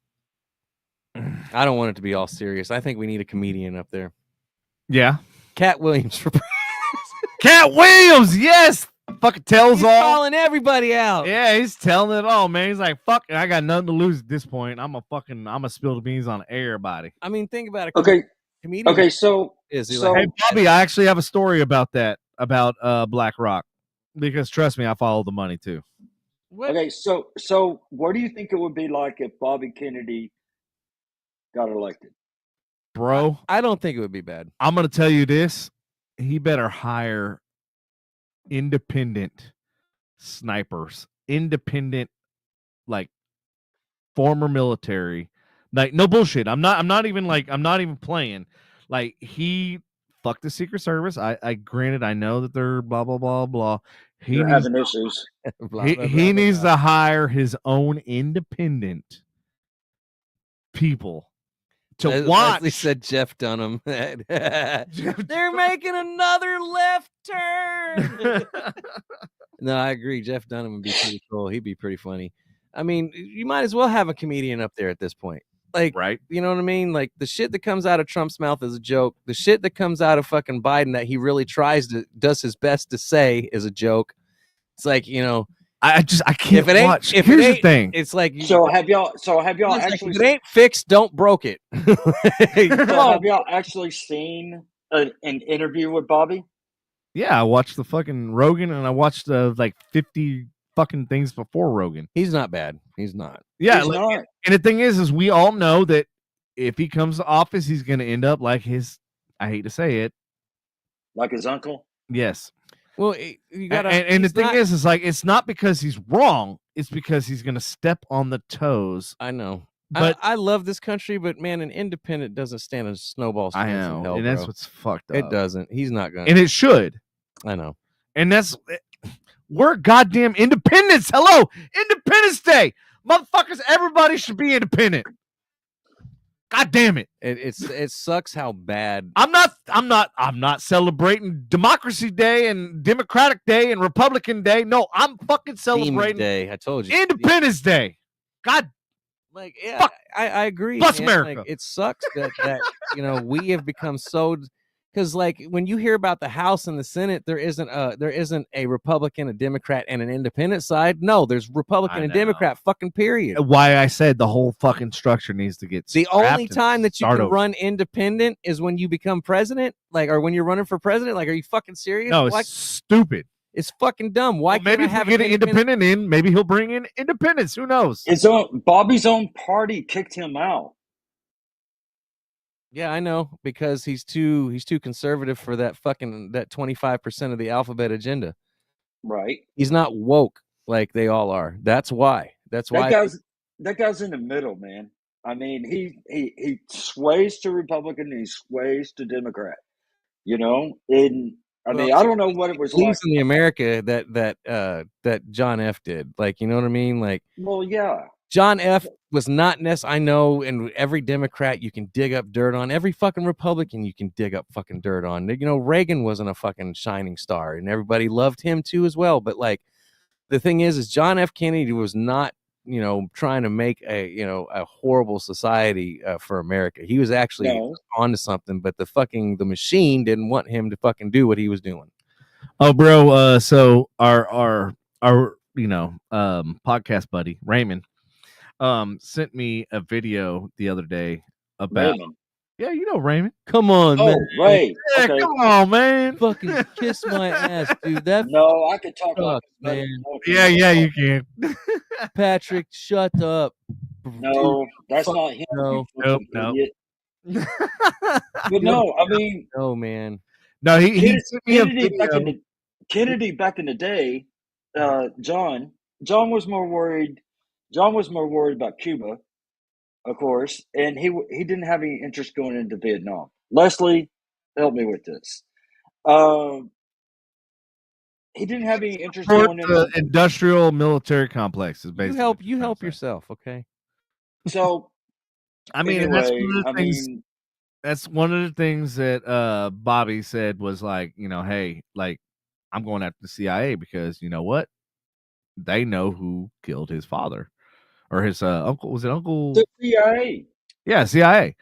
I don't want it to be all serious. I think we need a comedian up there. Yeah. Cat Williams for Cat Williams, yes. Fucking tells he's all. Calling everybody out. Yeah, he's telling it all, man. He's like, fuck it, I got nothing to lose at this point. I'm gonna spill the beans on everybody. I mean, think about it. Okay. Comedian. Okay, so hey, Bobby, I actually have a story about that, about BlackRock. Because trust me, I follow the money too. What? Okay, so what do you think it would be like if Bobby Kennedy got elected? Bro, I don't think it would be bad. I'm going to tell you this. He better hire independent snipers, independent, like former military. Like, no bullshit. I'm not even playing. Like, he fucked the Secret Service. I granted, I know that they're blah, blah, blah, blah. They're having issues. He needs to hire his own independent people to watch. Leslie said Jeff Dunham. They're making another left turn. No, I agree. Jeff Dunham would be pretty cool. He'd be pretty funny. I mean, you might as well have a comedian up there at this point. Like, right? You know what I mean? Like, the shit that comes out of Trump's mouth is a joke. The shit that comes out of fucking Biden that he really does his best to say is a joke. It's like, you know, I can't watch. Here's the thing. It's like, so have y'all actually? If it ain't fixed, don't broke it. Have y'all actually seen an interview with Bobby? Yeah, I watched the fucking Rogan, and I watched like 50 fucking things before Rogan. He's not bad. He's not. Yeah, He's not. And the thing is we all know that if he comes to office, he's going to end up like his. I hate to say it, like his uncle. Yes. Well, you gotta. And the thing is like it's not because he's wrong; it's because he's going to step on the toes. I know. But I love this country, but man, an independent doesn't stand a snowball's chance. I know, in hell, and that's what's fucked up. It doesn't. He's not gonna. And it should. I know. And we're goddamn independents. Hello, Independence Day, motherfuckers. Everybody should be independent. God damn it! It sucks how bad. I'm not celebrating Democracy Day and Democratic Day and Republican Day. No, I'm fucking celebrating Day. I told you, Independence Day. God. Like, yeah, I agree. Bless America. Like, it sucks that you know we have become so Because like when you hear about the House and the Senate, there isn't a Republican, a Democrat, and an independent side. No, there's Republican and Democrat. Fucking period. Why I said the whole fucking structure needs to get. The only time that you can run independent is when you become president, like, or when you're running for president. Like, are you fucking serious? No, it's stupid. It's fucking dumb. Why can't maybe I have get an independent in? Maybe he'll bring in independence. Who knows? Bobby's own party kicked him out. Yeah, I know, because he's too conservative for that 25% of the alphabet agenda. Right. He's not woke like they all are. That's why. That guy's in the middle, man. I mean, he sways to Republican and he sways to Democrat. You know, I don't know what it was like in the America that John F. did. Like, you know what I mean? Like, well, yeah. John F. was not necessarily, I know, and every Democrat you can dig up dirt on. Every fucking Republican you can dig up fucking dirt on. You know, Reagan wasn't a fucking shining star, and everybody loved him too as well. But like, the thing is John F. Kennedy was not, you know, trying to make a horrible society for America. He was actually onto something, but the machine didn't want him to fucking do what he was doing. Oh, bro. So our podcast buddy Raymond sent me a video the other day about Raymond. Yeah, you know Raymond. Come on, man. Right. Yeah, okay. Come on, man. Fucking kiss my ass, dude. That no, I could talk sucks, man. Yeah, you can. Patrick, shut up. No, dude, that's not him. No. But no, I mean, no, man. No, he Kennedy back in the day. John was more worried. John was more worried about Cuba, of course, and he didn't have any interest going into Vietnam. Leslie, help me with this. He didn't have any interest going into industrial military complexes. Basically, you help yourself, okay? So, I mean, anyway, that's one of the things that Bobby said was like, you know, hey, like, I'm going after the CIA because you know what? They know who killed his father or his uncle. Was it Uncle? The CIA. Yeah, CIA.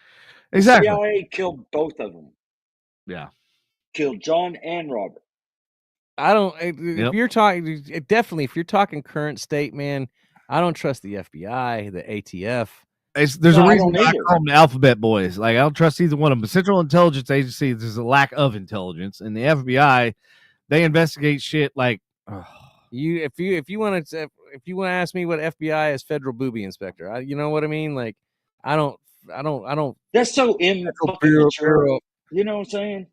Exactly. The CIA killed both of them. Yeah. Killed John and Robert. I don't. If you're talking, definitely, if you're talking current state, man, I don't trust the FBI, the ATF. There's a reason why I call them the Alphabet Boys. Like, I don't trust either one of them. The Central Intelligence Agency, there's a lack of intelligence, and the FBI, they investigate shit like. If you want to ask me what FBI is, federal booby inspector. You know what I mean? Like, I don't. That's so immature. You know what I'm saying?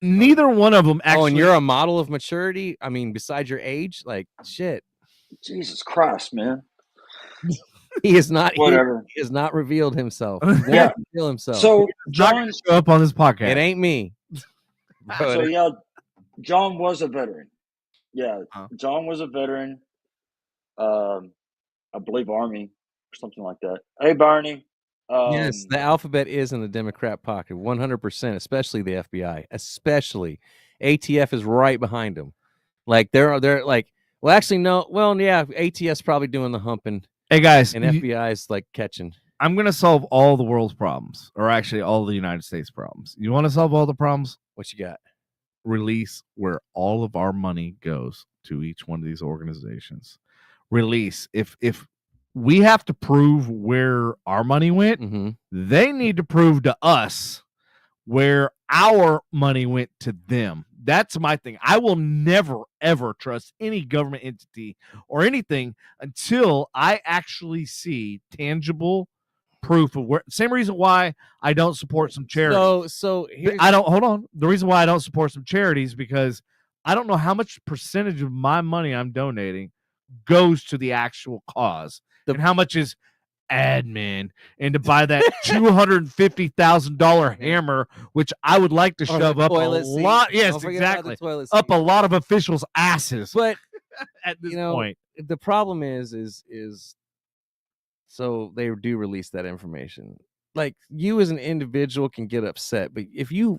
Neither one of them actually. Oh, and you're a model of maturity. I mean, besides your age, like shit. Jesus Christ, man. He is not. Whatever. He has not revealed himself. He won't reveal himself. So John show up on this podcast. It ain't me. So yeah, John was a veteran. Yeah, John was a veteran. I believe Army or something like that. Hey, Barney. Yes, the alphabet is in the Democrat pocket, 100%, especially the FBI, especially ATF is right behind them. Like they're like, well, actually, no. Well, yeah, ATF's probably doing the humping. Hey, guys, and FBI is like catching. I'm going to solve all the world's problems, or actually all the United States problems. You want to solve all the problems? What you got? Release where all of our money goes to each one of these organizations. Release. If we have to prove where our money went, they need to prove to us where our money went to them. That's my thing. I will never, ever trust any government entity or anything until I actually see tangible proof of where. Same reason why I don't support some charities. So I don't. Hold on. The reason why I don't support some charities because I don't know how much percentage of my money I'm donating goes to the actual cause and how much is admin and to buy that $250,000 hammer, which I would like to shove up a lot. Yes, exactly. Up a lot of officials' asses. But at this point, the problem is so they do release that information. Like you as an individual can get upset, but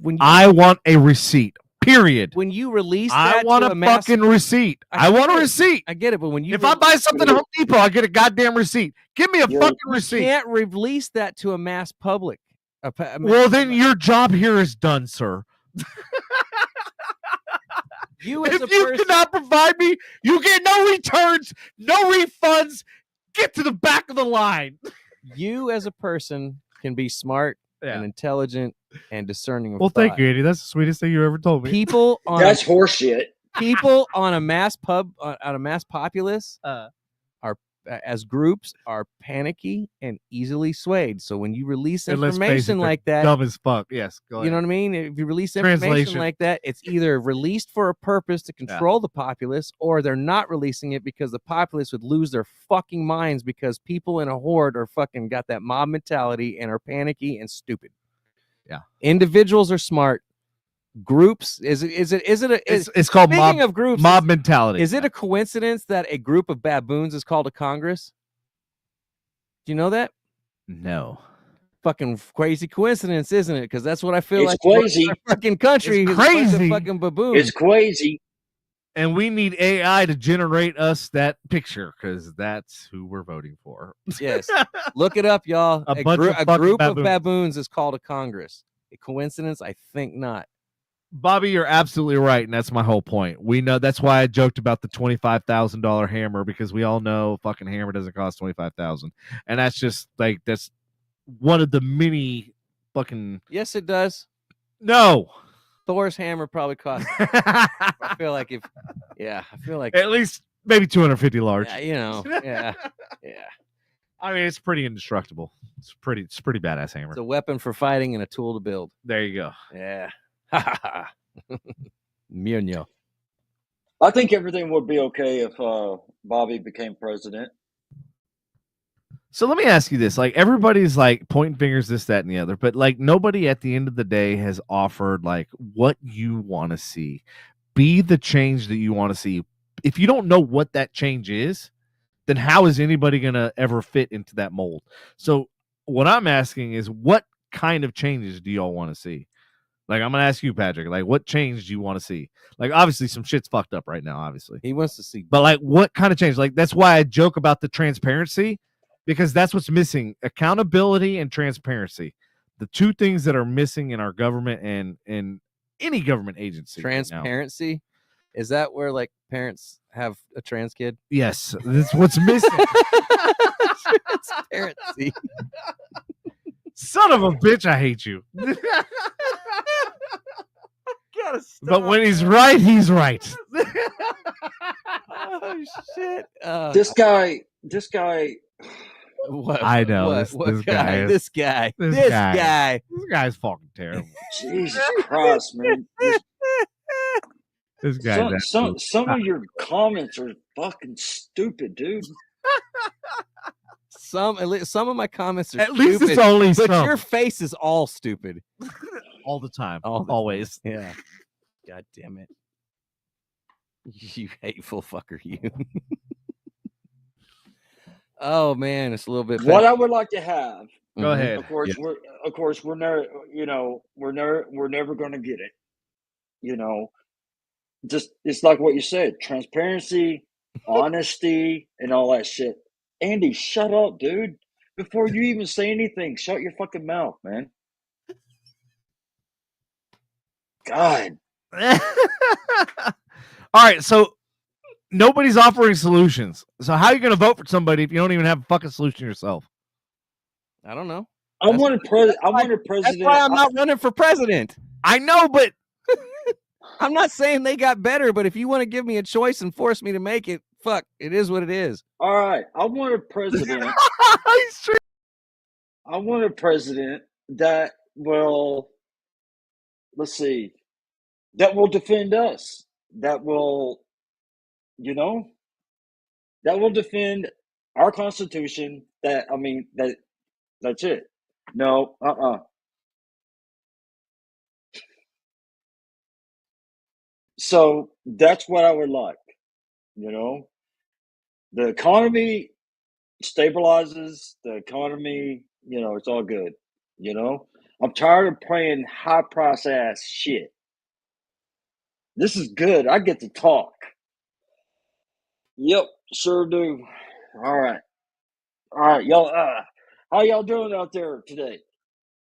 when I want a receipt. Period. When you release that, I want a fucking receipt. I want a receipt. I get it, but when if I buy something at Home Depot, I get a goddamn receipt. Give me a fucking receipt. You can't release that to a mass public. Well, then your job here is done, sir. If you cannot provide me, you get no returns, no refunds. Get to the back of the line. You as a person can be smart and intelligent and discerning of thought. Thank you, Andy. That's the sweetest thing you ever told me. People on that's horseshit. People on a mass populace are as groups are panicky and easily swayed. So when you release information like that, dumb as fuck. Yes, go ahead. You know what I mean? If you release information like that, it's either released for a purpose to control the populace, or they're not releasing it because the populace would lose their fucking minds because people in a horde are fucking got that mob mentality and are panicky and stupid. Yeah. Individuals are smart. Groups it's called speaking of groups, mob mentality. Is it a coincidence that a group of baboons is called a Congress? Do you know that? No. Fucking crazy coincidence, isn't it? Because that's what I feel like. Crazy. Our fucking country is crazy. Fucking baboons. It's crazy. And we need AI to generate us that picture because that's who we're voting for. Yes. Look it up, y'all. A group of baboons is called a Congress. A coincidence? I think not. Bobby, you're absolutely right, and that's my whole point. We know that's why I joked about the $25,000 hammer, because we all know fucking hammer doesn't cost $25,000, and that's just like that's one of the many fucking. Yes, it does. No, Thor's hammer probably cost. I feel like at least maybe 250 large. Yeah, you know, yeah. I mean, it's pretty indestructible. It's pretty badass hammer. It's a weapon for fighting and a tool to build. There you go. Yeah. Mionio. I think everything would be okay if Bobby became president. So let me ask you this. Like, everybody's like pointing fingers, this, that, and the other, but like nobody at the end of the day has offered like what you want to see. Be the change that you want to see. If you don't know what that change is, then how is anybody going to ever fit into that mold? So what I'm asking is, what kind of changes do y'all want to see? Like, I'm going to ask you, Patrick, like, what change do you want to see? Like, obviously, some shit's fucked up right now, obviously. He wants to see. But, like, what kind of change? Like, that's why I joke about the transparency, because that's what's missing. Accountability and transparency. The two things that are missing in our government and in any government agency. Transparency? Right, is that where, like, parents have a trans kid? Yes. That's what's missing. Transparency. Son of a bitch, I hate you. But when he's right, he's right. Oh shit! This guy. What? I know this guy. This guy's fucking terrible. Jesus Christ, man! This guy. Some of your comments are fucking stupid, dude. Some of my comments are at least stupid, it's only but some. Your face is all stupid all the time, always. Yeah. God damn it, you hateful fucker, you. Oh man, it's a little bit. What I would like to have. Go ahead. Of course, we're never. You know, we're never going to get it. You know, just it's like what you said: transparency, honesty, and all that shit. Andy, shut up, dude. Before you even say anything, shut your fucking mouth, man. God. All right, so nobody's offering solutions. So how are you going to vote for somebody if you don't even have a fucking solution yourself? I don't know. I want a president. That's why I'm not running for president. I know, but I'm not saying they got better, but if you want to give me a choice and force me to make it, fuck, it is what it is. All right. I want a president. I want a president that will, let's see, that will defend us. That will, that will defend our Constitution. That's it. No, So that's what I would like. The economy stabilizes. The economy, it's all good. I'm tired of playing high price ass shit. This is good. I get to talk. Yep, sure do. All right, y'all. How y'all doing out there today,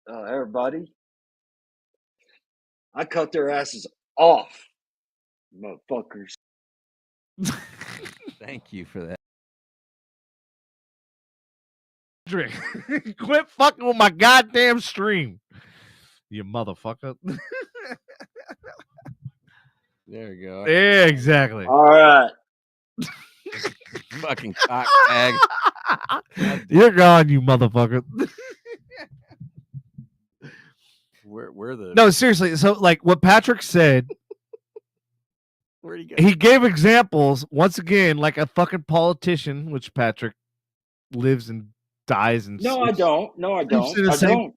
everybody? I cut their asses off, motherfuckers. Thank you for that. Quit fucking with my goddamn stream, you motherfucker. There you go. Yeah, exactly. All right. Fucking cock bag. You're gone, you motherfucker. Where the No, seriously. So, like what Patrick said, where'd he go? he gave examples once again, like a fucking politician, which Patrick lives and dies and No, I don't. No, I don't. I don't.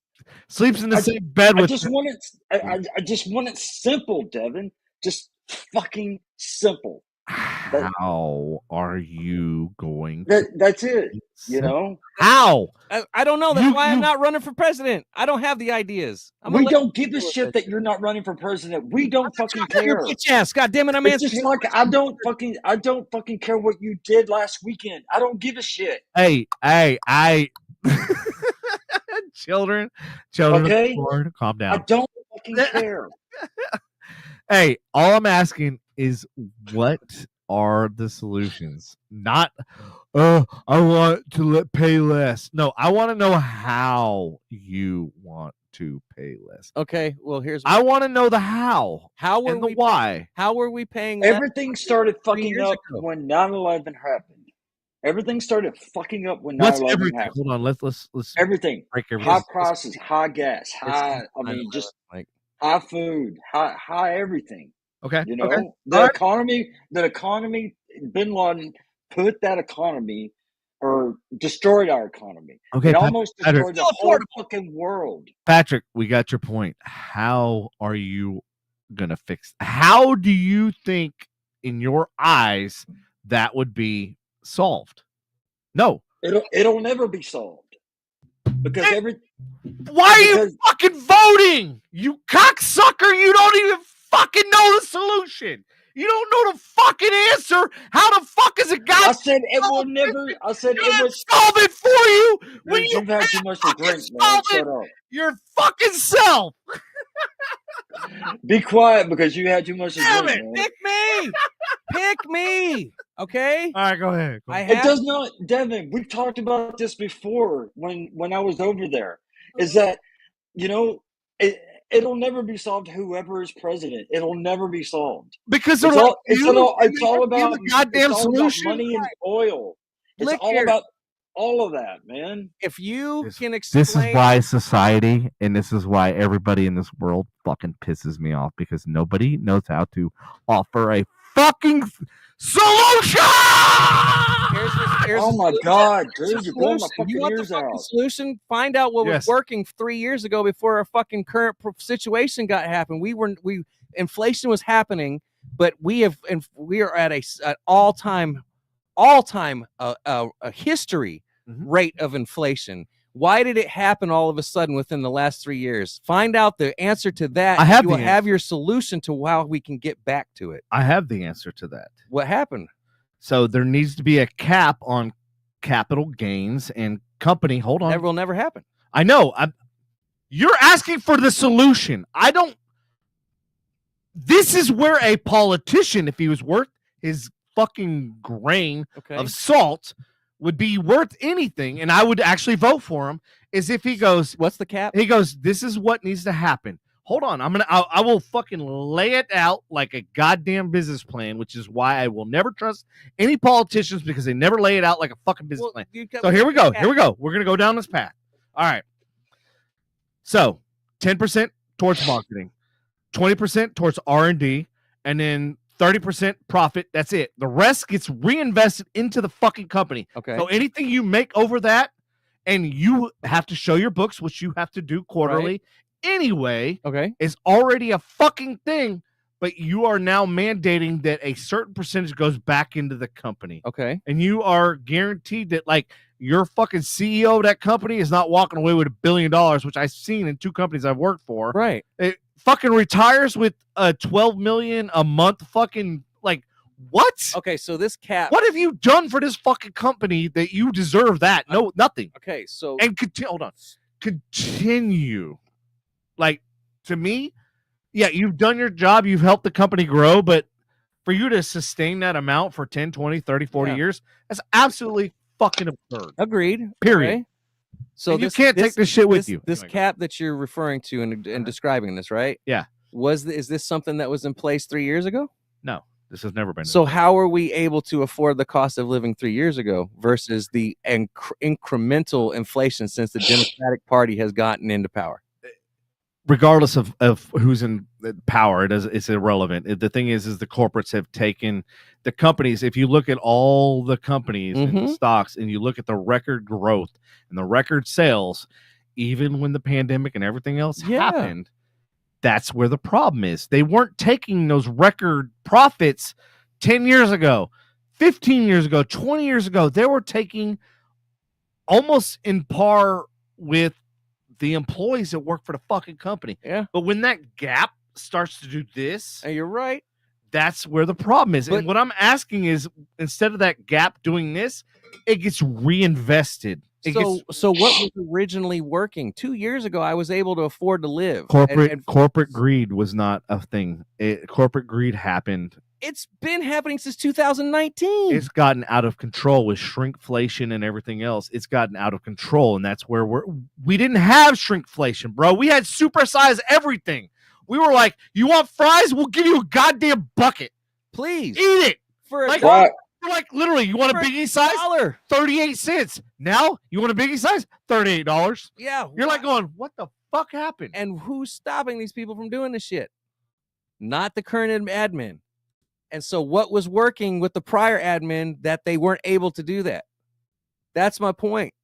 Sleeps in the same bed with. I just want it simple, Devin. Just fucking simple. How are you going? That's it. You know how? I don't know. That's why I'm not running for president. I don't have the ideas. We don't give a shit that you're not running for president. We don't fucking care. Yes, God damn it, I'm answering. It's just like I don't fucking care what you did last weekend. I don't give a shit. Hey, children. Okay, Lord, calm down. I don't fucking care. Hey, all I'm asking is what are the solutions? Not, I want to pay less. No, I want to know how you want to pay less. Okay, well, I want to know the how. How were and the we why? How were we paying? Everything started fucking up when 9/11 happened. Everything started fucking up when 9/11 happened. Hold on, let's everything. Break high prices, high gas, high. I mean, just like high food, high everything. Okay. You know, okay. the economy, Bin Laden put that economy or destroyed our economy. Okay. It almost destroyed the whole fucking world. Patrick, we got your point. How are you going to fix? How do you think in your eyes that would be solved? No. It'll never be solved. Because why are you fucking voting? You cocksucker, you don't even fucking know the solution. You don't know the fucking answer. How the fuck is a guy? I said it will never. I said it would solve it for you. When you've had too much to drink, man. Shut up. Your fucking self. Be quiet because you had too much to drink. Man. Pick me. Pick me. Okay. All right, go ahead. It does not, Devin. We've talked about this before when I was over there. Is that it'll never be solved. Whoever is president, it'll never be solved because it's all about goddamn solution, money and oil. It's all about all of that, man. If you can explain, this is why society and this is why everybody in this world fucking pisses me off because nobody knows how to offer a fucking solution. Oh my god, dude! You're blowing my fucking ears out. Solution: find out what was working 3 years ago before our fucking current situation got happened. Inflation was happening, but we are at an all-time history rate of inflation. Why did it happen all of a sudden within the last 3 years? Find out the answer to that. You will have your solution to how we can get back to it. I have the answer to that. What happened? So there needs to be a cap on capital gains and company. Hold on. That will never happen. I know. You're asking for the solution. This is where a politician, if he was worth his fucking grain of salt, would be worth anything, and I would actually vote for him, is if he goes, what's the cap? He goes, this is what needs to happen. Hold on, I will fucking lay it out like a goddamn business plan, which is why I will never trust any politicians because they never lay it out like a fucking business plan. So here we go. We're gonna go down this path. All right. So 10% towards marketing, 20% towards R&D, and then 30% profit. That's it. The rest gets reinvested into the fucking company. Okay. So anything you make over that, and you have to show your books, which you have to do quarterly anyway, is already a fucking thing. But you are now mandating that a certain percentage goes back into the company. Okay. And you are guaranteed that, like, your fucking CEO of that company is not walking away with $1 billion, which I've seen in 2 companies I've worked for. Right. It fucking retires with $12 million a month. Fucking, like, what? Okay, so this cap. What have you done for this fucking company that you deserve that? No, nothing. Okay, so and hold on. Continue. Like, to me, Yeah, you've done your job. You've helped the company grow, but for you to sustain that amount for 10, 20, 30, 40 years, that's absolutely fucking absurd. Agreed. Period. Okay. So you can't take this shit with you. This Anyway, cap that you're referring to and describing this, right? Yeah. Is this something that was in place 3 years ago? No, this has never been. So how are we able to afford the cost of living 3 years ago versus the incremental inflation since the Democratic Party has gotten into power? Regardless of who's in power, it's irrelevant. The thing is the corporates have taken the companies. If you look at all the companies and the stocks, and you look at the record growth and the record sales, even when the pandemic and everything else happened, that's where the problem is. They weren't taking those record profits 10 years ago, 15 years ago, 20 years ago. They were taking almost in par with the employees that work for the fucking company. Yeah. But when that gap starts to do this, and you're right, that's where the problem is. And what I'm asking is, instead of that gap doing this, it gets reinvested. So what was originally working 2 years ago? I was able to afford to live. Corporate greed was not a thing. Corporate greed happened. It's been happening since 2019. It's gotten out of control with shrinkflation and everything else. It's gotten out of control, and that's where we didn't have shrinkflation, bro. We had supersize everything. We were like, you want fries? We'll give you a goddamn bucket. Please. Eat it. For like, literally, you want a Biggie size? $1. 38 cents. Now, you want a Biggie size? $38. Yeah. You're like going, what the fuck happened? And who's stopping these people from doing this shit? Not the current admin. And so what was working with the prior admin that they weren't able to do that? That's my point.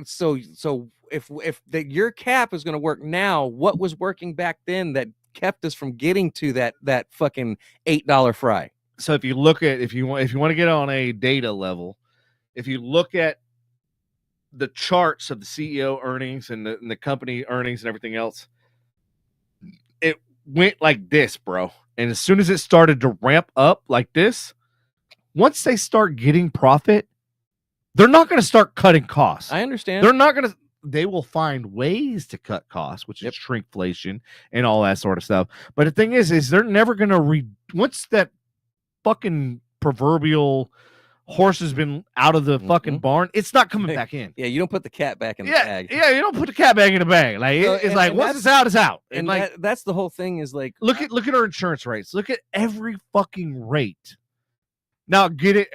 So if your cap is going to work now, what was working back then that kept us from getting to that fucking $8 fry? So if you look at if you want to get on a data level, if you look at the charts of the CEO earnings and the company earnings and everything else, it went like this, bro. And as soon as it started to ramp up like this, once they start getting profit, they're not going to start cutting costs. I understand. They're not going to. They will find ways to cut costs, which is shrinkflation and all that sort of stuff. But the thing is they're never going to once that fucking proverbial horse has been out of the fucking barn, it's not coming back in. Yeah, you don't put the cat back in the bag. Yeah, you don't put the cat back in the bag. Like it's like once it's out, it's out. And like that's the whole thing. Is like look at our insurance rates. Look at every fucking rate. Now get it.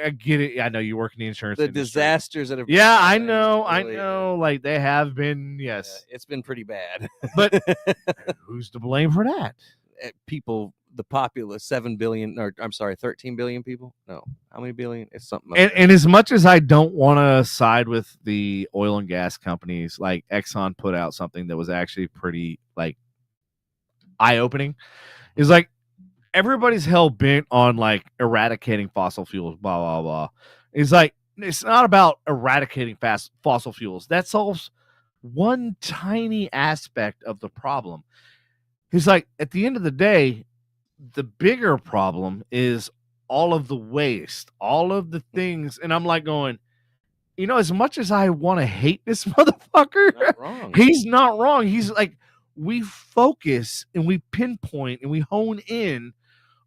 I know you work in the insurance industry. Disasters that have. Yeah, I know. Like they have been. Yes, it's been pretty bad. But who's to blame for that? People. The populace, 13 billion people. No, how many billion? It's something. And as much as I don't want to side with the oil and gas companies, like Exxon put out something that was actually pretty like eye-opening. Is like everybody's hell bent on like eradicating fossil fuels, blah blah blah. It's like it's not about eradicating fossil fuels. That solves one tiny aspect of the problem. It's like at the end of the day, the bigger problem is all of the waste, all of the things. And I'm like going, as much as I want to hate this motherfucker, he's not wrong. He's like, we focus and we pinpoint and we hone in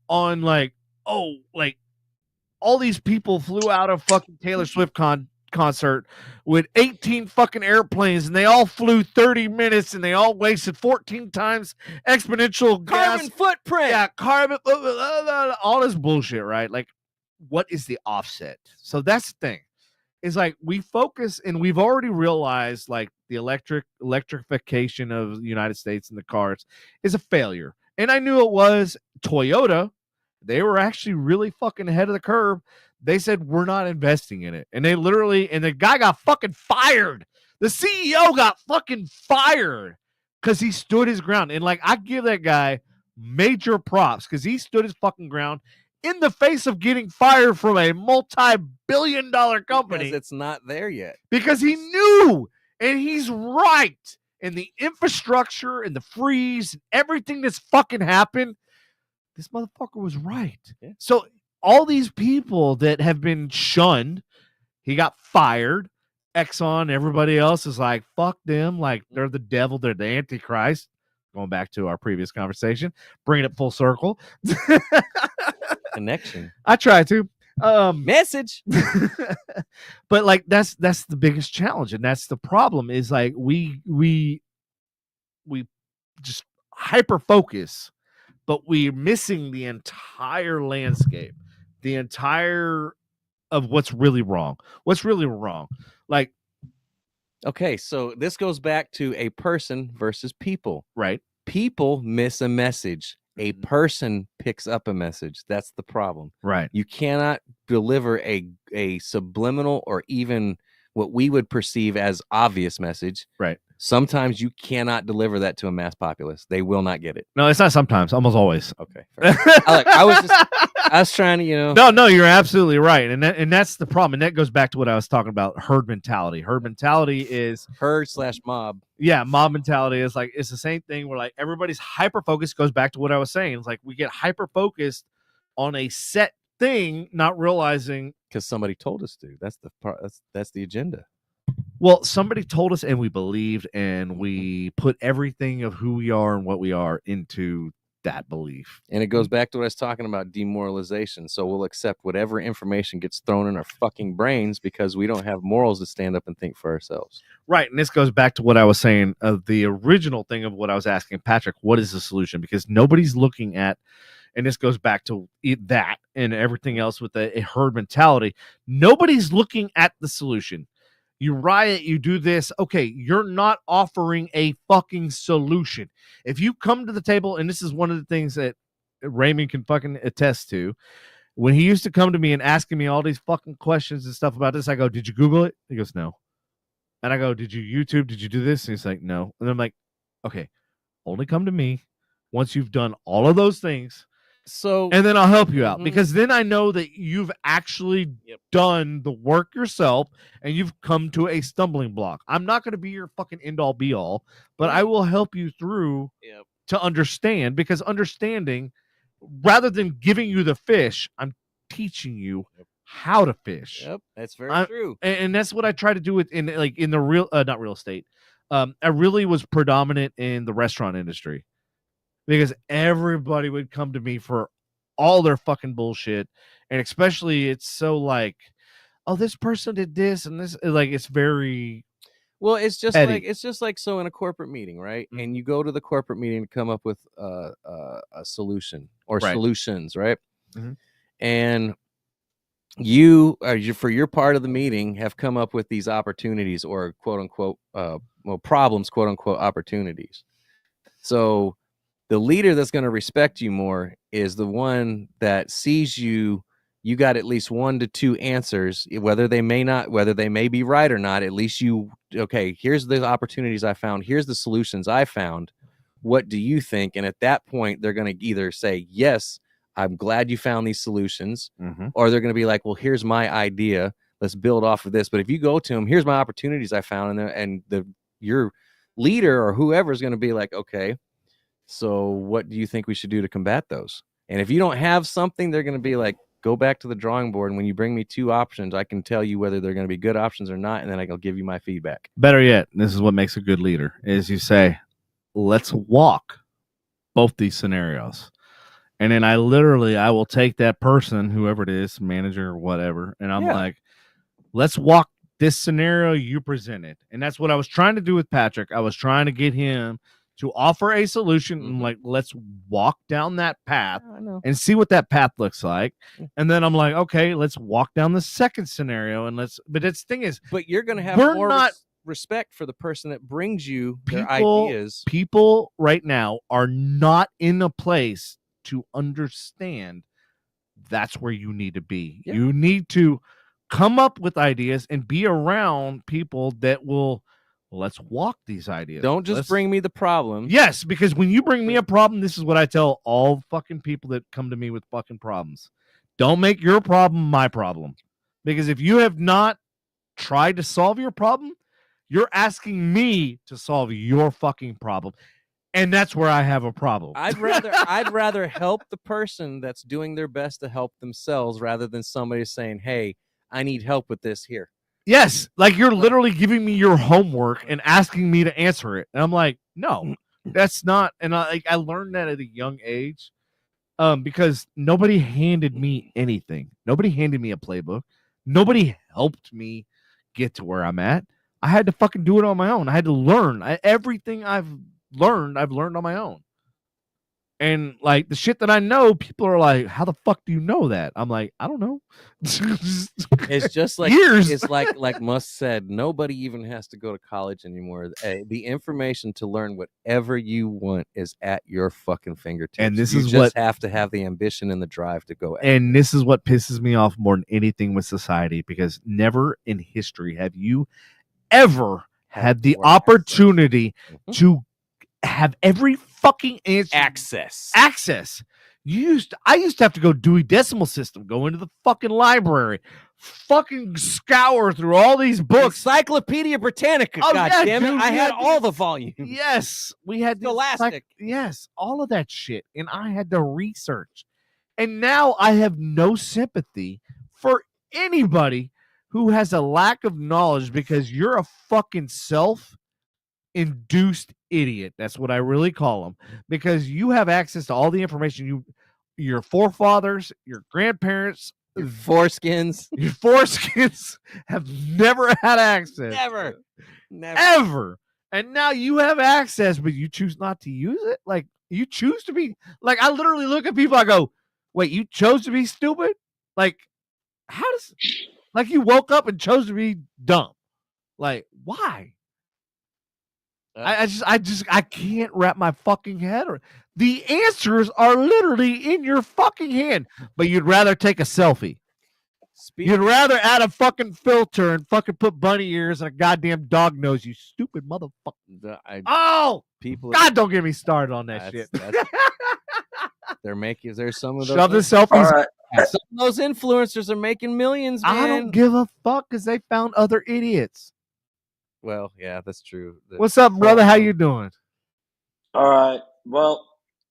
on like, like all these people flew out of fucking Taylor Swift concert with 18 fucking airplanes, and they all flew 30 minutes, and they all wasted 14 times exponential carbon footprint. Yeah, carbon, all this bullshit, right? Like, what is the offset? So that's the thing. It's like we focus, and we've already realized like the electrification of the United States and the cars is a failure. And I knew it was. Toyota, they were actually really fucking ahead of the curve. They said, we're not investing in it. And they literally, and the guy got fucking fired. The CEO got fucking fired because he stood his ground. And like, I give that guy major props because he stood his fucking ground in the face of getting fired from a multi-billion-dollar company. Because it's not there yet. Because he knew, and he's right. And the infrastructure and the freeze and everything that's fucking happened, this motherfucker was right. Yeah. So all these people that have been shunned, he got fired. Exxon, everybody else is like, fuck them. Like, they're the devil. They're the Antichrist. going back to our previous conversation, bringing it full circle. Connection. I try to. Message. But like that's the biggest challenge, and that's the problem. Is like we just hyper focus, but we're missing the entire landscape, the entire of what's really wrong. What's really wrong? Like, okay, so this goes back to a person versus people. Right. People miss a message. A person picks up a message. That's the problem. Right. You cannot deliver a subliminal or even what we would perceive as obvious message. Right. Sometimes you cannot deliver that to a mass populace. They will not get it. No, it's not sometimes. Almost always. Okay. I was trying to, No, you're absolutely right, and that's the problem, and that goes back to what I was talking about. Herd mentality. Herd mentality is herd/mob. Yeah, mob mentality is like it's the same thing where like everybody's hyper focused. Goes back to what I was saying. It's like we get hyper focused on a set thing, not realizing because somebody told us to. That's the part. That's the agenda. Well, somebody told us, and we believed, and we put everything of who we are and what we are into that belief. And it goes back to what I was talking about, demoralization. So we'll accept whatever information gets thrown in our fucking brains because we don't have morals to stand up and think for ourselves. Right. And this goes back to what I was saying of the original thing of what I was asking Patrick, what is the solution? Because nobody's looking at, and this goes back to that and everything else with a herd mentality. Nobody's looking at the solution. You riot, you do this. Okay, you're not offering a fucking solution. If you come to the table, and this is one of the things that Raymond can fucking attest to, when he used to come to me and asking me all these fucking questions and stuff about this, I go, did you Google it? He goes, no. And I go, did you YouTube? Did you do this? And he's like, no. And I'm like, okay, only come to me once you've done all of those things. And then I'll help you out because then I know that you've actually done the work yourself and you've come to a stumbling block. I'm not going to be your fucking end all be all, but I will help you through to understand, because understanding, rather than giving you the fish, I'm teaching you how to fish. Yep, that's very true. And that's what I try to do with in the real, not real estate. I really was predominant in the restaurant industry. Because everybody would come to me for all their fucking bullshit. And especially it's so like, oh, this person did this and this, like, it's very well, it's just petty. like so in a corporate meeting, right? Mm-hmm. And you go to the corporate meeting to come up with a solution or solutions, right? Mm-hmm. And you for your part of the meeting have come up with these opportunities or quote unquote problems, quote unquote opportunities. So the leader that's going to respect you more is the one that sees you got at least 1 to 2 answers, whether they may be right or not. At least okay, here's the opportunities I found. Here's the solutions I found. What do you think? And at that point, they're going to either say, yes, I'm glad you found these solutions, or they're going to be like, well, here's my idea. Let's build off of this. But if you go to them, here's my opportunities I found. And your leader or whoever is going to be like, okay, so what do you think we should do to combat those? And if you don't have something, they're going to be like, go back to the drawing board. And when you bring me 2 options, I can tell you whether they're going to be good options or not. And then I'll give you my feedback. Better yet, this is what makes a good leader, is you say, let's walk both these scenarios. And then I will take that person, whoever it is, manager or whatever. And I'm like, let's walk this scenario you presented. And that's what I was trying to do with Patrick. I was trying to get him to offer a solution and like, let's walk down that path and see what that path looks like. And then I'm like, okay, let's walk down the second scenario and but the thing is, but you're going to have more respect for the person that brings you their ideas. People right now are not in a place to understand that's where you need to be. Yeah. You need to come up with ideas and be around people that will, let's walk these ideas. Don't just bring me the problem. Yes, because when you bring me a problem, this is what I tell all fucking people that come to me with fucking problems. Don't make your problem my problem. Because if you have not tried to solve your problem, you're asking me to solve your fucking problem. And that's where I have a problem. I'd rather help the person that's doing their best to help themselves rather than somebody saying, hey, I need help with this here. Yes, like you're literally giving me your homework and asking me to answer it. And I'm like, no, That's not, and I learned that at a young age, because nobody handed me anything. Nobody handed me a playbook. Nobody helped me get to where I'm at. I had to fucking do it on my own. I had to learn. Everything I've learned on my own. And like the shit that I know, people are like, "How the fuck do you know that?" I'm like, "I don't know." It's just like years. It's like Musk said, nobody even has to go to college anymore. The information to learn whatever you want is at your fucking fingertips. And this you is just what have to have the ambition and the drive to go. And this is what pisses me off more than anything with society, because never in history have you ever had the opportunity to have every fucking access. I used to have to go Dewey Decimal System, go into the fucking library, fucking scour through all these books. Encyclopedia Britannica. Oh, God yeah, damn it! dude, I had all the volumes. Yes, we had Scholastic. Yes, all of that shit, and I had to research. And now I have no sympathy for anybody who has a lack of knowledge, because you're a fucking self-induced idiot. That's what I really call them, because you have access to all the information your forefathers, your grandparents, your foreskins have never had access. Never. And now you have access, but you choose not to use it. Like, you choose to be like, I literally look at people, I go, wait, you chose to be stupid? Like, how does, like, you woke up and chose to be dumb? Like, why? I can't wrap my fucking head around. The answers are literally in your fucking hand, but you'd rather take a selfie. You'd rather add a fucking filter and fucking put bunny ears and a goddamn dog nose, you stupid motherfucker. God, don't get me started on that shit. There's some of those. Shove the selfies. Right. Some of those influencers are making millions, man. I don't give a fuck, because they found other idiots. Well, yeah, that's true. What's up, brother? How you doing? All right. Well,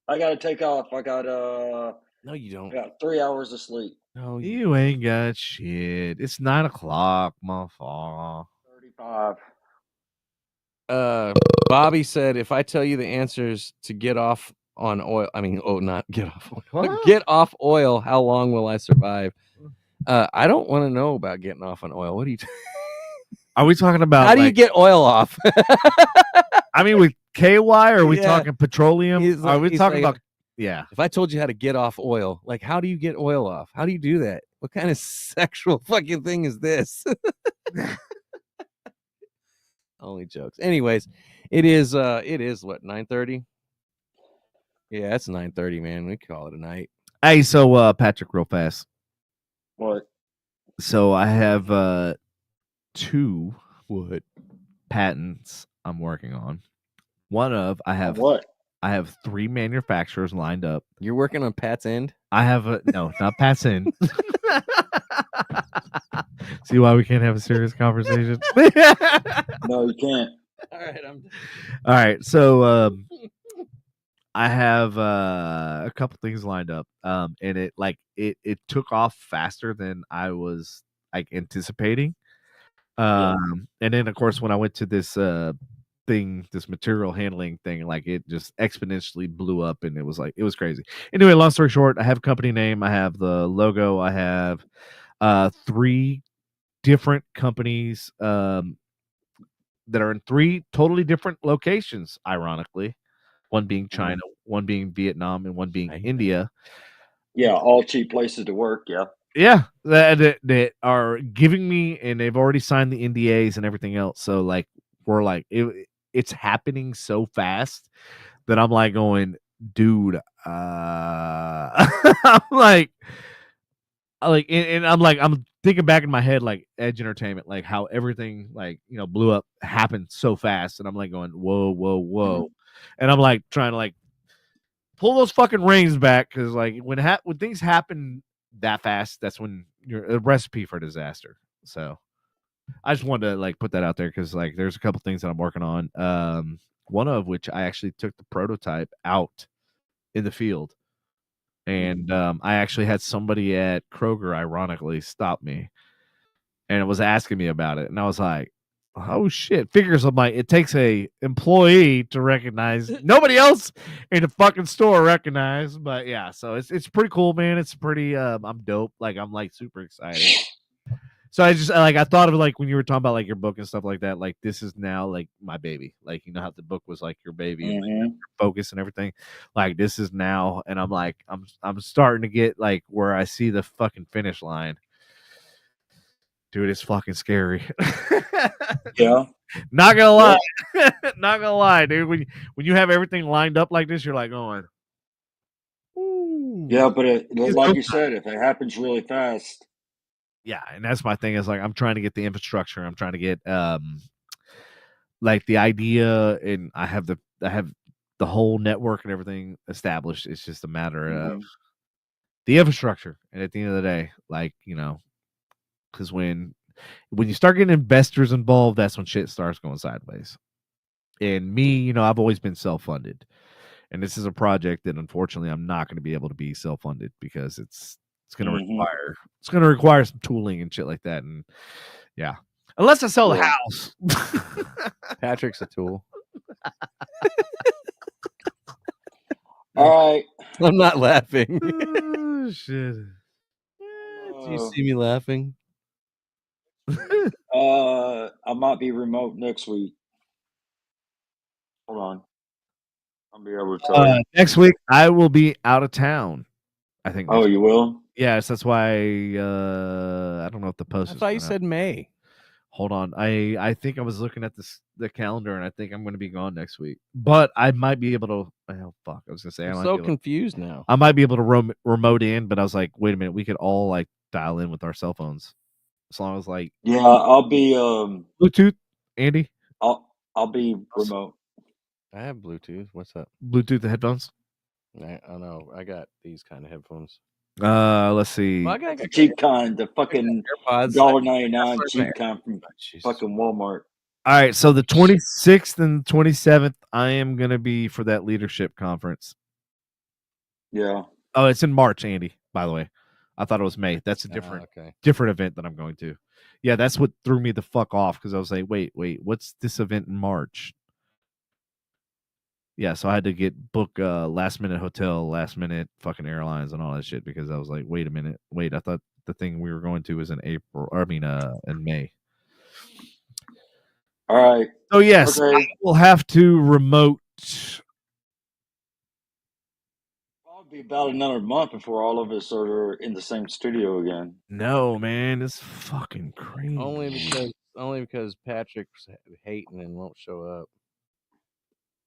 I got to take off. I got No, you don't. I got 3 hours of sleep. No, you ain't got shit. It's 9 o'clock, motherfucker. 35. Bobby said, if I tell you the answers to get off on oil, not get off oil, get off oil, how long will I survive? I don't want to know about getting off on oil. What do you? Are we talking about? How do you get oil off? I mean, with KY, or are we talking petroleum? Are we talking about? Yeah. If I told you how to get off oil, like, how do you get oil off? How do you do that? What kind of sexual fucking thing is this? Only jokes. Anyways, it is what, 9:30? Yeah, it's 9:30, man. We call it a night. Hey, so Patrick, real fast. What? So I have 2 patents I'm working on. I have 3 manufacturers lined up. You're working on Pat's End? I have no, not Pat's End. See why we can't have a serious conversation? No, you can't. All right, so I have a couple things lined up, and it took off faster than I was anticipating. And then of course when I went to this this material handling thing, like, it just exponentially blew up, and it was crazy. Anyway, long story short, I have a company name, I have the logo, I have 3 different companies that are in 3 totally different locations, ironically. One being China, one being Vietnam, and one being India. Yeah, all cheap places to work. Yeah, that are giving me, and they've already signed the NDAs and everything else. So like, we're like, it's happening so fast that I'm like going, dude, I'm like, and I'm thinking back in my head, like Edge Entertainment, like how everything blew up, happened so fast, and I'm like going, whoa, and I'm like trying to like pull those fucking reins back, because like when things happen that fast, that's when you're a recipe for disaster. So I just wanted to like put that out there, because like there's a couple things that I'm working on. One of which I actually took the prototype out in the field, and I actually had somebody at Kroger, ironically, stop me and was asking me about it, and I was like, Oh shit! Figures I'm like, it takes a employee to recognize. Nobody else in the fucking store recognize, but yeah. So it's pretty cool, man. It's pretty. I'm dope. Like I'm like super excited. So I just like I thought of like when you were talking about like your book and stuff like that. Like this is now like my baby. Like you know how the book was like your baby and like, your focus and everything. Like this is now, and I'm like I'm starting to get like where I see the fucking finish line. Dude, it's fucking scary. Yeah. Not gonna lie. Not gonna lie, dude. When you have everything lined up like this, you're like going. Ooh. Yeah, but like you said, if it happens really fast. Yeah, and that's my thing is like I'm trying to get the infrastructure. I'm trying to get like the idea, and I have the whole network and everything established. It's just a matter of the infrastructure. And at the end of the day, like, you know, because when you start getting investors involved, that's when shit starts going sideways. And me, you know, I've always been self-funded. And this is a project that unfortunately I'm not going to be able to be self-funded because it's going to require some tooling and shit like that. And yeah, unless I sell the house. Patrick's a tool. All right. I'm not laughing. Oh, shit. Do you see me laughing? I might be remote next week. Hold on. I'll be able to tell you. Next week I will be out of town. I think. Oh, you will? Yes, that's why I don't know if the post. I thought you said May. Hold on, I think I was looking at the calendar, and I think I'm going to be gone next week. But I might be able to. Oh fuck! I was going to say I'm so confused now. I might be able to remote in, but I was like, wait a minute, we could all like dial in with our cell phones, as long as like. Yeah, I'll be Bluetooth, Andy. I'll be remote. I have Bluetooth. What's up? Bluetooth the headphones. I don't know. I got these kind of headphones. Let's see. Well, I got the cheap kind, the fucking $1.99 cheap kind from fucking Walmart. All right, so the 26th and 27th, I am gonna be for that leadership conference. Yeah. Oh, it's in March, Andy. By the way, I thought it was May. That's a different event that I'm going to. Yeah, that's what threw me the fuck off because I was like, wait, what's this event in March? Yeah, so I had to book last minute hotel, last minute fucking airlines and all that shit because I was like, wait a minute, I thought the thing we were going to was in April, or I mean, in May. All right. So yes, I will have to remote. It'll be about another month before all of us are in the same studio again. No, man, it's fucking crazy. Only because Patrick's hating and won't show up.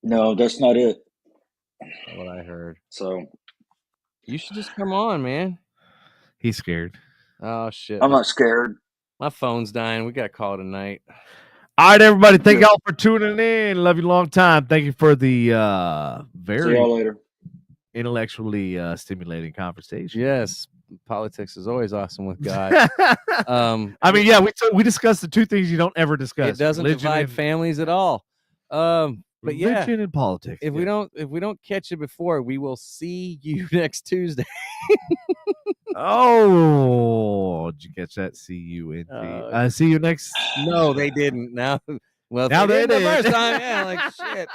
No, that's not it. That's what I heard. So you should just come on, man. He's scared. Oh shit! I'm not scared. My phone's dying. We got to call it a night. All right, everybody. Thank y'all for tuning in. Love you long time. Thank you for the very See y'all later. Intellectually stimulating conversation. Yes, politics is always awesome with God. I mean, yeah, we discussed the two things you don't ever discuss. It doesn't divide families at all. But yeah, religion and politics. If we don't catch you before, we will see you next Tuesday. Oh, did you catch that? CUNT. See you next. No, they didn't. Now they did the first time. Yeah, like shit.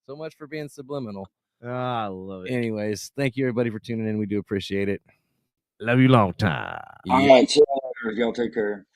So much for being subliminal. I love it. Anyways, thank you everybody for tuning in. We do appreciate it. Love you long time. All right, y'all take care.